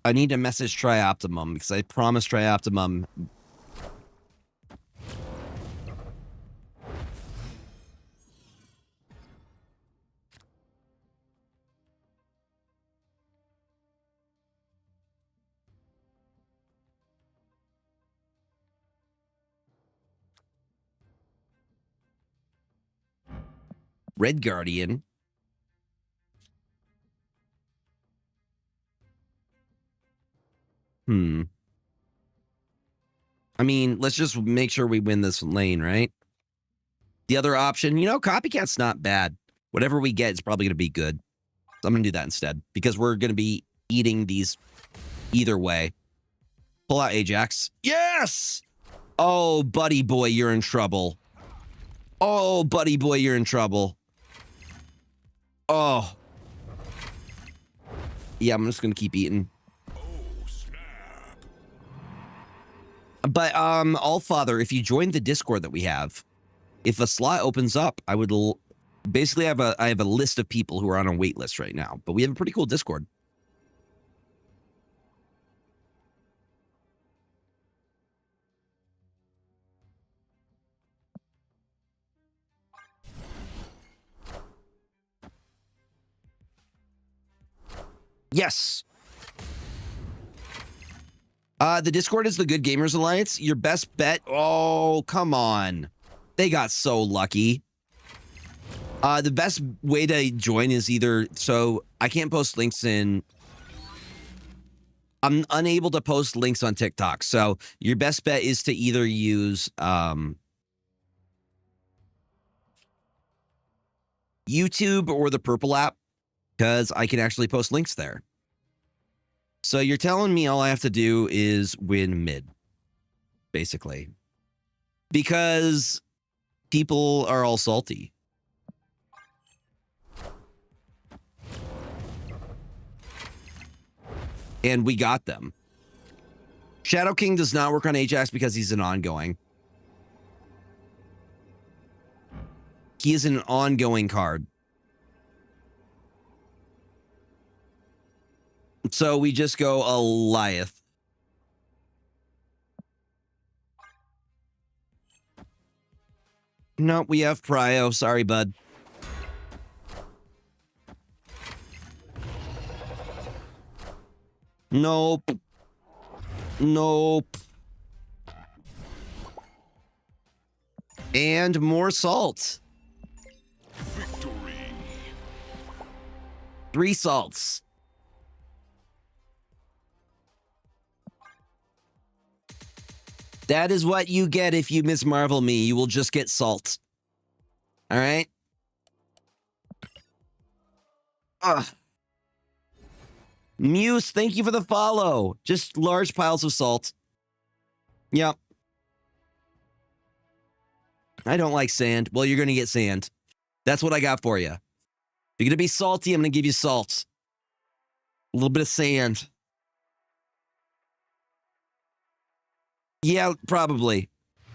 I need to message Trioptimum because I promised Trioptimum. Red Guardian. I mean, let's just make sure we win this lane, right? The other option, you know, Copycat's not bad. Whatever we get is probably going to be good. So I'm going to do that instead because we're going to be eating these either way. Pull out Ajax. Yes! Oh, buddy boy, you're in trouble. Oh, buddy boy, you're in trouble. Oh. Yeah, I'm just going to keep eating. But Allfather, if you join the Discord that we have, if a slot opens up, I would basically I have a list of people who are on a wait list right now. But we have a pretty cool Discord. Yes. The Discord is the Good Gamers Alliance. Your best bet. Oh, come on. They got so lucky. The best way to join is either, so I can't post links in, I'm unable to post links on TikTok. So your best bet is to either use YouTube or the Purple app, because I can actually post links there. So you're telling me all I have to do is win mid, basically, because people are all salty. And we got them. Shadow King does not work on Ajax because he's an ongoing. He is an ongoing card. So we just go Goliath. No, we have Prio. Sorry, bud. Nope. Nope. And more salt. Victory. 3 salts. That is what you get if you Miss Marvel me. You will just get salt. All right? Ugh. Muse, thank you for the follow. Just large piles of salt. Yep. I don't like sand. Well, you're going to get sand. That's what I got for you. If you're going to be salty, I'm going to give you salt. A little bit of sand. Yeah, probably.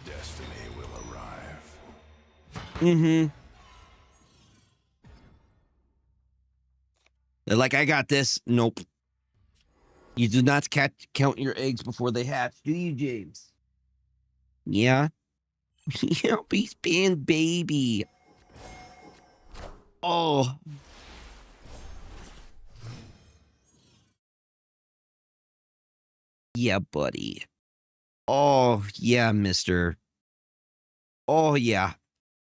Destiny will arrive. Mm-hmm. They're like, I got this. Nope. You do not count your eggs before they hatch, do you, James? Yeah. Yeah, he's being baby. Oh. Yeah, buddy. Oh, yeah, mister. Oh, yeah.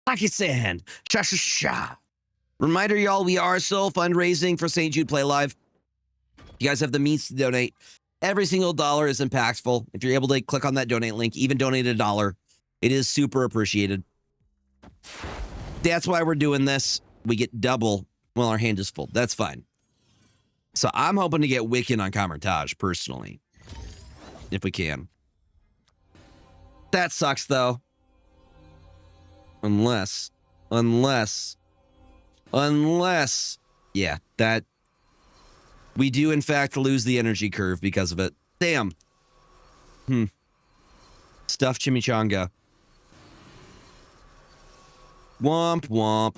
Taki-san. Sha-sha-sha. Reminder, y'all, we are still fundraising for St. Jude Play Live. You guys have the means to donate. Every single dollar is impactful. If you're able to click on that donate link, even donate $1, it is super appreciated. That's why we're doing this. We get double while our hand is full. That's fine. So I'm hoping to get Wiccan on Kamertage, personally. If we can. That sucks, though. Unless. Yeah, that. We do, in fact, lose the energy curve because of it. Damn. Stuffed chimichanga. Womp womp.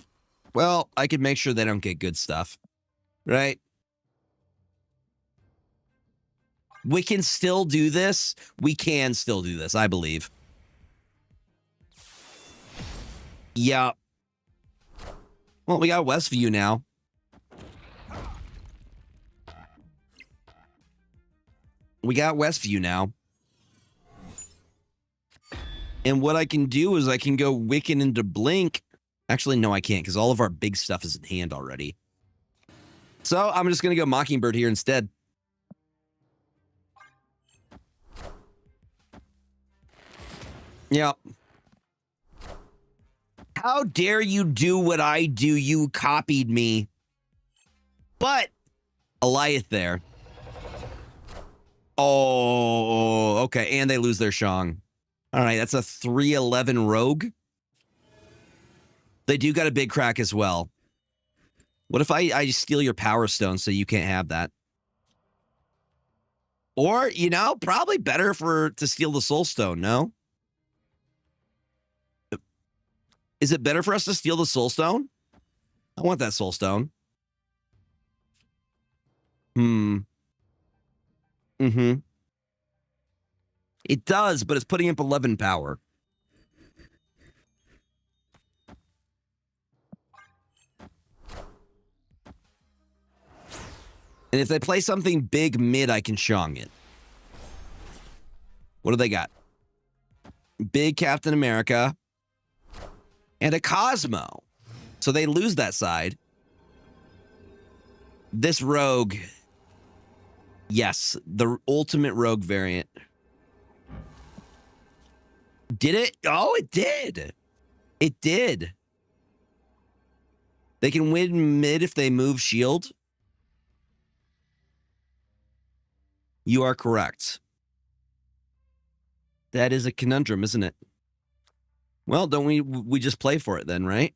Well, I could make sure they don't get good stuff. Right? We can still do this. We can still do this, I believe. Yeah. Well, we got Westview now. And what I can do is I can go Wiccan into Blink. Actually, no, I can't, because all of our big stuff is in hand already. So I'm just going to go Mockingbird here instead. Yep. How dare you do what I do? You copied me. But Goliath there. Oh, okay. And they lose their Shang. All right, that's a 311 rogue. They do got a big crack as well. What if I steal your Power Stone so you can't have that? Or, you know, probably better to steal the Soul Stone, no? Is it better for us to steal the Soul Stone? I want that Soul Stone. It does, but it's putting up 11 power. And if they play something big mid, I can Shang it. What do they got? Big Captain America and a Cosmo. So they lose that side. This rogue. Yes, the ultimate rogue variant. Did it? Oh, it did. It did. They can win mid if they move shield. You are correct. That is a conundrum, isn't it? Well, don't we just play for it then, right?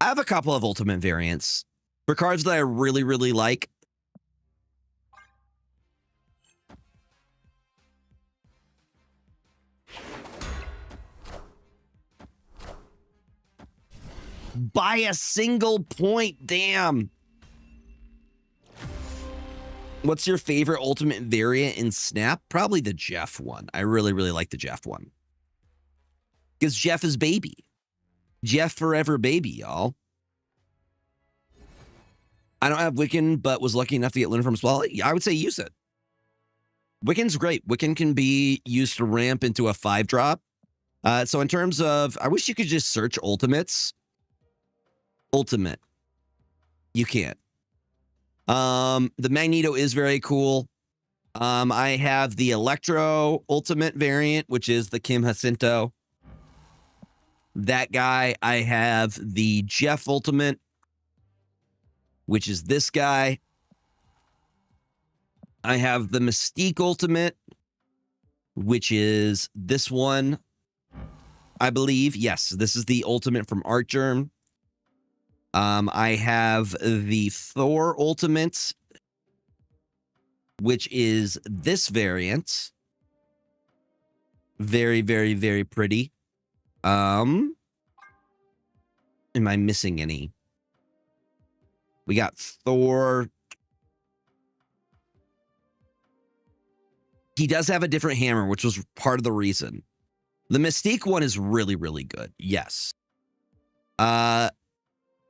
I have a couple of ultimate variants for cards that I really, really like. By a single point, damn. What's your favorite ultimate variant in Snap? Probably the Jeff one. I really, really like the Jeff one. Because Jeff is baby. Jeff forever baby, y'all. I don't have Wiccan, but was lucky enough to get Lunar from Spell. I would say use it. Wiccan's great. Wiccan can be used to ramp into a 5-drop. So in terms of, I wish you could just search ultimates. Ultimate. You can't. The Magneto is very cool. I have the Electro Ultimate variant, which is the Kim Jacinto. That guy. I have the Jeff Ultimate, which is this guy. I have the Mystique Ultimate, which is this one, I believe. Yes, this is the Ultimate from Artgerm. I have the Thor Ultimate, which is this variant. Very, very, very pretty. Am I missing any? We got Thor. He does have a different hammer, which was part of the reason. The Mystique one is really, really good. Yes.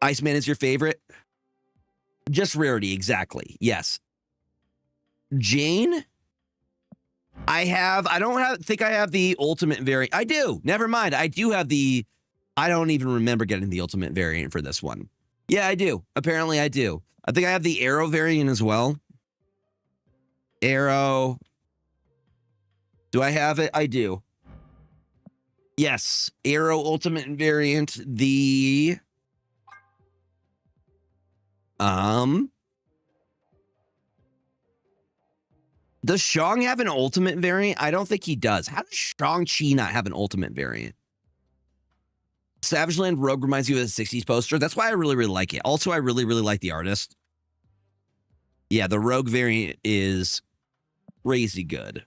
Iceman is your favorite? Just rarity, exactly. Yes. Jane? I don't think I have the ultimate variant. I do. Never mind. I do have the, I don't even remember getting the ultimate variant for this one. Yeah, I do. Apparently I do. I think I have the Arrow variant as well. Arrow. Do I have it? I do. Yes. Arrow ultimate variant. The does Shang have an ultimate variant? I don't think he does. How does Shang-Chi not have an ultimate variant? Savage Land Rogue reminds you of the 60s poster. That's why I really, really like it. Also, I really, really like the artist. Yeah, the Rogue variant is crazy good.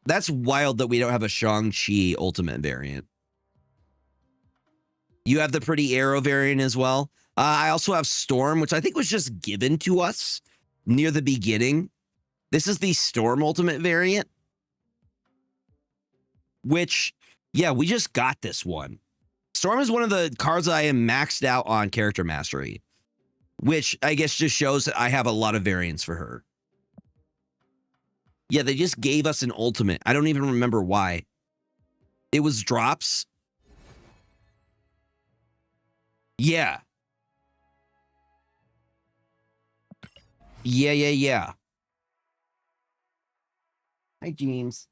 That's wild that we don't have a Shang-Chi ultimate variant. You have the pretty Arrow variant as well. I also have Storm, which I think was just given to us near the beginning. This is the Storm ultimate variant. Which, yeah, we just got this one. Storm is one of the cards I am maxed out on character mastery, which I guess just shows that I have a lot of variants for her. Yeah, they just gave us an ultimate. I don't even remember why. It was drops. Yeah. Yeah. Hi, James.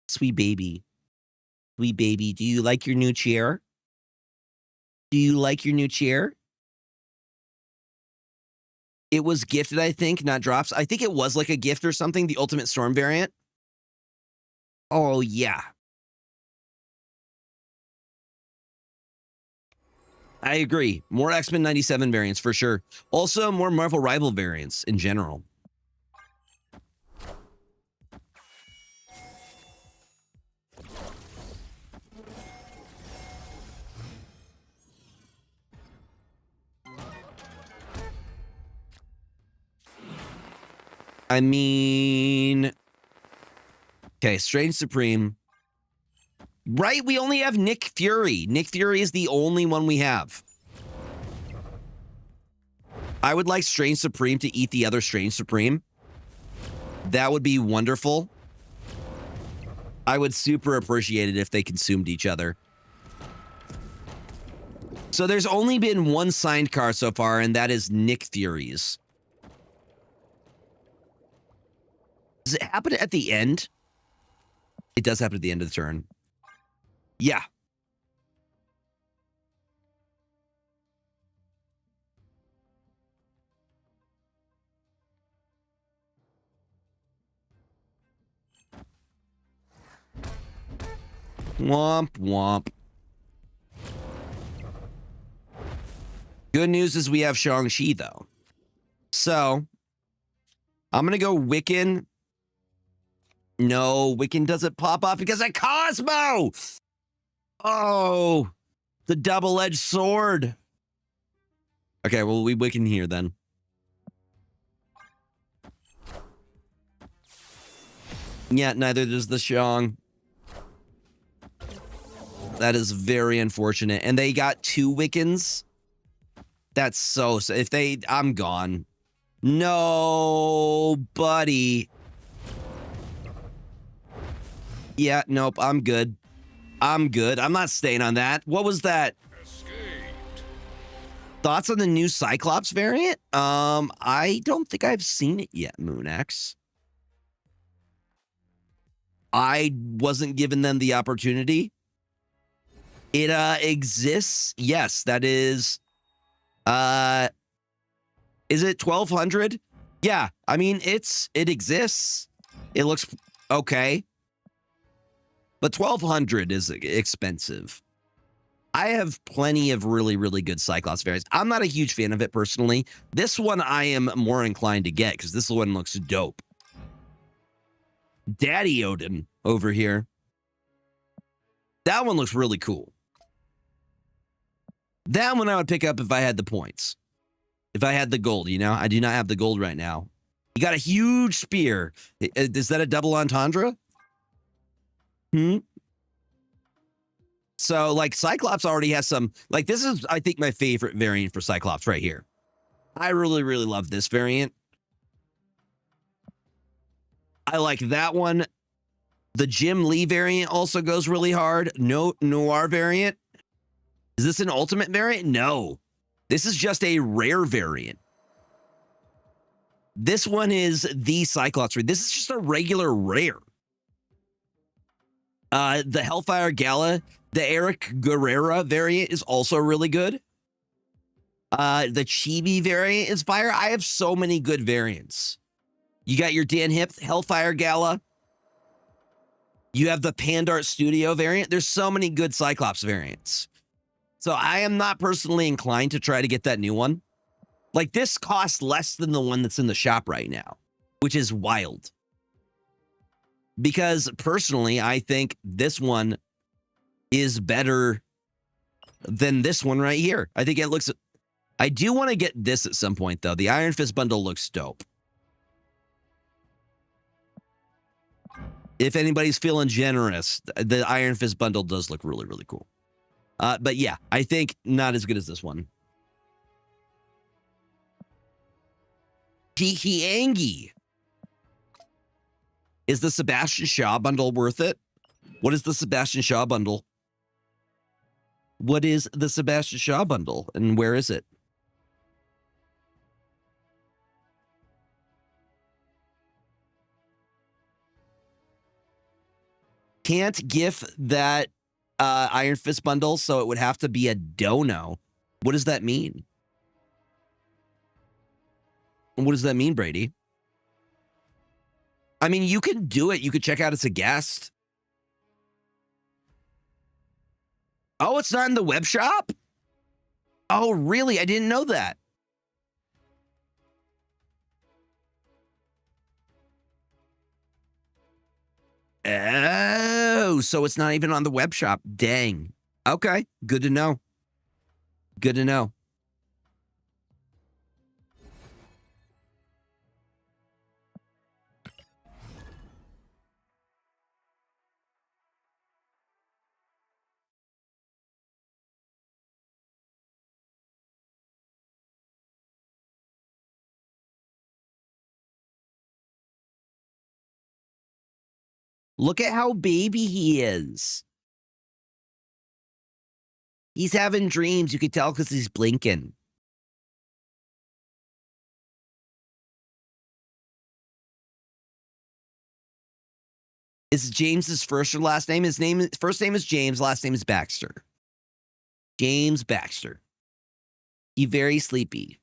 Sweet baby. Sweet baby. Do you like your new chair? Do you like your new chair? It was gifted, I think, not drops. I think it was like a gift or something, the Ultimate Storm variant. Oh, yeah. I agree. More X-Men 97 variants for sure. Also, more Marvel Rival variants in general. I mean, okay, Strange Supreme. Right, we only have Nick Fury. Nick Fury is the only one we have. I would like Strange Supreme to eat the other Strange Supreme. That would be wonderful. I would super appreciate it if they consumed each other. So there's only been one signed card so far, and that is Nick Fury's. Does it happen at the end? It does happen at the end of the turn. Yeah. Womp womp. Good news is we have Shang-Chi, though. So, I'm going to go Wiccan. No, Wiccan doesn't pop up because of Cosmo! Oh, the double-edged sword. Okay, well, we Wiccan here, then. Yeah, neither does the Shang. That is very unfortunate. And they got 2 Wiccans. That's so... If they... I'm gone. No, buddy. Yeah, nope, I'm good. I'm good. I'm not staying on that. What was that? Escaped. Thoughts on the new Cyclops variant? I don't think I've seen it yet, MoonX. I wasn't given them the opportunity. It exists. Yes, that is it 1200? Yeah, I mean it exists. It looks okay. But 1200 is expensive. I have plenty of really, really good Cyclops variants. I'm not a huge fan of it personally. This one I am more inclined to get because this one looks dope. Daddy Odin over here. That one looks really cool. That one I would pick up if I had the points. If I had the gold, you know? I do not have the gold right now. You got a huge spear. Is that a double entendre? So, like, Cyclops already has some... Like, this is, I think, my favorite variant for Cyclops right here. I really, really love this variant. I like that one. The Jim Lee variant also goes really hard. No Noir variant. Is this an ultimate variant? No. This is just a rare variant. This one is the Cyclops variant. This is just a regular rare. The Hellfire Gala, the Eric Guerrera variant is also really good. The Chibi variant is fire. I have so many good variants. You got your Dan Hip Hellfire Gala. You have the Pandart Studio variant. There's so many good Cyclops variants. So I am not personally inclined to try to get that new one. Like, this costs less than the one that's in the shop right now, which is wild. Because personally, I think this one is better than this one right here. I think it looks... I do want to get this at some point, though. The Iron Fist bundle looks dope. If anybody's feeling generous, the Iron Fist bundle does look really, really cool. But yeah, I think not as good as this one. Angie. Is the Sebastian Shaw bundle worth it? What is the Sebastian Shaw bundle? What is the Sebastian Shaw bundle? And where is it? Can't GIF that Iron Fist bundle, so it would have to be a dono. What does that mean? What does that mean, Brady? I mean, you can do it. You could check out as a guest. Oh, it's not in the web shop? Oh, really? I didn't know that. Oh, so it's not even on the web shop. Dang. Okay, good to know. Good to know. Look at how baby he is. He's having dreams. You could tell because he's blinking. Is James's first or last name? His first name is James. Last name is Baxter. James Baxter. He very sleepy.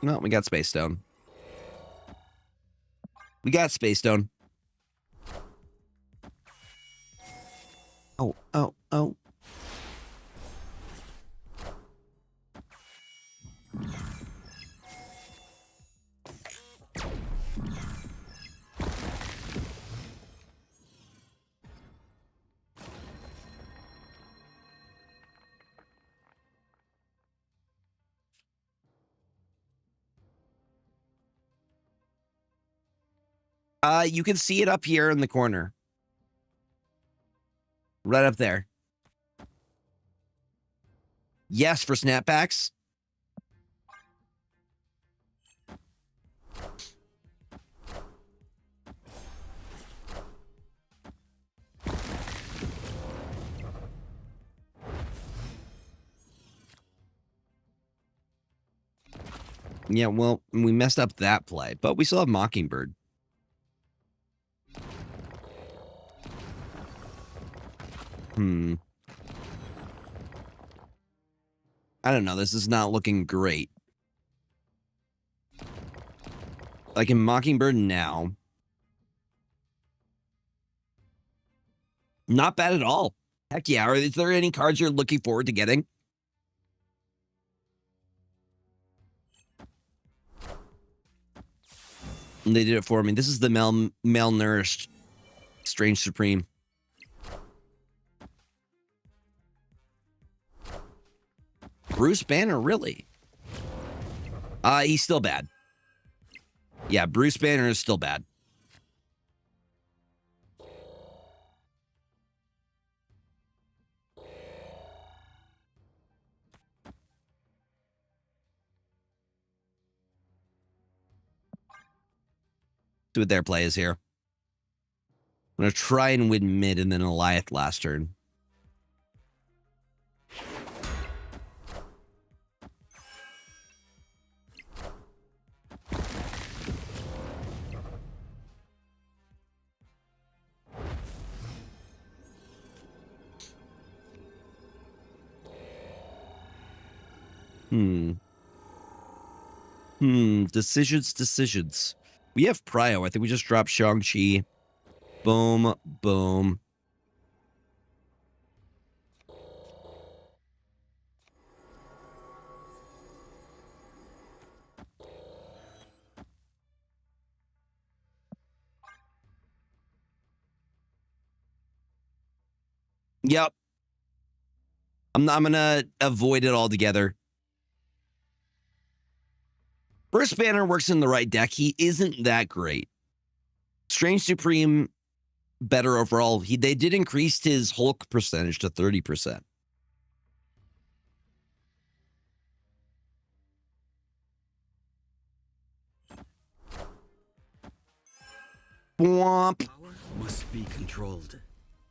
No, we got Space Stone. We got Space Stone. Oh, oh, oh. You can see it up here in the corner. Right up there. Yes, for snapbacks. Yeah, well, we messed up that play, but we still have Mockingbird. I don't know. This is not looking great. Like in Mockingbird now. Not bad at all. Heck yeah. Is there any cards you're looking forward to getting? And they did it for me. This is the malnourished Strange Supreme. Bruce Banner, really? He's still bad. Yeah, Bruce Banner is still bad. See what their play is here. I'm going to try and win mid and then Goliath last turn. Decisions. We have Prio. I think we just dropped Shang-Chi. Boom, boom. Yep. I'm gonna avoid it altogether. Bruce Banner works in the right deck. He isn't that great. Strange Supreme, better overall. They did increase his Hulk percentage to 30%. Womp. Power must be controlled.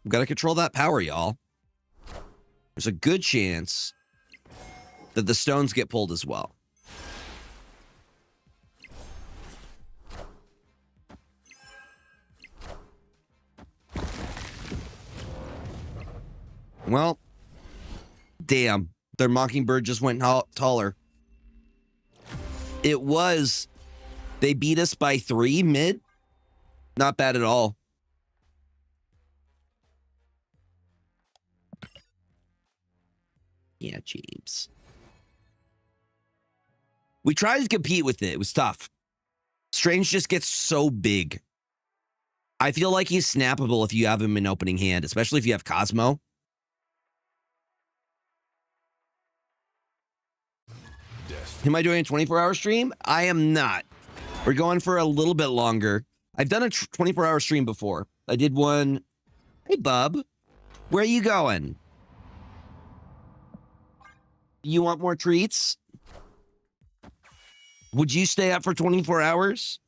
We gotta control that power, y'all. There's a good chance that the stones get pulled as well. Well, damn. Their Mockingbird just went taller. It was. They beat us by 3 mid. Not bad at all. Yeah, James. We tried to compete with it. It was tough. Strange just gets so big. I feel like he's snappable if you have him in opening hand, especially if you have Cosmo. Destiny. Am I doing a 24-hour stream? I am not. We're going for a little bit longer. I've done a 24-hour stream before. I did one. Hey, bub. Where are you going? You want more treats? Would you stay up for 24 hours?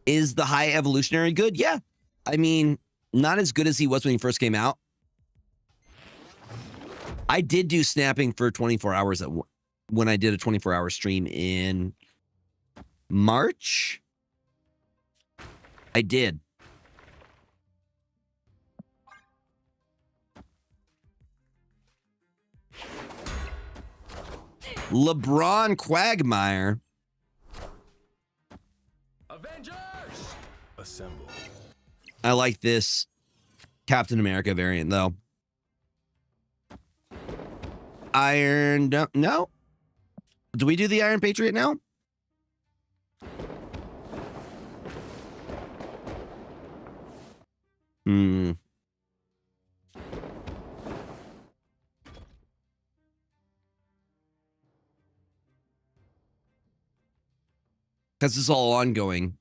Is the high evolutionary good? Yeah. I mean, not as good as he was when he first came out. I did do snapping for 24 hours when I did a 24-hour stream in March. I did. LeBron Quagmire. Avengers! Assemble. I like this Captain America variant, though. Iron... No? Do we do the Iron Patriot now? Because it's all ongoing.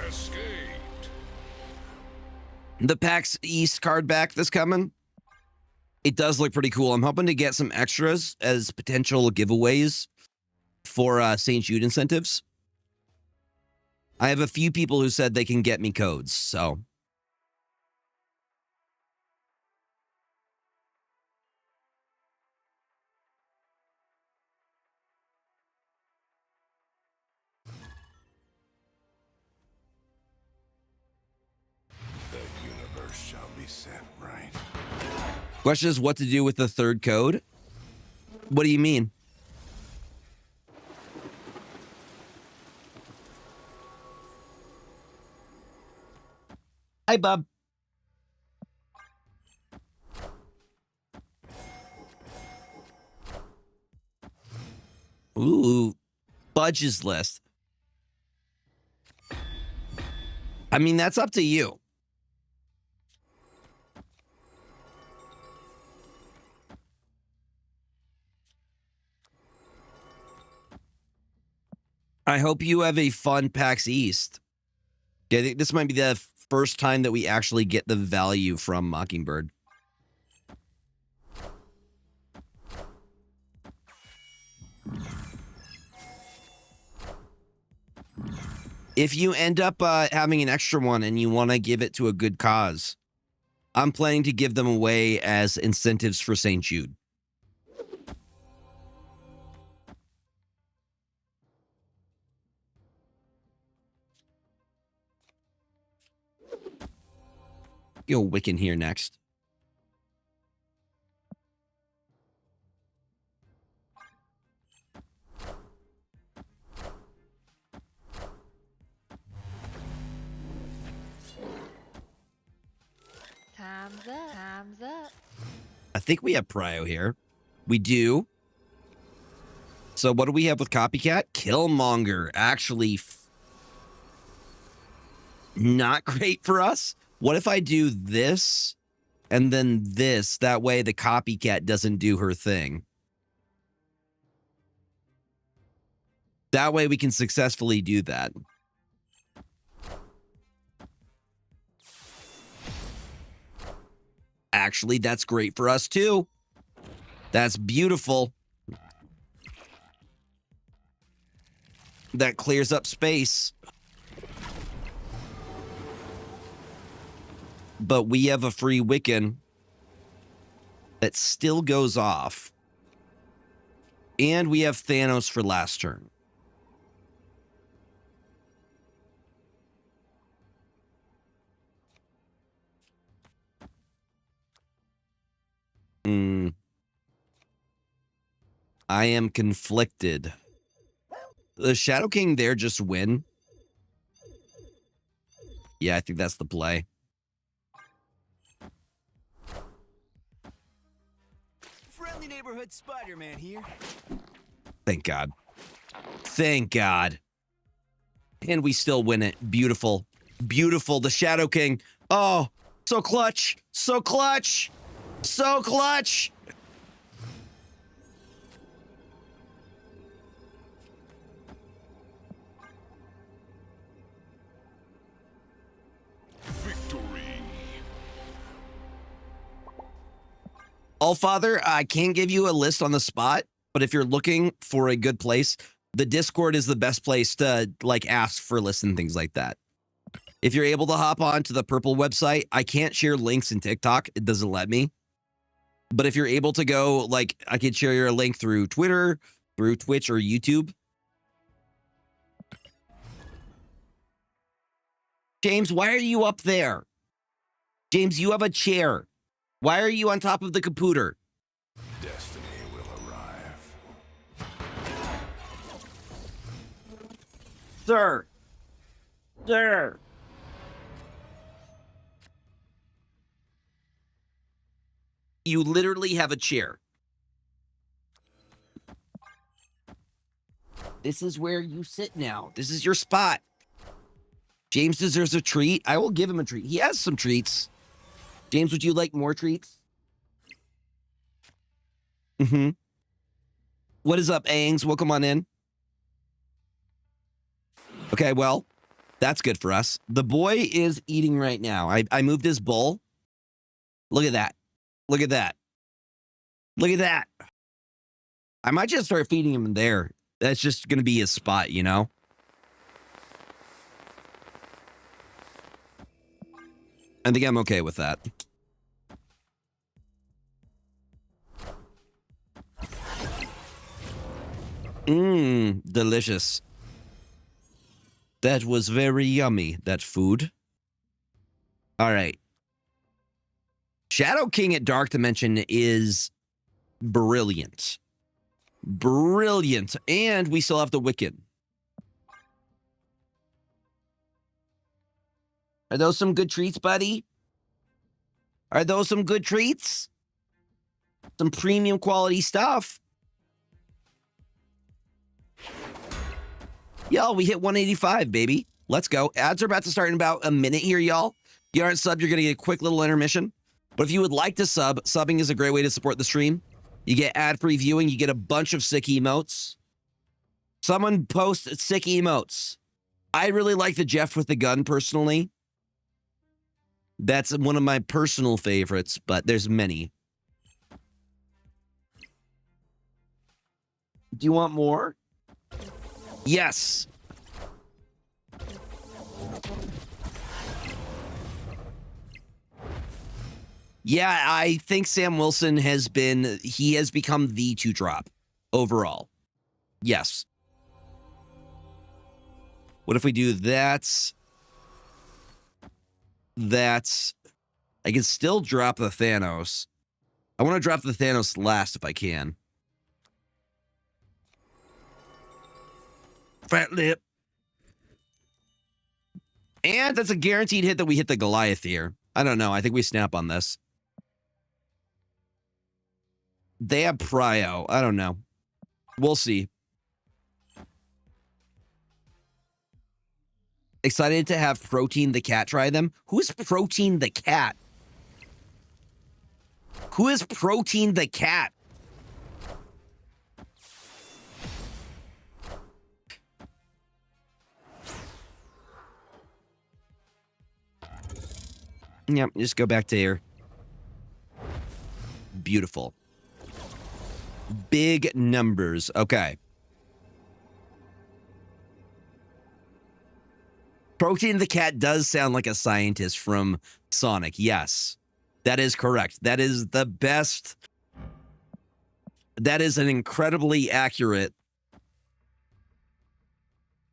Escaped. The PAX East card back that's coming. It does look pretty cool. I'm hoping to get some extras as potential giveaways for St. Jude incentives. I have a few people who said they can get me codes, so. The universe shall be sent right. Question is what to do with the third code? What do you mean? Hi, bub. Ooh, Budge's list. I mean, that's up to you. I hope you have a fun PAX East. I think this might be the first time that we actually get the value from Mockingbird. If you end up having an extra one and you want to give it to a good cause, I'm planning to give them away as incentives for St. Jude. Go Wiccan here next. Time's up. Time's up. I think we have Prio here. We do. So what do we have with Copycat? Killmonger. Actually, not great for us. What if I do this and then this? That way the Copycat doesn't do her thing. That way we can successfully do that. Actually, that's great for us too. That's beautiful. That clears up space. But we have a free Wiccan that still goes off. And we have Thanos for last turn. I am conflicted. The Shadow King there just win. Yeah, I think that's the play. Friendly neighborhood Spider-Man here. Thank God. Thank God. And we still win it. Beautiful. Beautiful. The Shadow King. Oh, so clutch. So clutch. So clutch. Victory. Allfather, I can't give you a list on the spot, but if you're looking for a good place, the Discord is the best place to like ask for lists and things like that. If you're able to hop on to the Purple website, I can't share links in TikTok. It doesn't let me. But if you're able to go, like, I could share your link through Twitter, through Twitch, or YouTube. James, why are you up there? James, you have a chair. Why are you on top of the computer? Destiny will arrive. Sir. Sir. You literally have a chair. This is where you sit now. This is your spot. James deserves a treat. I will give him a treat. He has some treats. James, would you like more treats? Mm-hmm. What is up, Aang? Welcome on in. Okay, well, that's good for us. The boy is eating right now. I moved his bowl. Look at that. Look at that. Look at that. I might just start feeding him there. That's just going to be his spot, you know? I think I'm okay with that. Delicious. That was very yummy, that food. All right. Shadow King at Dark Dimension is brilliant. Brilliant. And we still have the Wicked. Are those some good treats, buddy? Are those some good treats? Some premium quality stuff. Y'all, we hit 185, baby. Let's go. Ads are about to start in about a minute here, y'all. If you aren't subbed, you're going to get a quick little intermission. But if you would like to sub, subbing is a great way to support the stream. You get ad-free viewing. You get a bunch of sick emotes. Someone post sick emotes. I really like the Jeff with the gun, personally. That's one of my personal favorites, but there's many. Do you want more? Yes. Yeah, I think Sam Wilson has become the 2-drop overall. Yes. What if we do that? I can still drop the Thanos. I want to drop the Thanos last if I can. Fat lip. And that's a guaranteed hit that we hit the Goliath here. I don't know. I think we snap on this. They have Prio. I don't know. We'll see. Excited to have Protein the Cat try them. Who is Protein the Cat? Who is Protein the Cat? Yep, just go back to here. Beautiful. Big numbers. Okay. Protein the Cat does sound like a scientist from Sonic. Yes, that is correct. That is the best. That is an incredibly accurate.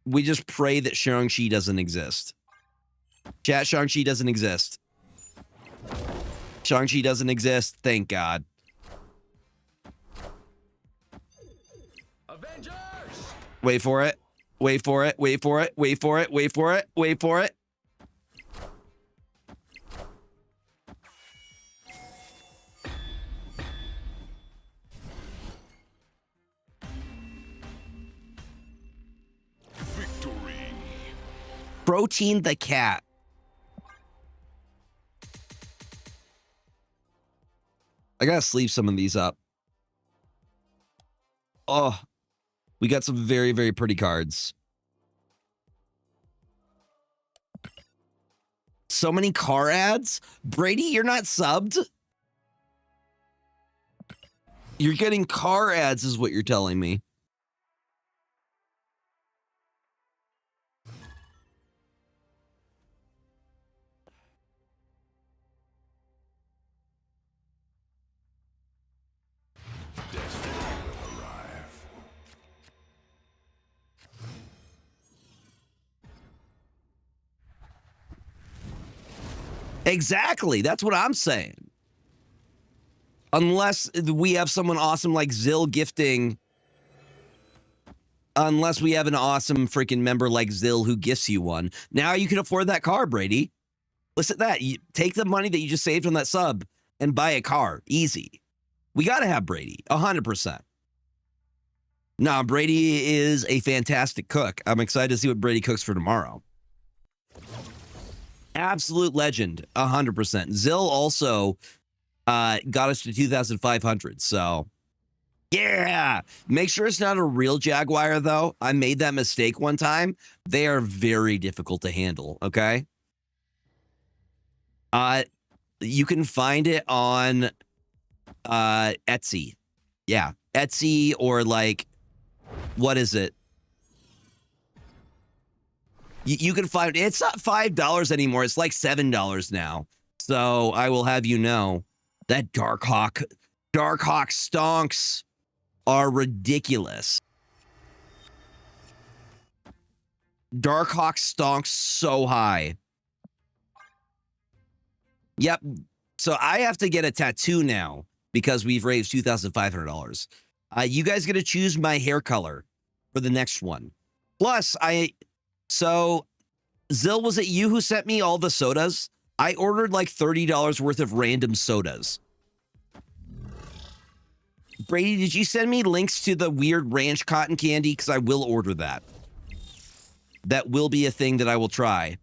We just pray that Shang-Chi doesn't exist. Chat, Shang-Chi doesn't exist. Shang-Chi doesn't exist. Thank God. Wait for it. Wait for it. Wait for it. Wait for it. Wait for it. Wait for it. Victory. Protein the cat. I gotta sleeve some of these up. Oh, we got some very, very pretty cards. So many car ads. Brady, you're not subbed? You're getting car ads is what you're telling me. Destiny will arrive. Exactly. That's what I'm saying. Unless we have someone awesome like Zill gifting. Unless we have an awesome freaking member like Zill who gifts you one. Now you can afford that car, Brady. Listen to that. You take the money that you just saved on that sub and buy a car. Easy. We got to have Brady. 100%. Nah, Brady is a fantastic cook. I'm excited to see what Brady cooks for tomorrow. Absolute legend. 100%. Zill also got us to 2,500. So, yeah. Make sure it's not a real Jaguar, though. I made that mistake one time. They are very difficult to handle, okay? You can find it on Etsy. Yeah, Etsy or like, what is it? You can find, it's not $5 anymore. It's like $7 now. So I will have you know that Darkhawk stonks are ridiculous. Darkhawk stonks so high. Yep. So I have to get a tattoo now because we've raised $2,500. You guys get to choose my hair color for the next one. Plus, so Zill, was it you who sent me all the sodas? I ordered like $30 worth of random sodas. Brady, did you send me links to the weird ranch cotton candy? Because I will order that. That will be a thing that I will try.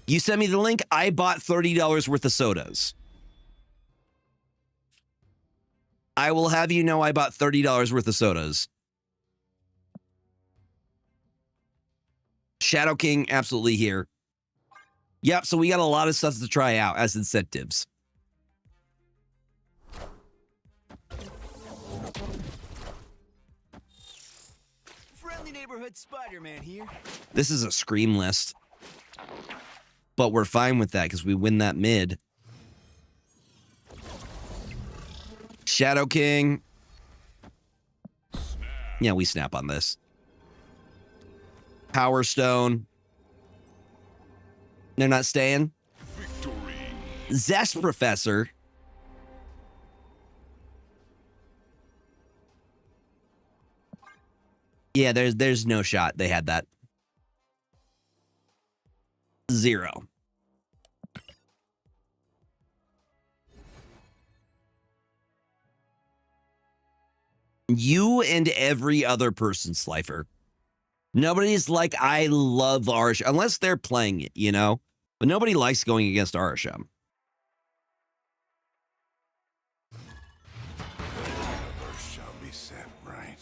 You sent me the link. I bought $30 worth of sodas. I will have you know I bought $30 worth of sodas. Shadow King, absolutely here. Yep, so we got a lot of stuff to try out as incentives. Friendly neighborhood Spider-Man here. This is a scream list. But we're fine with that because we win that mid. Shadow King. Yeah, we snap on this. Power Stone. They're not staying. Victory. Zest Professor. Yeah, there's no shot they had that. 0. You and every other person, Slifer. Nobody's like, I love Arsham, unless they're playing it, you know? But nobody likes going against Arsham. The universe shall be sent right.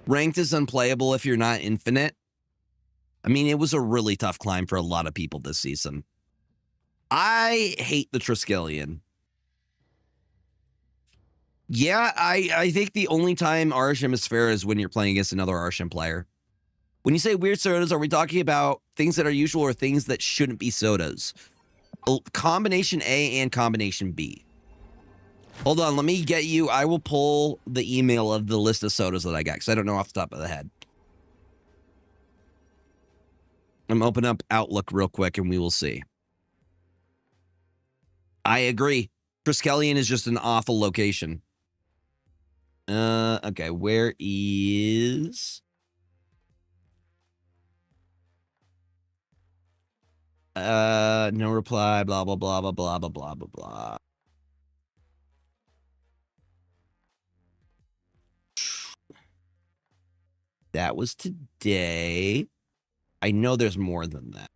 Ranked is unplayable if you're not infinite. I mean, it was a really tough climb for a lot of people this season. I hate the Triskelion. Yeah, I think the only time Arsham is fair is when you're playing against another Arsham player. When you say weird sodas, are we talking about things that are usual or things that shouldn't be sodas? Combination A and combination B. Hold on, let me get you. I will pull the email of the list of sodas that I got because I don't know off the top of the head. I'm opening up Outlook real quick and we will see. I agree. Triskelion is just an awful location. Okay, where is... no reply, blah, blah, blah, blah, blah, blah, blah, blah, blah. That was today. I know there's more than that.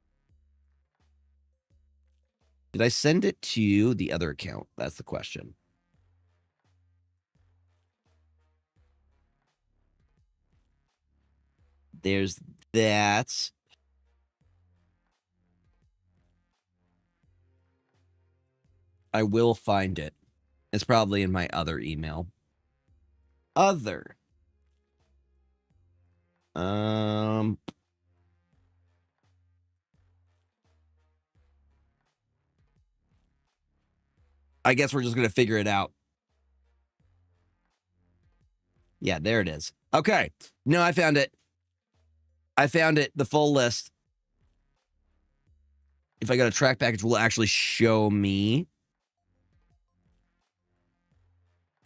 Did I send it to the other account? That's the question. There's that. I will find it. It's probably in my other email. Other. I guess we're just going to figure it out. Yeah, there it is. Okay. No, I found it. I found it. The full list. If I go to track package, will actually show me.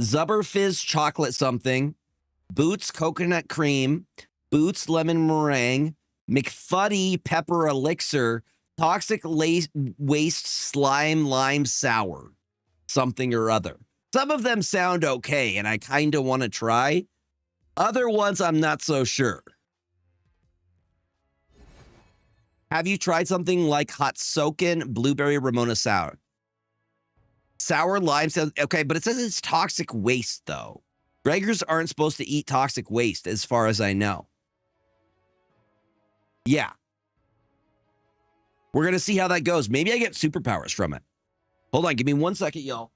Zubber Fizz chocolate something. Boots coconut cream. Boots lemon meringue. McFuddy pepper elixir. Toxic waste slime lime sour. Something or other. Some of them sound okay, and I kind of want to try. Other ones, I'm not so sure. Have you tried something like Hot Soakin' Blueberry Ramona Sour? Sour lime sounds okay, but it says it's toxic waste, though. Gregors aren't supposed to eat toxic waste, as far as I know. Yeah. We're going to see how that goes. Maybe I get superpowers from it. Hold on, give me 1 second, y'all.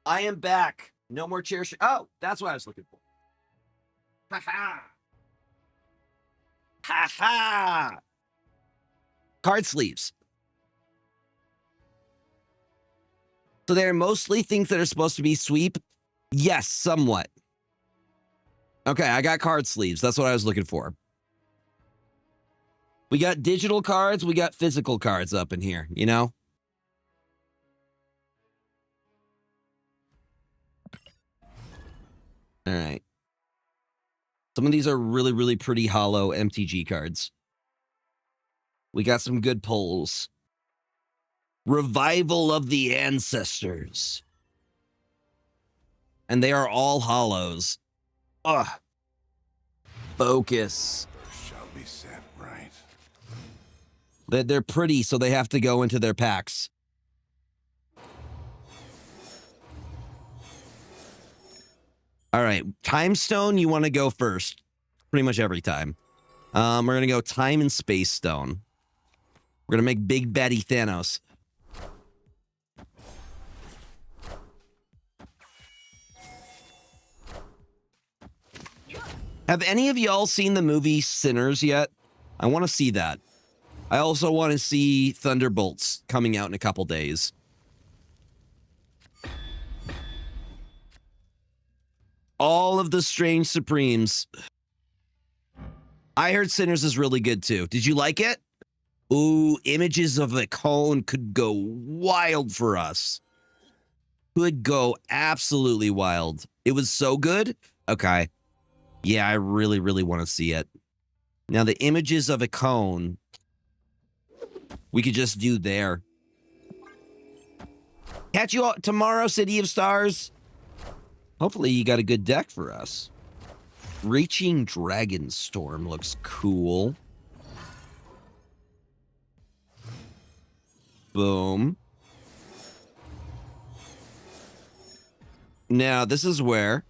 I am back. No more chair. Oh, that's what I was looking for. Ha ha. Ha ha. Card sleeves. So they're mostly things that are supposed to be sweep. Yes, somewhat. Okay, I got card sleeves. That's what I was looking for. We got digital cards. We got physical cards up in here, you know? All right. Some of these are really, really pretty hollow MTG cards. We got some good pulls. Revival of the Ancestors. And they are all hollows. Ugh. Focus. Shall be sent, right? They're pretty, so they have to go into their packs. All right, Time Stone, you want to go first. Pretty much every time. We're going to go Time and Space Stone. We're going to make Big Betty Thanos. Have any of y'all seen the movie Sinners yet? I want to see that. I also want to see Thunderbolts coming out in a couple days. All of the Strange Supremes. I heard Sinners is really good too. Did you like it? Ooh, images of the cone could go wild for us. Could go absolutely wild. It was so good. Okay. Yeah, I really, really want to see it. Now, the images of a cone, we could just do there. Catch you all tomorrow, City of Stars. Hopefully you got a good deck for us. Reaching Dragonstorm looks cool. Boom. Now, this is where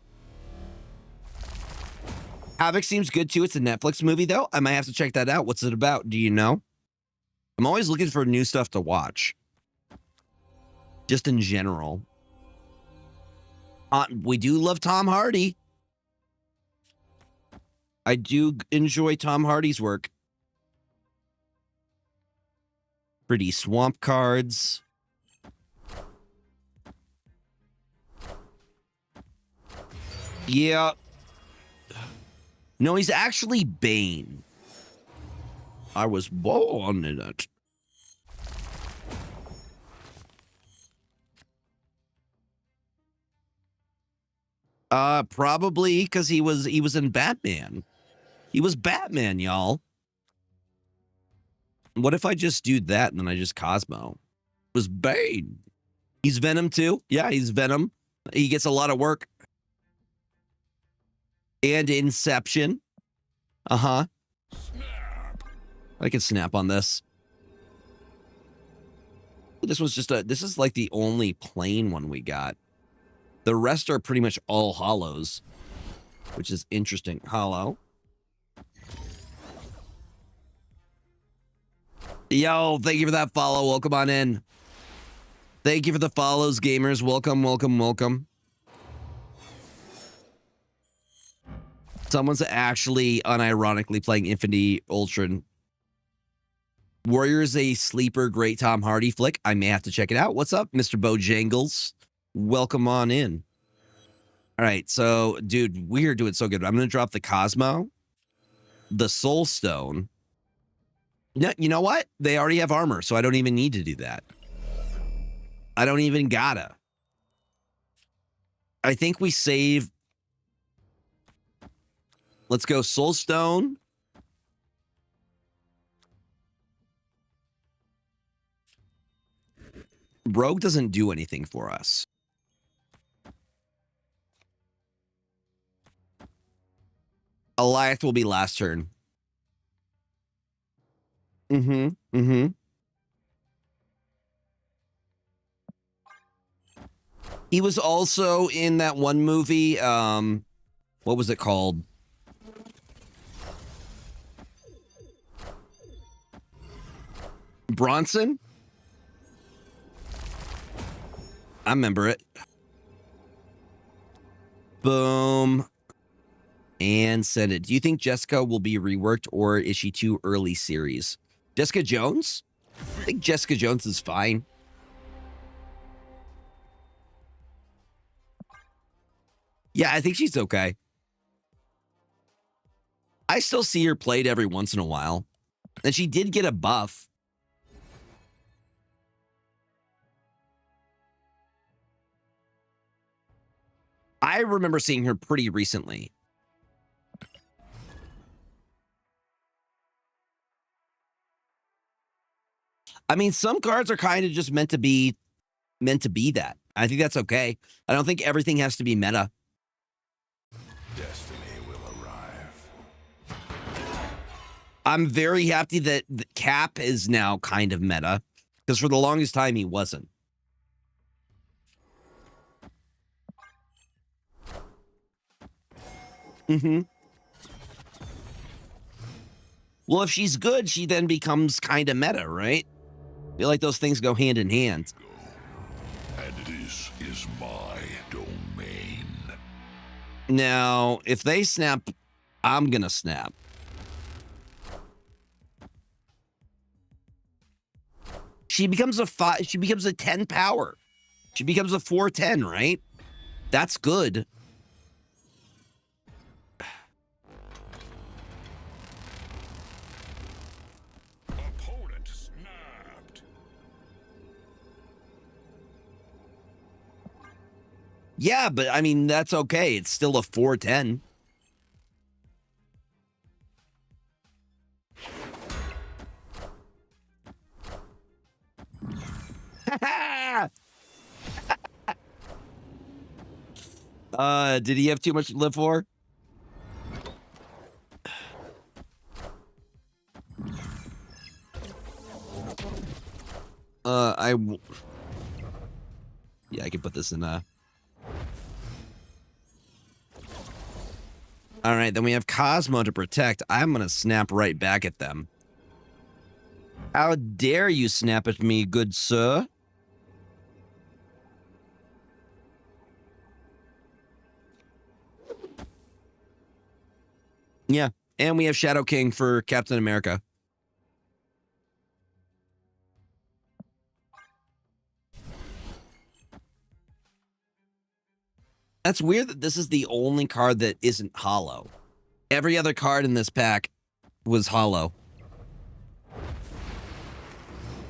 Havoc seems good too. It's a Netflix movie, though. I might have to check that out. What's it about? Do you know? I'm always looking for new stuff to watch. Just in general. We do love Tom Hardy. I do enjoy Tom Hardy's work. Pretty swamp cards. Yeah. No, he's actually Bane. I was born in it. Probably because he was in Batman. He was Batman, y'all. What if I just do that and then I just Cosmo? It was Bane. He's Venom too. Yeah, he's Venom. He gets a lot of work. And Inception. Uh-huh. I can snap on this. This is like the only plain one we got. The rest are pretty much all hollows, which is interesting. Hollow. Yo, thank you for that follow. Welcome on in. Thank you for the follows, gamers. Welcome, welcome, welcome. Someone's actually unironically playing Infinity Ultron. Warrior is a sleeper, great Tom Hardy flick. I may have to check it out. What's up, Mr. Bojangles? Welcome on in. All right, so, dude, we're doing so good. I'm going to drop the Cosmo, the Soul Stone. No, you know what? They already have armor, so I don't even need to do that. I don't even gotta. I think we save. Let's go Soul Stone. Rogue doesn't do anything for us. Eliath will be last turn. He was also in that one movie. What was it called? Bronson? I remember it. Boom. And send it. Do you think Jessica will be reworked or is she too early series? Jessica Jones? I think Jessica Jones is fine. Yeah, I think she's okay. I still see her played every once in a while. And she did get a buff. I remember seeing her pretty recently. I mean, some cards are kind of just meant to be that. I think that's okay. I don't think everything has to be meta. Destiny will arrive. I'm very happy that Cap is now kind of meta, because for the longest time he wasn't. Well, if she's good, she then becomes kind of meta, right? I feel like those things go hand in hand. And this is my domain. Now, if they snap, I'm gonna snap. She becomes a 5. She becomes a 10 power. She becomes a 4/10, right? That's good. Opponent Yeah, but I mean, that's okay. It's still a 410. Did he have too much to live for? Yeah, I can put this in, All right, then we have Cosmo to protect. I'm gonna snap right back at them. How dare you snap at me, good sir? Yeah, and we have Shadow King for Captain America. That's weird that this is the only card that isn't hollow. Every other card in this pack was hollow.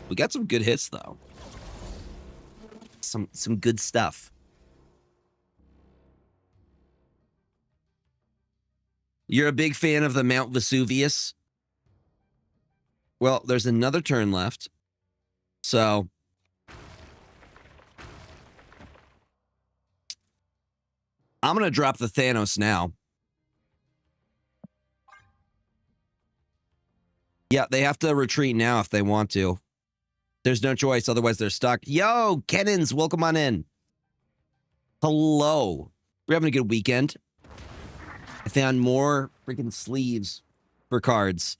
We got some good hits, though. Some good stuff. You're a big fan of the Mount Vesuvius? Well, there's another turn left. So I'm going to drop the Thanos now. Yeah, they have to retreat now if they want to. There's no choice, otherwise they're stuck. Yo, Kennins, welcome on in. Hello. We're having a good weekend. I found more freaking sleeves for cards.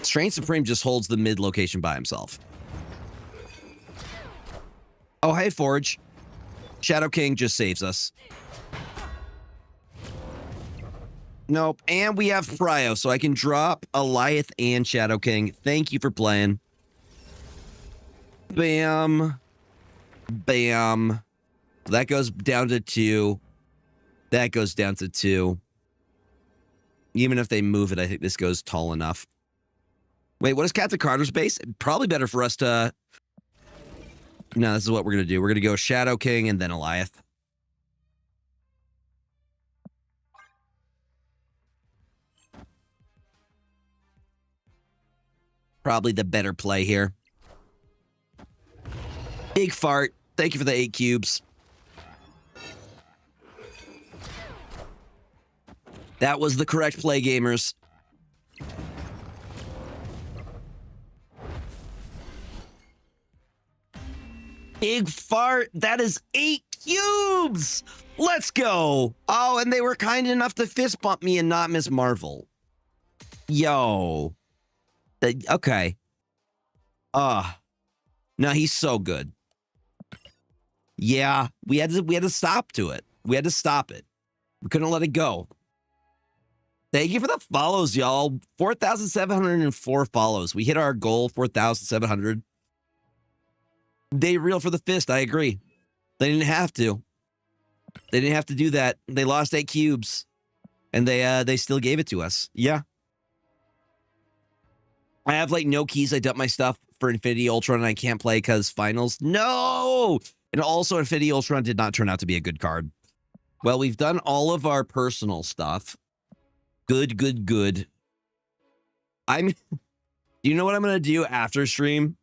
Strange Supreme just holds the mid location by himself. Oh, hey, Forge. Shadow King just saves us. Nope. And we have Pryo, so I can drop Alioth and Shadow King. Thank you for playing. Bam. Bam. That goes down to 2. That goes down to 2. Even if they move it, I think this goes tall enough. Wait, what is Captain Carter's base? Probably better for us to... No, this is what we're going to do. We're going to go Shadow King and then Alioth. Probably the better play here. Big fart. Thank you for the 8 cubes. That was the correct play, gamers. Big fart. That is 8 cubes. Let's go. Oh, and they were kind enough to fist bump me and not Miss Marvel. Yo. Okay. No, he's so good. Yeah, we had to stop to it. We had to stop it. We couldn't let it go. Thank you for the follows, y'all. 4,704 follows. We hit our goal, 4,700. They real for the fist. I agree. They didn't have to. They didn't have to do that. They lost 8 cubes, and they still gave it to us. Yeah. I have like no keys. I dump my stuff for Infinity Ultron, and I can't play because finals. No. And also, Infinity Ultron did not turn out to be a good card. Well, we've done all of our personal stuff. Good, good, good. Do you know what I'm going to do after stream?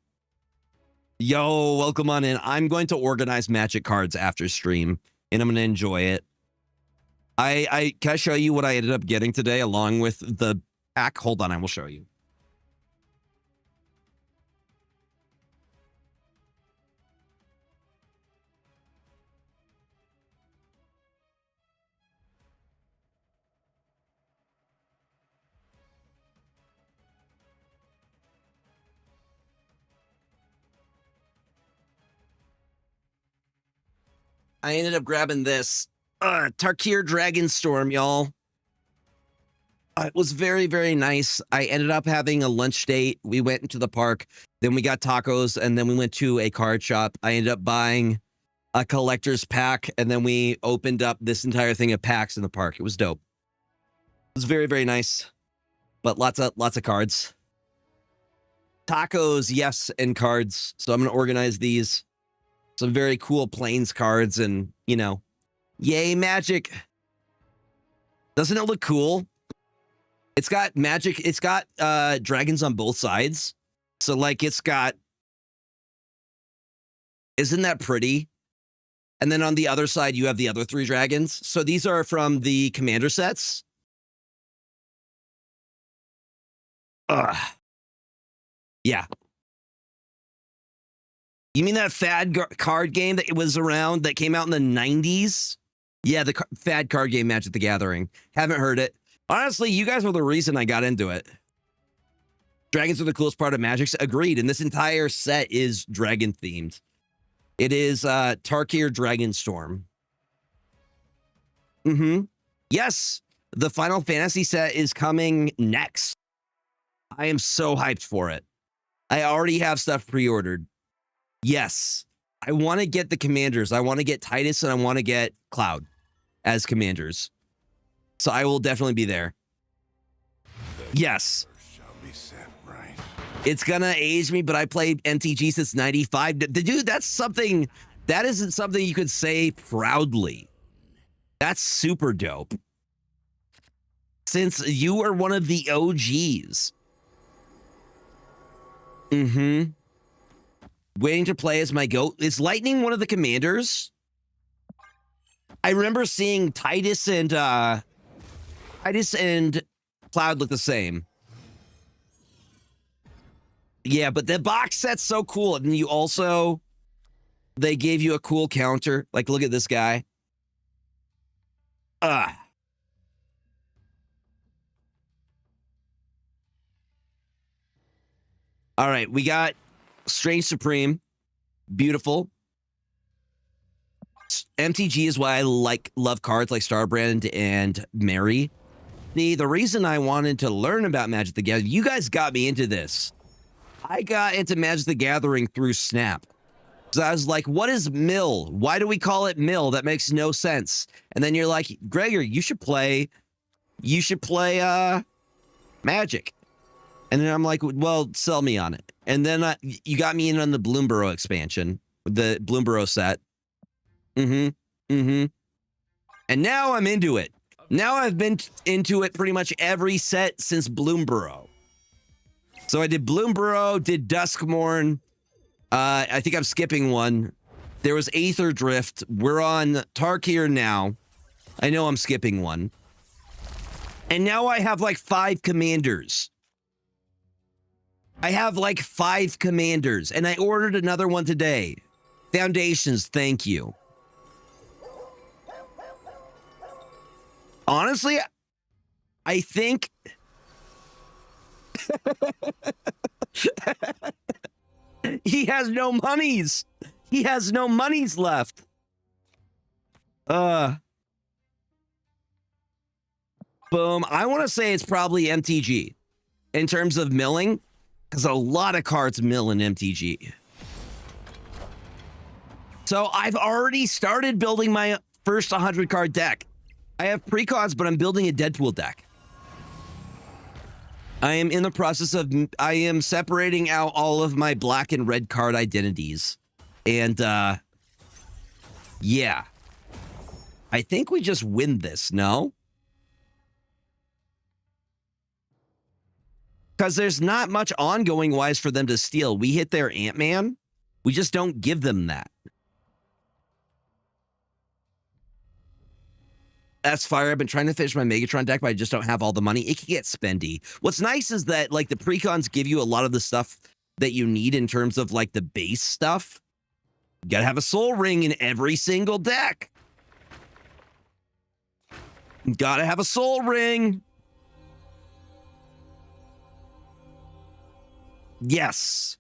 Yo, welcome on in. I'm going to organize Magic cards after stream, and I'm going to enjoy it. Can I show you what I ended up getting today along with the pack? Hold on, I will show you. I ended up grabbing this Tarkir Dragonstorm, y'all. It was very, very nice. I ended up having a lunch date. We went into the park. Then we got tacos, and then we went to a card shop. I ended up buying a collector's pack, and then we opened up this entire thing of packs in the park. It was dope. It was very, very nice. But lots of cards. Tacos, yes, and cards. So I'm going to organize these some very cool planes cards and, you know, yay, Magic. Doesn't it look cool? It's got Magic. It's got dragons on both sides. So, like, it's got... Isn't that pretty? And then on the other side, you have the other 3 dragons. So these are from the commander sets. Ugh. Yeah. You mean that fad card game that was around that came out in the 90s? Yeah, the fad card game Magic the Gathering. Haven't heard it. Honestly, you guys were the reason I got into it. Dragons are the coolest part of Magic. Agreed. And this entire set is dragon themed. It is Tarkir Dragonstorm. Mm-hmm. Yes, the Final Fantasy set is coming next. I am so hyped for it. I already have stuff pre-ordered. Yes, I want to get the commanders. I want to get Titus and I want to get Cloud as commanders. So I will definitely be there. Yes. Shall be sent, right? It's gonna age me, but I played MTG since 95. Dude, that's something, that isn't something you could say proudly. That's super dope. Since you are one of the OGs. Mm-hmm. Waiting to play as my goat. Is Lightning one of the commanders? I remember seeing Titus and Cloud look the same. Yeah, but the box set's so cool. And you also, they gave you a cool counter. Like, look at this guy. All right, we got Strange Supreme. Beautiful. MTG is why I love cards like Starbrand and Mary. The reason I wanted to learn about Magic the Gathering, you guys got me into this. I got into Magic the Gathering through Snap. So I was like, what is mill? Why do we call it mill? That makes no sense. And then you're like, Gregor, you should play Magic. And then I'm like, well, sell me on it. And then you got me in on the Bloomborough expansion, the Bloomborough set. And now I'm into it. Now I've been into it pretty much every set since Bloomborough. So I did Bloomborough, did Duskmorn. I think I'm skipping one. There was Aether Drift. We're on Tarkir now. I know I'm skipping one. And now I have like 5 commanders. I have like 5 commanders, and I ordered another one today. Foundations, thank you. Honestly, I think... He has no monies. He has no monies left. Boom. I want to say it's probably MTG in terms of milling, because a lot of cards mill in MTG. So I've already started building my first 100 card deck. I have precons, but I'm building a Deadpool deck. I am in the process of, I am separating out all of my black and red card identities. And, yeah. I think we just win this, no? Because there's not much ongoing-wise for them to steal. We hit their Ant-Man. We just don't give them that. That's fire. I've been trying to finish my Megatron deck, but I just don't have all the money. It can get spendy. What's nice is that, like, the precons give you a lot of the stuff that you need in terms of, like, the base stuff. You gotta have a Soul Ring in every single deck. You gotta have a Soul Ring. Yes.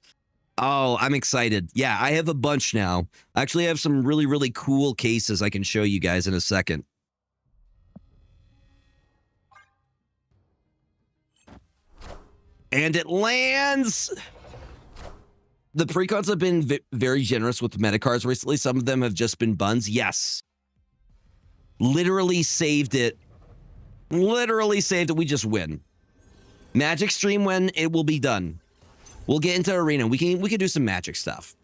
Oh, I'm excited. Yeah, I have a bunch now. I actually have some really, really cool cases I can show you guys in a second. And it lands. The precons have been very generous with meta cards recently. Some of them have just been buns. Yes. Literally saved it. Literally saved it. We just win. Magic stream when it will be done. We'll get into arena. We can do some magic stuff.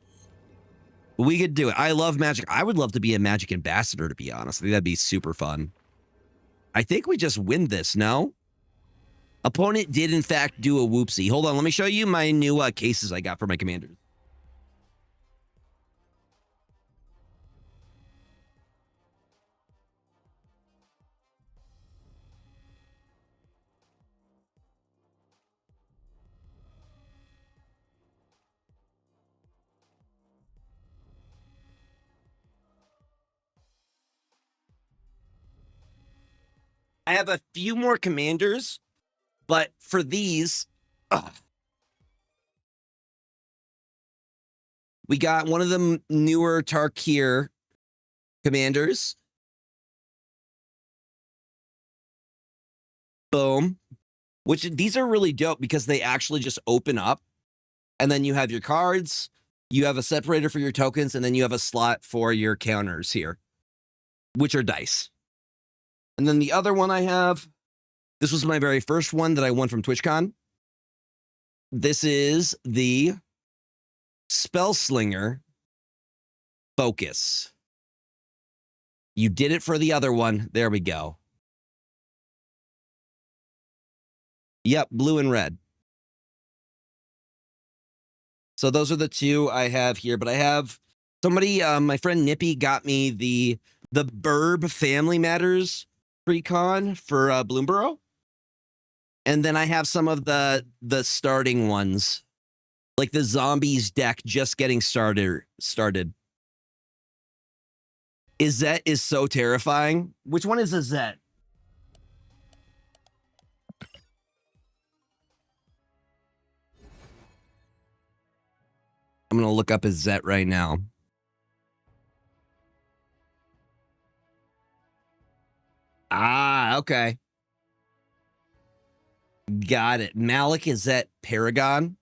We could do it. I love Magic. I would love to be a Magic ambassador, to be honest. I think that'd be super fun. I think we just win this, no? Opponent did, in fact, do a whoopsie. Hold on, let me show you my new cases I got for my commanders. I have a few more commanders, but for these, we got one of the newer Tarkir commanders. Boom. Which these are really dope because they actually just open up, and then you have your cards, you have a separator for your tokens, and then you have a slot for your counters here, which are dice. And then the other one I have, this was my very first one that I won from TwitchCon. This is the Spellslinger Focus. You did it for the other one. There we go. Yep, blue and red. So those are the two I have here, but I have somebody, my friend Nippy got me the Burb Family Matters pre-con for Bloomborough. And then I have some of the starting ones, like the Zombies deck just getting started. Izzet is so terrifying. Which one is Izzet? I'm going to look up Izzet right now. Ah, okay. Got it. Malik Izzet Paragon.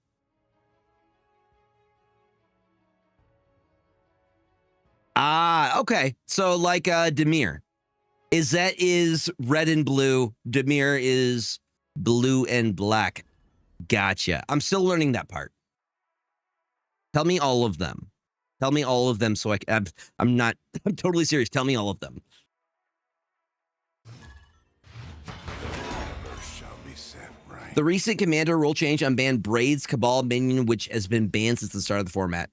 Ah, okay. So like Demir. Izzet is red and blue. Demir is blue and black. Gotcha. I'm still learning that part. Tell me all of them. Tell me all of them so I'm totally serious. Tell me all of them. The recent commander rule change unbanned Braid's Cabal minion, which has been banned since the start of the format.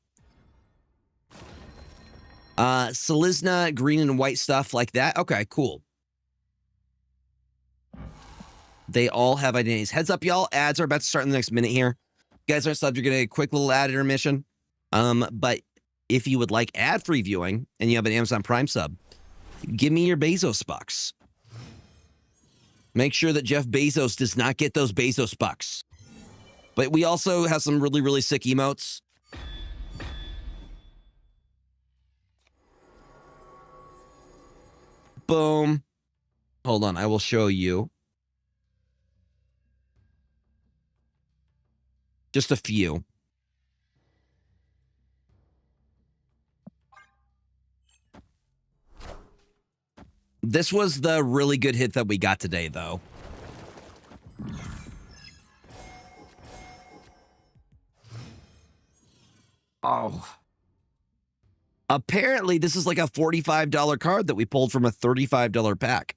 Selizna, green and white stuff like that. Okay, cool. They all have identities. Heads up, y'all. Ads are about to start in the next minute here. You guys aren't subbed. You're getting a quick little ad intermission. But if you would like ad-free viewing and you have an Amazon Prime sub, give me your Bezos bucks. Make sure that Jeff Bezos does not get those Bezos bucks. But we also have some really, really sick emotes. Boom. Hold on, I will show you. Just a few. This was the really good hit that we got today, though. Oh. Apparently, this is like a $45 card that we pulled from a $35 pack.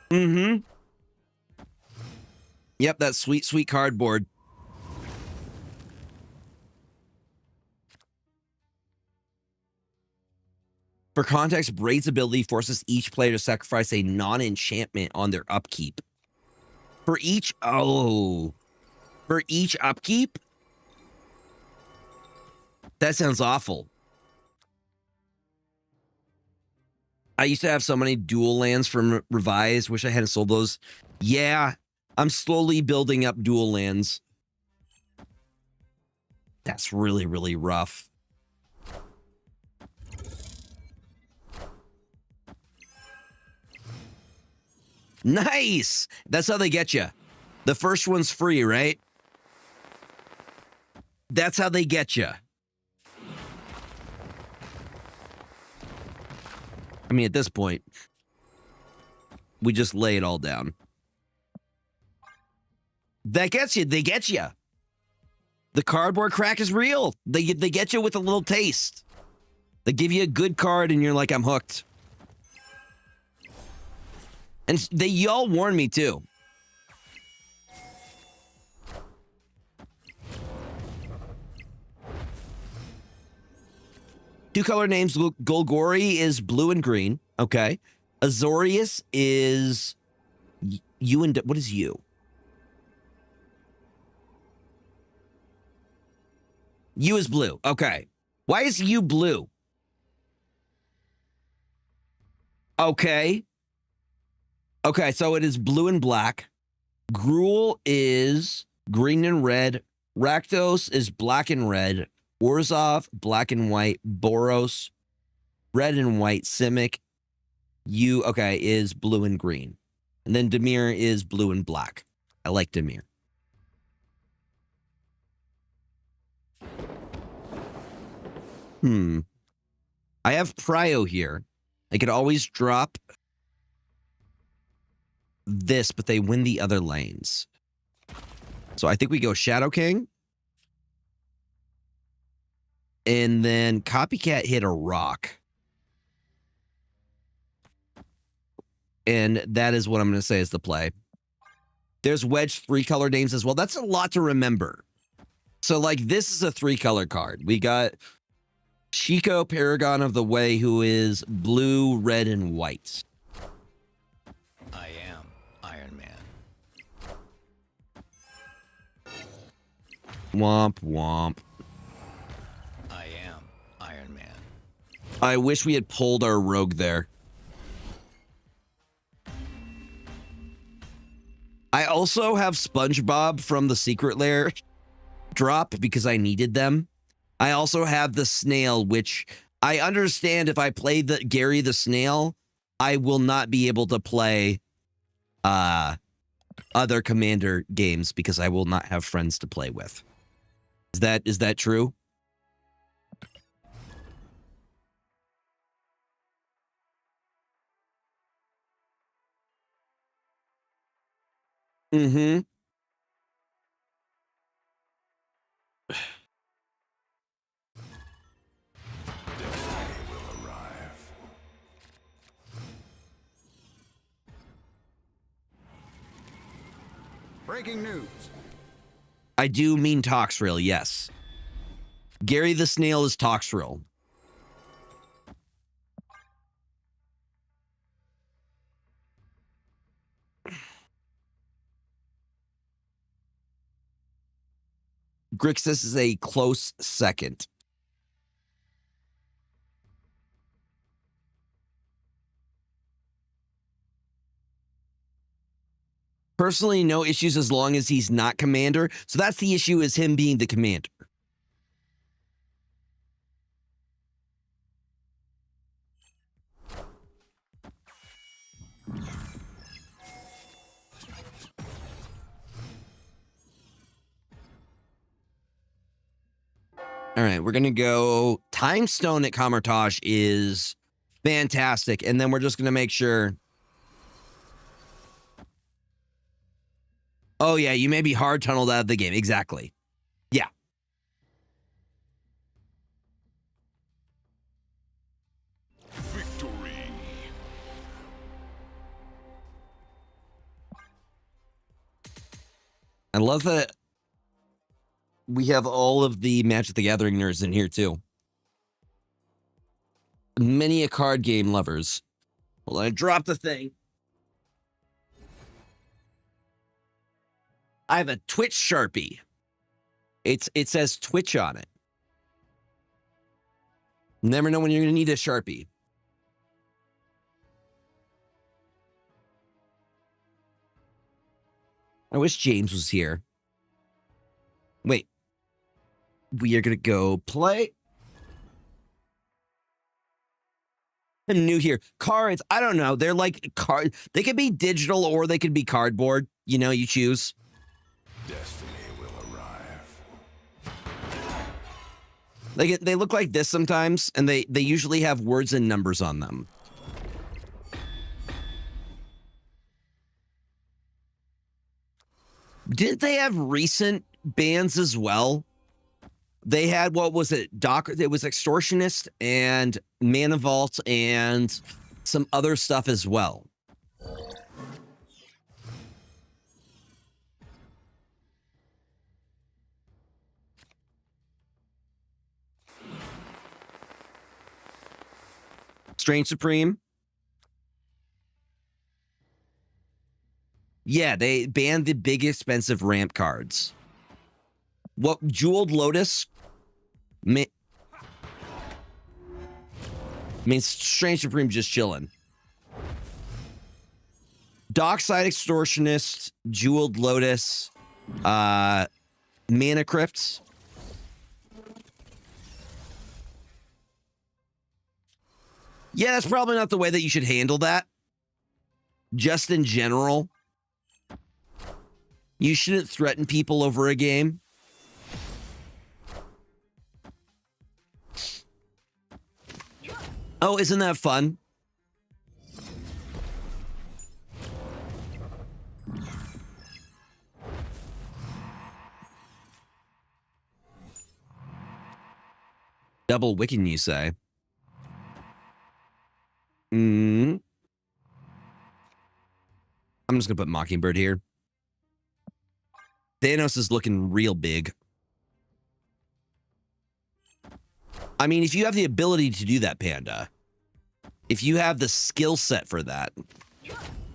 Mm-hmm. Yep, that sweet, sweet cardboard. For context, Braid's ability forces each player to sacrifice a non-enchantment on their upkeep. For each upkeep? That sounds awful. I used to have so many dual lands from Revised. Wish I hadn't sold those. Yeah, I'm slowly building up dual lands. That's really, really rough. Nice! That's how they get you. The first one's free, right? That's how they get you. I mean, at this point, we just lay it all down. That gets you. They get you. The cardboard crack is real. They get you with a little taste. They give you a good card and you're like, I'm hooked. And y'all warned me too. Two color names. Golgori is blue and green. Okay. Azorius is you and what is you? You is blue. Okay. Why is you blue? Okay. Okay, so it is blue and black. Gruul is green and red. Rakdos is black and red. Orzhov, black and white. Boros, red and white. Simic, you, okay, is blue and green. And then Dimir is blue and black. I like Dimir. I have Prio here. I could always drop this, but they win the other lanes. So I think we go Shadow King. And then Copycat hit a rock. And that is what I'm going to say is the play. There's Wedge 3-color names as well. That's a lot to remember. So, like, this is a 3-color card. We got Chico, Paragon of the Way, who is blue, red, and white. I am Iron Man. Womp, womp. I am Iron Man. I wish we had pulled our rogue there. I also have SpongeBob from the Secret Lair drop because I needed them. I also have the snail, which I understand if I play the Gary the Snail, I will not be able to play other Commander games because I will not have friends to play with. Is that true? Mm-hmm. Will arrive. Breaking news. I do mean Toxrill, yes. Gary the Snail is Toxrill. Grixis is a close second. Personally, no issues as long as he's not commander. So that's the issue, is him being the commander. All right, we're going to go Time Stone at Kamartaj is fantastic. And then we're just going to make sure. Oh, yeah, you may be hard tunneled out of the game. Exactly. Yeah. Victory. I love that we have all of the Magic the Gathering nerds in here, too. Many a card game lovers. Well, I dropped the thing. I have a Twitch Sharpie. It says Twitch on it. Never know when you're going to need a Sharpie. I wish James was here. Wait. We are going to go play. I'm new here. Cards, I don't know. They're like cards. They could be digital or they could be cardboard. You know, you choose. Destiny will arrive. They look like this sometimes, and they usually have words and numbers on them. Didn't they have recent bans as well? They had, what was it? It was Extortionist and Mana Vault and some other stuff as well. Strange Supreme. Yeah, they banned the big expensive ramp cards. What, Jeweled Lotus? I mean, Strange Supreme just chilling. Dockside Extortionist, Jeweled Lotus, Mana Crypts. Yeah, that's probably not the way that you should handle that. Just in general. You shouldn't threaten people over a game. Oh, isn't that fun? Double Wiccan, you say? I'm just gonna put Mockingbird here. Thanos is looking real big. I mean, if you have the ability to do that, Panda. If you have the skill set for that.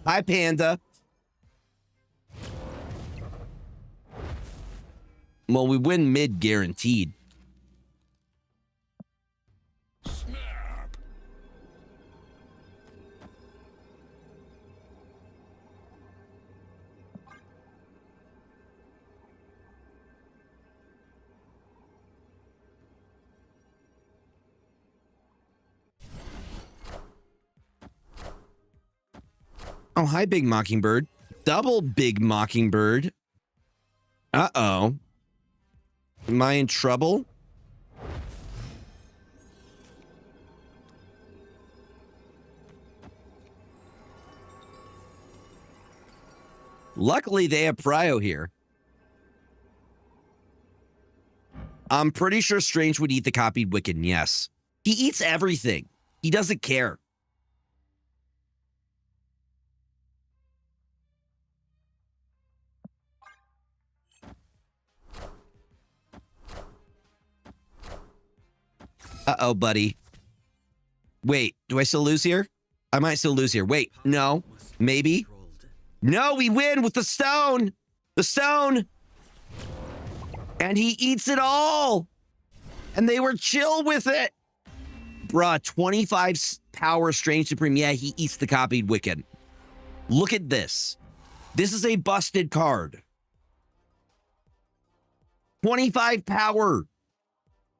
Hi, Panda. Well, we win mid guaranteed. Snap. Oh, hi, Big Mockingbird. Double Big Mockingbird. Uh-oh. Am I in trouble? Luckily, they have Prio here. I'm pretty sure Strange would eat the copied Wiccan, yes. He eats everything. He doesn't care. Uh-oh, buddy. Wait, do I still lose here? I might still lose here. Wait, no. Maybe. No, we win with the stone. The stone. And he eats it all. And they were chill with it. Bruh, 25 power Strange Supreme. Yeah, he eats the copied Wiccan. Look at this. This is a busted card. 25 power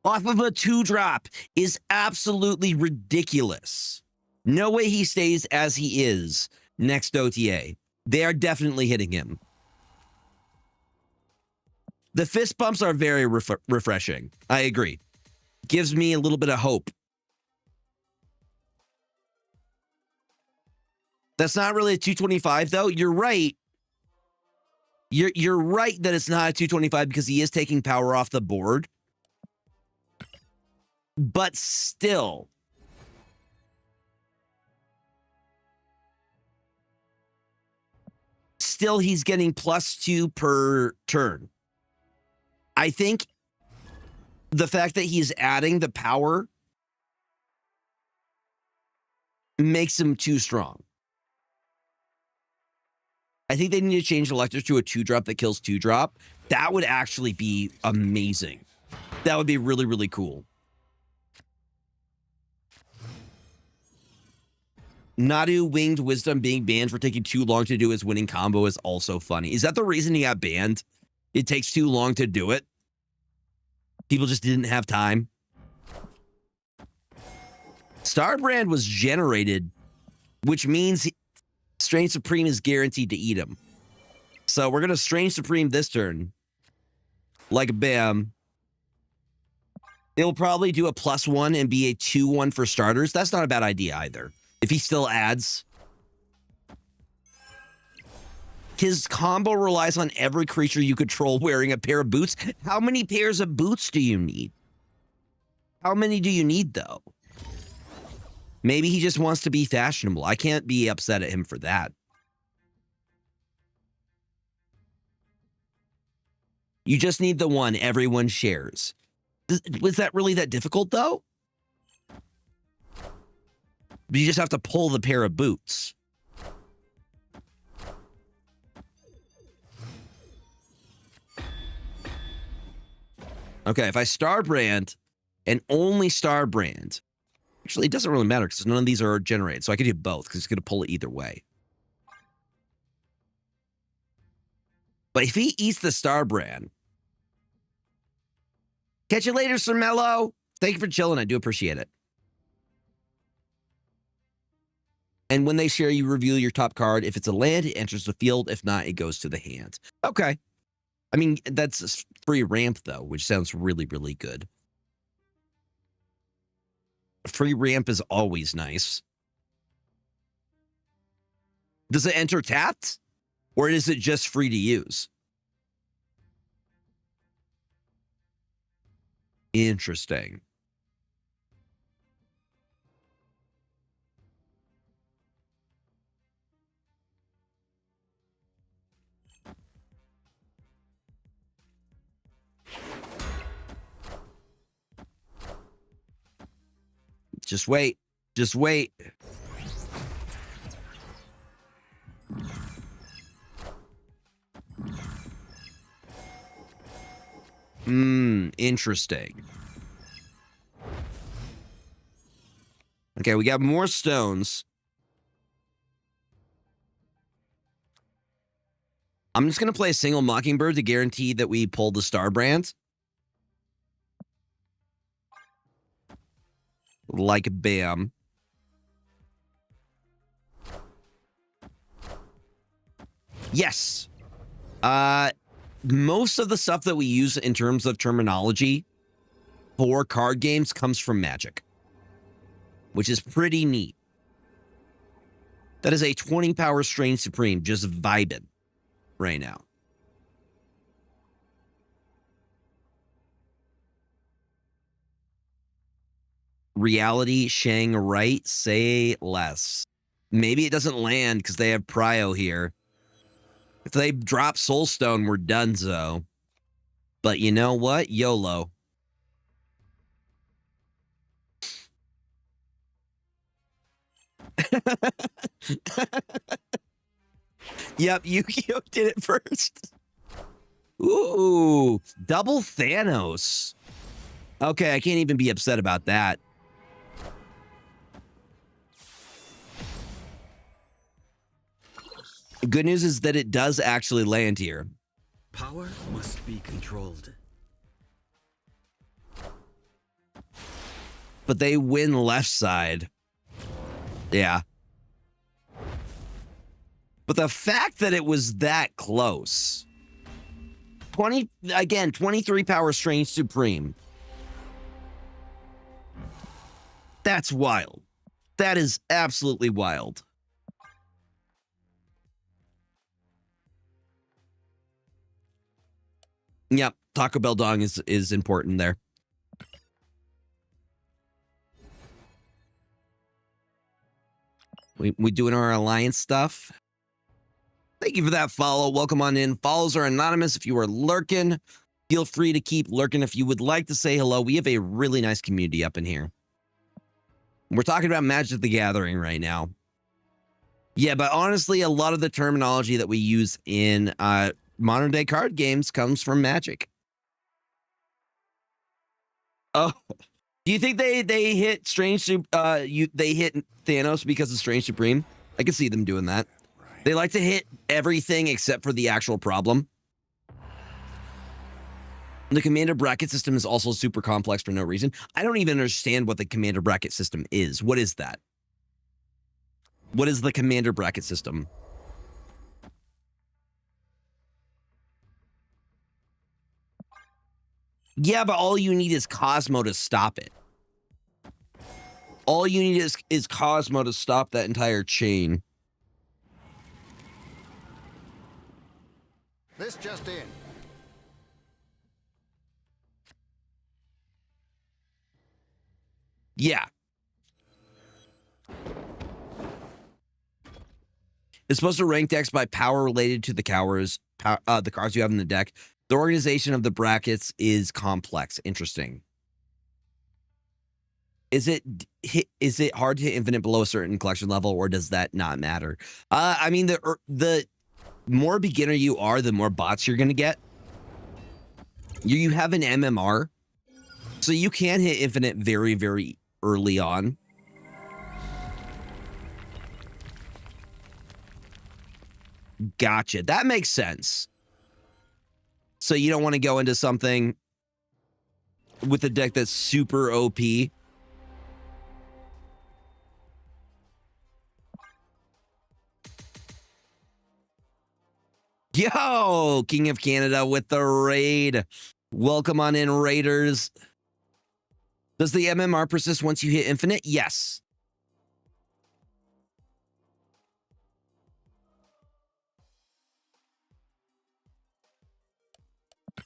off of a 2-drop is absolutely ridiculous. No way he stays as he is next OTA. They are definitely hitting him. The fist bumps are very refreshing. I agree. Gives me a little bit of hope. That's not really a 225, though. You're right. You're right that it's not a 225 because he is taking power off the board. But still. Still, he's getting +2 per turn. I think the fact that he's adding the power makes him too strong. I think they need to change Elector to a 2-drop that kills 2-drop. That would actually be amazing. That would be really, really cool. Nadu Winged Wisdom being banned for taking too long to do his winning combo is also funny. Is that the reason he got banned? It takes too long to do it? People just didn't have time? Starbrand was generated, which means Strange Supreme is guaranteed to eat him. So we're going to Strange Supreme this turn. Like bam. It'll probably do a +1 and be a 2-1 for starters. That's not a bad idea either. If he still adds. His combo relies on every creature you control wearing a pair of boots. How many pairs of boots do you need? How many do you need, though? Maybe he just wants to be fashionable. I can't be upset at him for that. You just need the one everyone shares. Was that really that difficult, though? But you just have to pull the pair of boots. Okay, if I star brand and only star brand, actually, it doesn't really matter because none of these are generated. So I could do both because it's going to pull it either way. But if he eats the star brand, catch you later, Sir Mello. Thank you for chilling. I do appreciate it. And when they share, you reveal your top card. If it's a land, it enters the field. If not, it goes to the hand. Okay. I mean, that's a free ramp, though, which sounds really, really good. Free ramp is always nice. Does it enter tapped? Or is it just free to use? Interesting. Just wait. Just wait. Interesting. Okay, we got more stones. I'm just going to play a single Mockingbird to guarantee that we pull the star brand. Like bam. Yes. Most of the stuff that we use in terms of terminology for card games comes from Magic, which is pretty neat. That is a 20 power Strange Supreme just vibing right now. Reality, Shang, right? Say less. Maybe it doesn't land because they have Prio here. If they drop Soulstone, we're donezo. But you know what? YOLO. Yep, Yu-Gi-Oh! Did it first. Ooh, double Thanos. Okay, I can't even be upset about that. Good news is that it does actually land here. Power must be controlled. But they win left side. Yeah. But the fact that it was that close. 23 power Strange Supreme. That's wild. That is absolutely wild. Yep, Taco Bell Dong is important there. We doing our alliance stuff. Thank you for that follow. Welcome on in. Follows are anonymous. If you are lurking, feel free to keep lurking. If you would like to say hello, we have a really nice community up in here. We're talking about Magic the Gathering right now. Yeah, but honestly, a lot of the terminology that we use in modern day card games comes from Magic. Oh, do you think they hit they hit Thanos because of Strange Supreme? I can see them doing that. They like to hit everything except for the actual problem. The commander bracket system is also super complex for no reason. I don't even understand what the commander bracket system is. What is that? What is the commander bracket system? Yeah, but all you need is Cosmo to stop it. All you need is Cosmo to stop that entire chain. This just in. Yeah. It's supposed to rank decks by power related to the cards you have in the deck. The organization of the brackets is complex. Interesting. Is it hard to hit infinite below a certain collection level, or does that not matter? I mean, the more beginner you are, the more bots you're gonna get. You have an MMR, so you can hit infinite very, very early on. Gotcha. That makes sense. So you don't want to go into something with a deck that's super OP. Yo, King of Canada with the raid. Welcome on in, Raiders. Does the MMR persist once you hit infinite? Yes.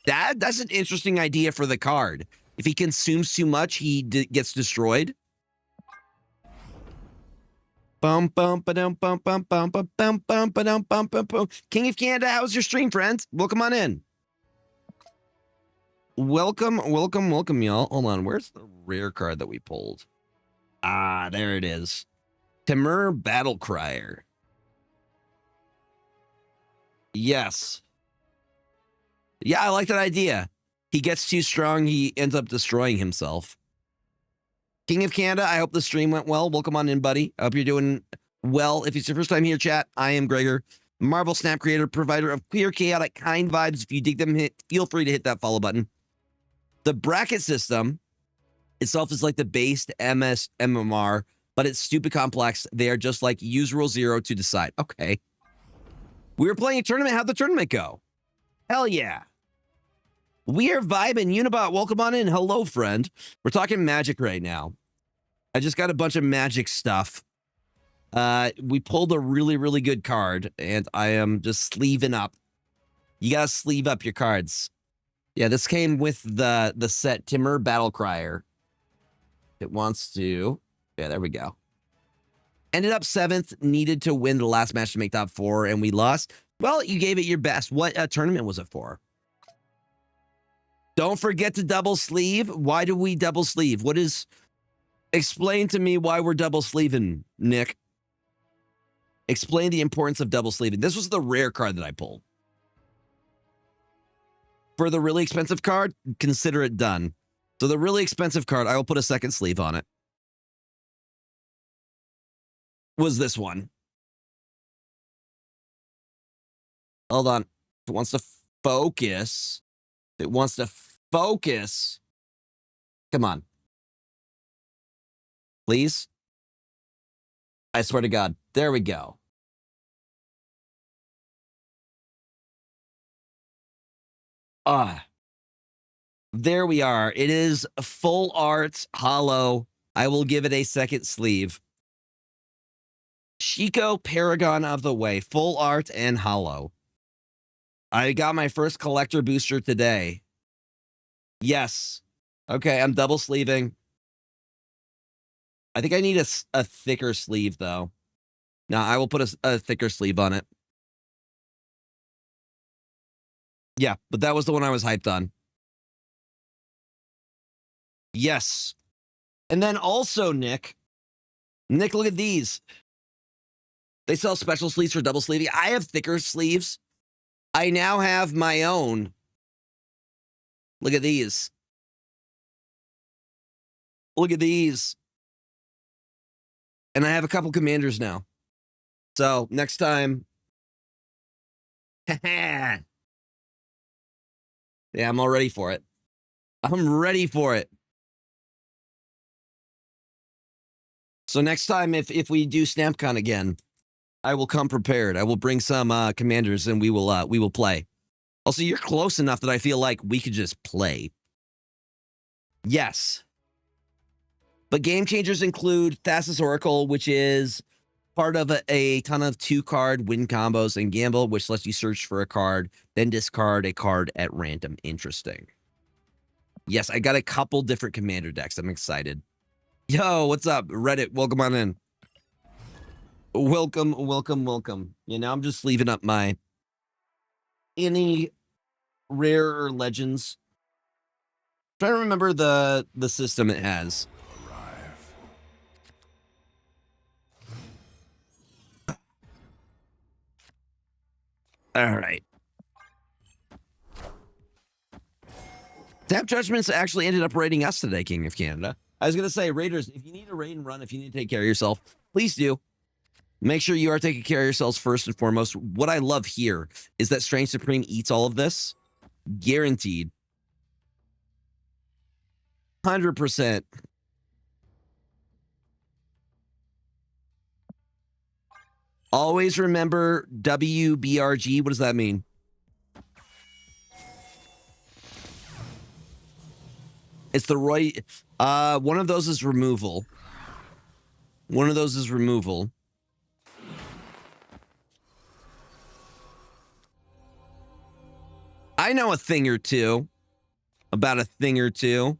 That's an interesting idea for the card. If he consumes too much, he gets destroyed. Bum bum ba-dum bum bum bum bum bum bum ba-dum bum bum bum. King of Canada, how's your stream, friends? Welcome on in. Welcome, y'all. Hold on, where's the rare card that we pulled? Ah, there it is. Timur Battle Crier. Yes. Yeah, I like that idea. He gets too strong, he ends up destroying himself. King of Canada, I hope the stream went well. Welcome on in, buddy. I hope you're doing well. If it's your first time here, chat, I am Gregor, Marvel Snap creator, provider of queer, chaotic, kind vibes. If you dig them, feel free to hit that follow button. The bracket system itself is like the base MS MMR, but it's stupid complex. They are just like use rule 0 to decide. Okay. We were playing a tournament. How'd the tournament go? Hell yeah. We are vibing. Unibot, welcome on in. Hello, friend. We're talking Magic right now. I just got a bunch of Magic stuff. We pulled a really, really good card, and I am just sleeving up. You gotta sleeve up your cards. Yeah, this came with the set Timur Battle Crier. It wants to... Yeah, there we go. Ended up 7th, needed to win the last match to make top 4, and we lost. Well, you gave it your best. What tournament was it for? Don't forget to double sleeve. Why do we double sleeve? What is... Explain to me why we're double sleeving, Nick. Explain the importance of double sleeving. This was the rare card that I pulled. For the really expensive card, consider it done. So the really expensive card, I will put a second sleeve on it. Was this one. Hold on. If it wants to focus. It wants to focus. Come on. Please. I swear to God. There we go. There we are. It is full art, hollow. I will give it a second sleeve. Chico Paragon of the Way, full art and hollow. I got my first collector booster today. Yes. Okay, I'm double sleeving. I think I need a thicker sleeve, though. No, I will put a thicker sleeve on it. Yeah, but that was the one I was hyped on. Yes. And then also, Nick, look at these. They sell special sleeves for double sleeving. I have thicker sleeves. I now have my own. Look at these. Look at these. And I have a couple commanders now. So next time. Yeah, I'm all ready for it. I'm ready for it. So next time, if we do SnapCon again, I will come prepared. I will bring some commanders, and we will play. Also, you're close enough that I feel like we could just play. Yes. But game changers include Thassa's Oracle, which is part of a ton of 2-card win combos and gamble, which lets you search for a card, then discard a card at random. Interesting. Yes, I got a couple different commander decks. I'm excited. Yo, what's up? Reddit, welcome on in. Welcome, welcome, welcome. Yeah, now I'm just leaving up my any rare legends. Trying to remember the system it has. All right. Tap Judgments actually ended up raiding us today, King of Canada. I was going to say, Raiders, if you need a raid and run, if you need to take care of yourself, please do. Make sure you are taking care of yourselves first and foremost. What I love here is that Strange Supreme eats all of this. Guaranteed. 100%. Always remember WBRG. What does that mean? It's the Roy. One of those is removal. One of those is removal. I know a thing or two about a thing or two.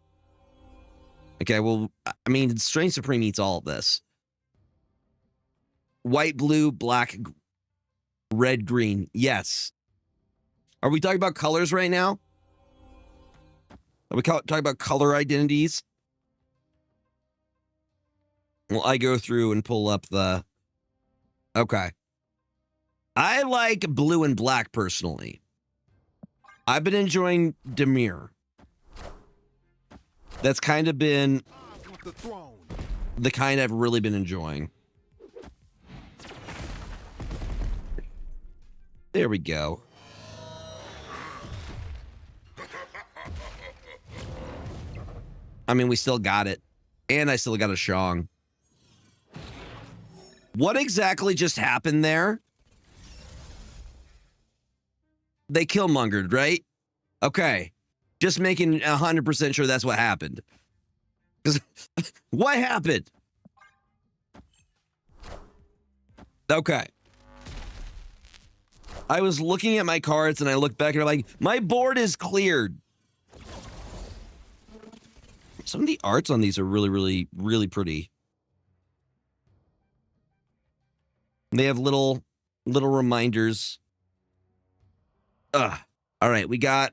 Okay, well, I mean, Strange Supreme eats all of this. White, blue, black, red, green. Yes. Are we talking about colors right now? Are we talking about color identities? Well, I go through and pull up the... Okay. I like blue and black personally. I've been enjoying Demir. That's kind of been the kind I've really been enjoying. There we go. I mean, we still got it. And I still got a Shong. What exactly just happened there? They killmongered, right? Okay. Just making 100% sure that's what happened. What happened? Okay. I was looking at my cards and I looked back and I'm like, my board is cleared. Some of the arts on these are really, really, really pretty. They have little reminders. All right, we got...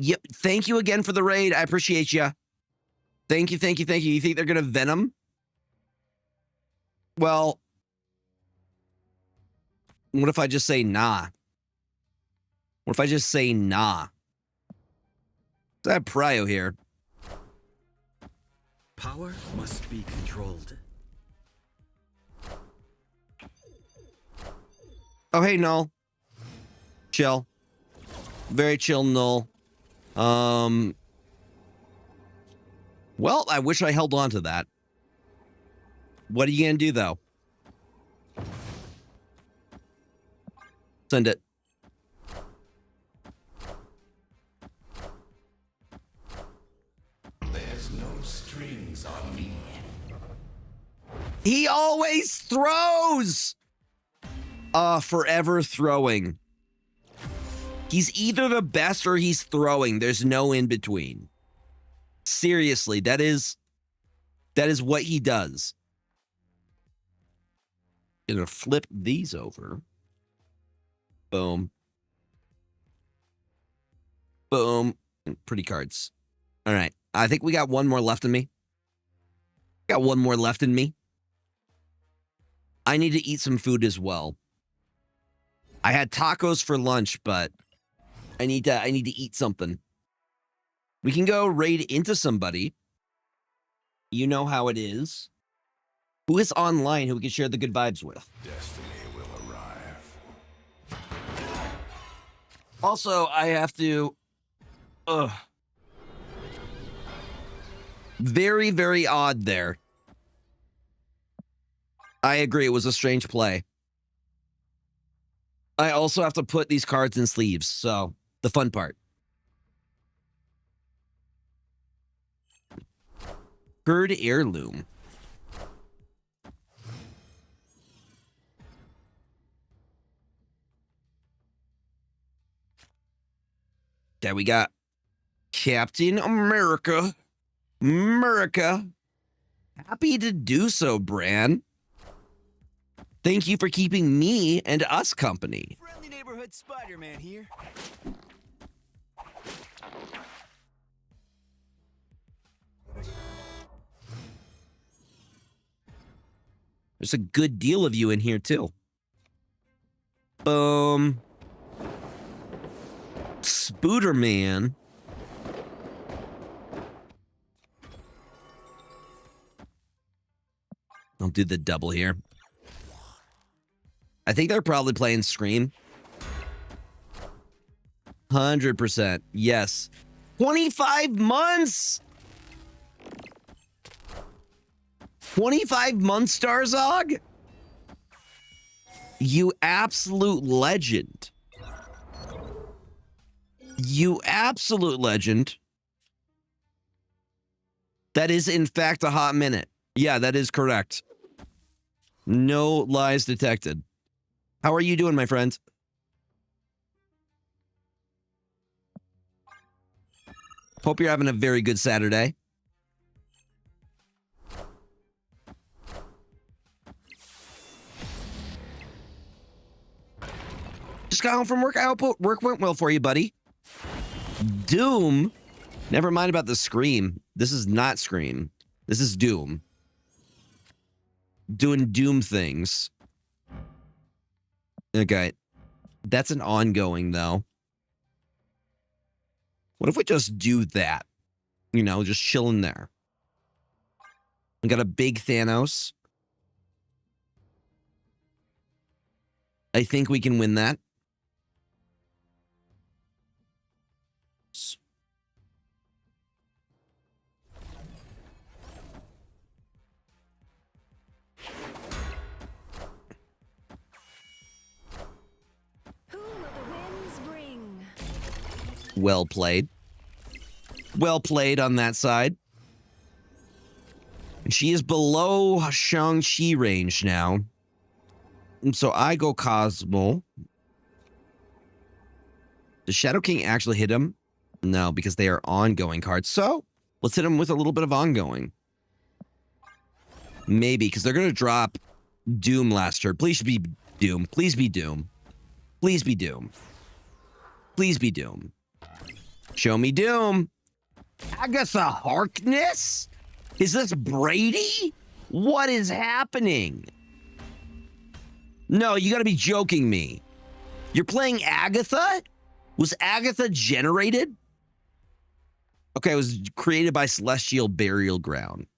Yep, thank you again for the raid. I appreciate you. Thank you, thank you, thank you. You think they're going to Venom? Well, what if I just say nah? What if I just say nah? I have Prio here. Power must be controlled. Oh, hey, Null. Chill. Very chill, Null. Well, I wish I held on to that. What are you gonna do, though? Send it. There's no strings on me. He always throws! Forever throwing. He's either the best or he's throwing. There's no in between. Seriously, that is what he does. Gonna flip these over. Boom. Boom. And pretty cards. All right. I think we got one more left in me. Got one more left in me. I need to eat some food as well. I had tacos for lunch, but I need to eat something. We can go raid into somebody. You know how it is. Who is online who we can share the good vibes with? Destiny will arrive. Also, I have to... Very, very odd there. I agree, it was a strange play. I also have to put these cards in sleeves, so the fun part. Bird heirloom. Okay, we got Captain America. America. Happy to do so, Bran. Thank you for keeping me and us company. Friendly neighborhood Spider-Man here. There's a good deal of you in here, too. Boom. Spooderman. I'll do the double here. I think they're probably playing Scream. 100%. Yes. 25 months! 25 months, Starzog? You absolute legend. You absolute legend. That is, in fact, a hot minute. Yeah, that is correct. No lies detected. How are you doing, my friend? Hope you're having a very good Saturday. Just got home from work. I hope work went well for you, buddy. Doom. Never mind about the Scream. This is not Scream. This is Doom. Doing Doom things. Okay. That's an ongoing, though. What if we just do that? You know, just chilling there. We got a big Thanos. I think we can win that. Well played. Well played on that side. And she is below Shang-Chi range now. And so I go Cosmo. Does Shadow King actually hit him? No, because they are ongoing cards. So let's hit him with a little bit of ongoing. Maybe, because they're going to drop Doom last turn. Please be Doom. Please be Doom. Please be Doom. Please be Doom. Show me Doom. Agatha Harkness? Is this Brady? What is happening? No, you gotta be joking me. You're playing Agatha? Was Agatha generated? Okay, it was created by Celestial Burial Ground.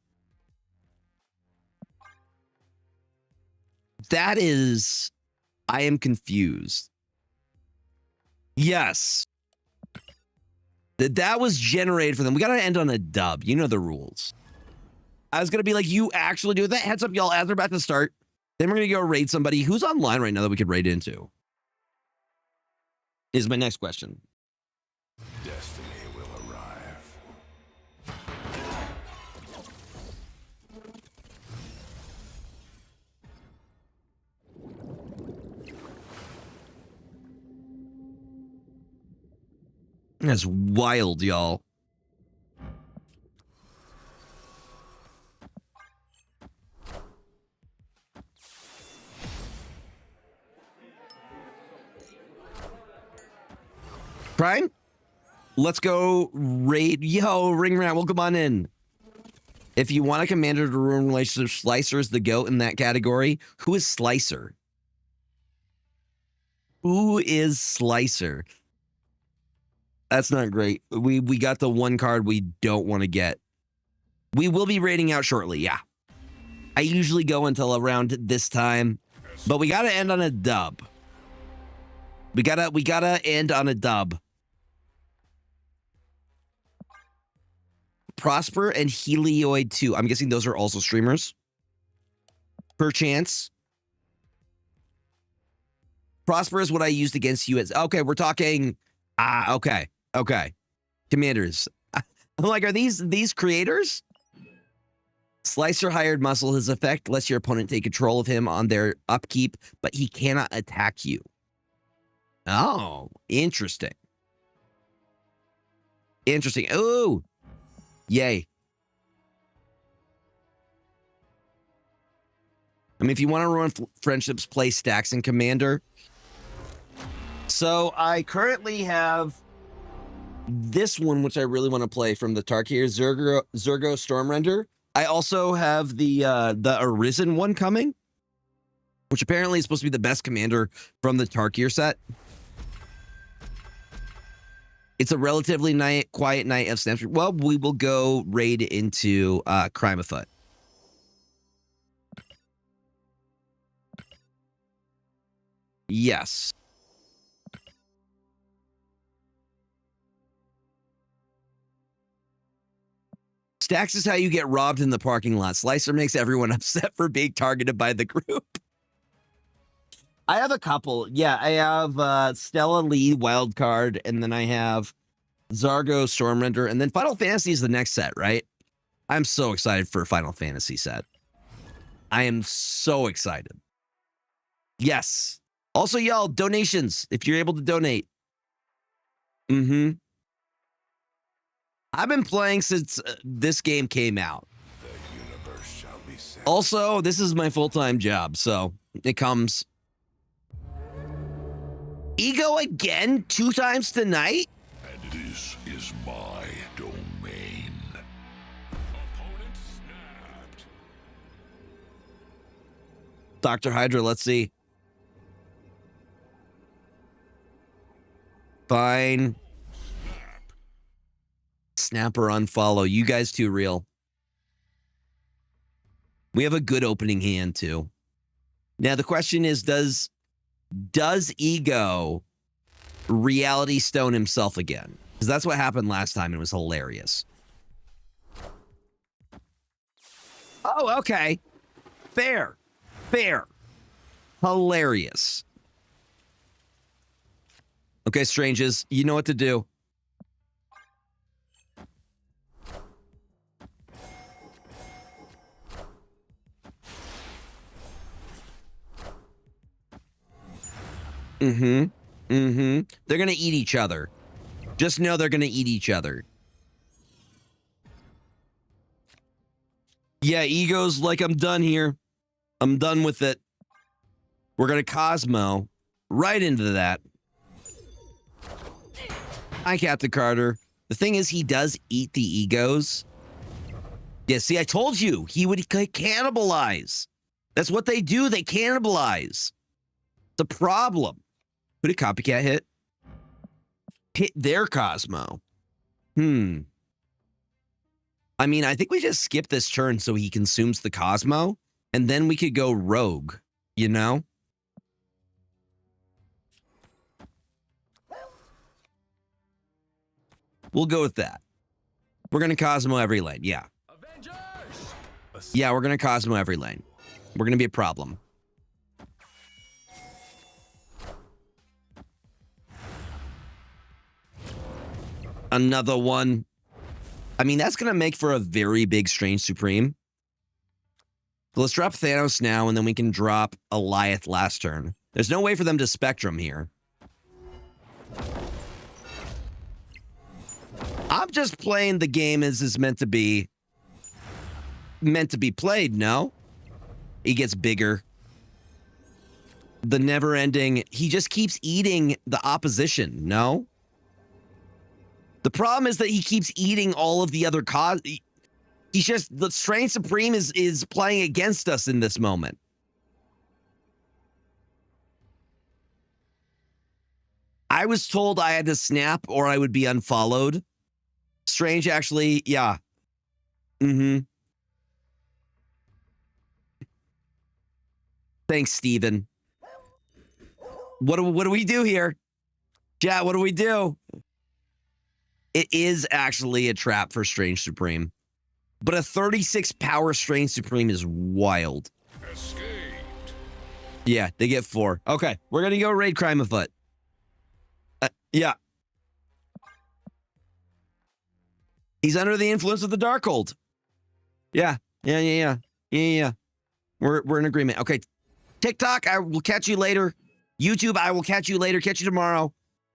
That is... I am confused. Yes. That was generated for them. We gotta end on a dub. You know the rules. I was gonna be like, you actually do that? Heads up, y'all, as we're about to start. Then we're gonna go raid somebody. Who's online right now that we could raid into? Is my next question. Destiny will arrive. That's wild, y'all. Prime? Let's go raid. Yo, Ring Rat, welcome on in. If you want a commander to ruin relationship, Slicer is the GOAT in that category. Who is Slicer? Who is Slicer? That's not great. We got the one card we don't want to get. We will be raiding out shortly, yeah. I usually go until around this time, but we gotta end on a dub. We gotta end on a dub. Prosper and Helioid 2. I'm guessing those are also streamers. Perchance. Prosper is what I used against you as... Okay, we're talking... okay. Okay. Commanders. I'm like, are these creators? Slicer hired muscle. His effect lets your opponent take control of him on their upkeep, but he cannot attack you. Oh, interesting. Interesting. Ooh. Yay. I mean, if you want to ruin friendships, play Stacks and Commander. So I currently have this one, which I really want to play from the Tarkir, Zergo Stormrender. I also have the Arisen one coming, which apparently is supposed to be the best commander from the Tarkir set. It's a relatively quiet night of Snapshot. Well, we will go raid into Crime Afoot. Yes. Stacks is how you get robbed in the parking lot. Slicer makes everyone upset for being targeted by the group. I have a couple. Yeah, I have Stella Lee Wildcard, and then I have Zargo Stormrender, and then Final Fantasy is the next set, right? I'm so excited for a Final Fantasy set. I am so excited. Yes. Also, y'all, donations, if you're able to donate. Mm-hmm. I've been playing since this game came out. The universe shall be sent. Also, this is my full-time job, so it comes. Ego again 2 times tonight? And this is my domain. Opponent snapped. Dr. Hydra, let's see. Fine. Snap or unfollow. You guys too real. We have a good opening hand too. Now the question is, does Ego reality stone himself again? Because that's what happened last time and it was hilarious. Oh, okay. Fair. Fair. Hilarious. Okay, Stranges, you know what to do. Mm-hmm. Mm-hmm. They're gonna eat each other. Just know they're gonna eat each other. Yeah, Ego's like, I'm done here. I'm done with it. We're gonna Cosmo right into that. Hi, Captain Carter. The thing is, he does eat the egos. Yeah, see, I told you, he would cannibalize. That's what they do. They cannibalize. It's a problem. Who did Copycat hit? Hit their Cosmo. I mean, I think we just skip this turn so he consumes the Cosmo, and then we could go rogue, you know? We'll go with that. We're going to Cosmo every lane, yeah. Avengers! Yeah, we're going to Cosmo every lane. We're going to be a problem. Another one. I mean, that's going to make for a very big Strange Supreme. So let's drop Thanos now, and then we can drop Eliath last turn. There's no way for them to Spectrum here. I'm just playing the game as is meant to be played, no? He gets bigger. The never-ending, he just keeps eating the opposition, no? The problem is that he keeps eating all of the other he's just, the Strange Supreme is playing against us in this moment. I was told I had to snap or I would be unfollowed. Strange actually, yeah. Mm-hmm. Thanks, Steven. What do we do here? Chat, what do we do? It is actually a trap for Strange Supreme. But a 36 power Strange Supreme is wild. Escaped. Yeah, they get 4. Okay, we're going to go raid Crime Afoot. Yeah. He's under the influence of the Darkhold. Yeah, Yeah. We're in agreement. Okay. TikTok, I will catch you later. YouTube, I will catch you later. Catch you tomorrow.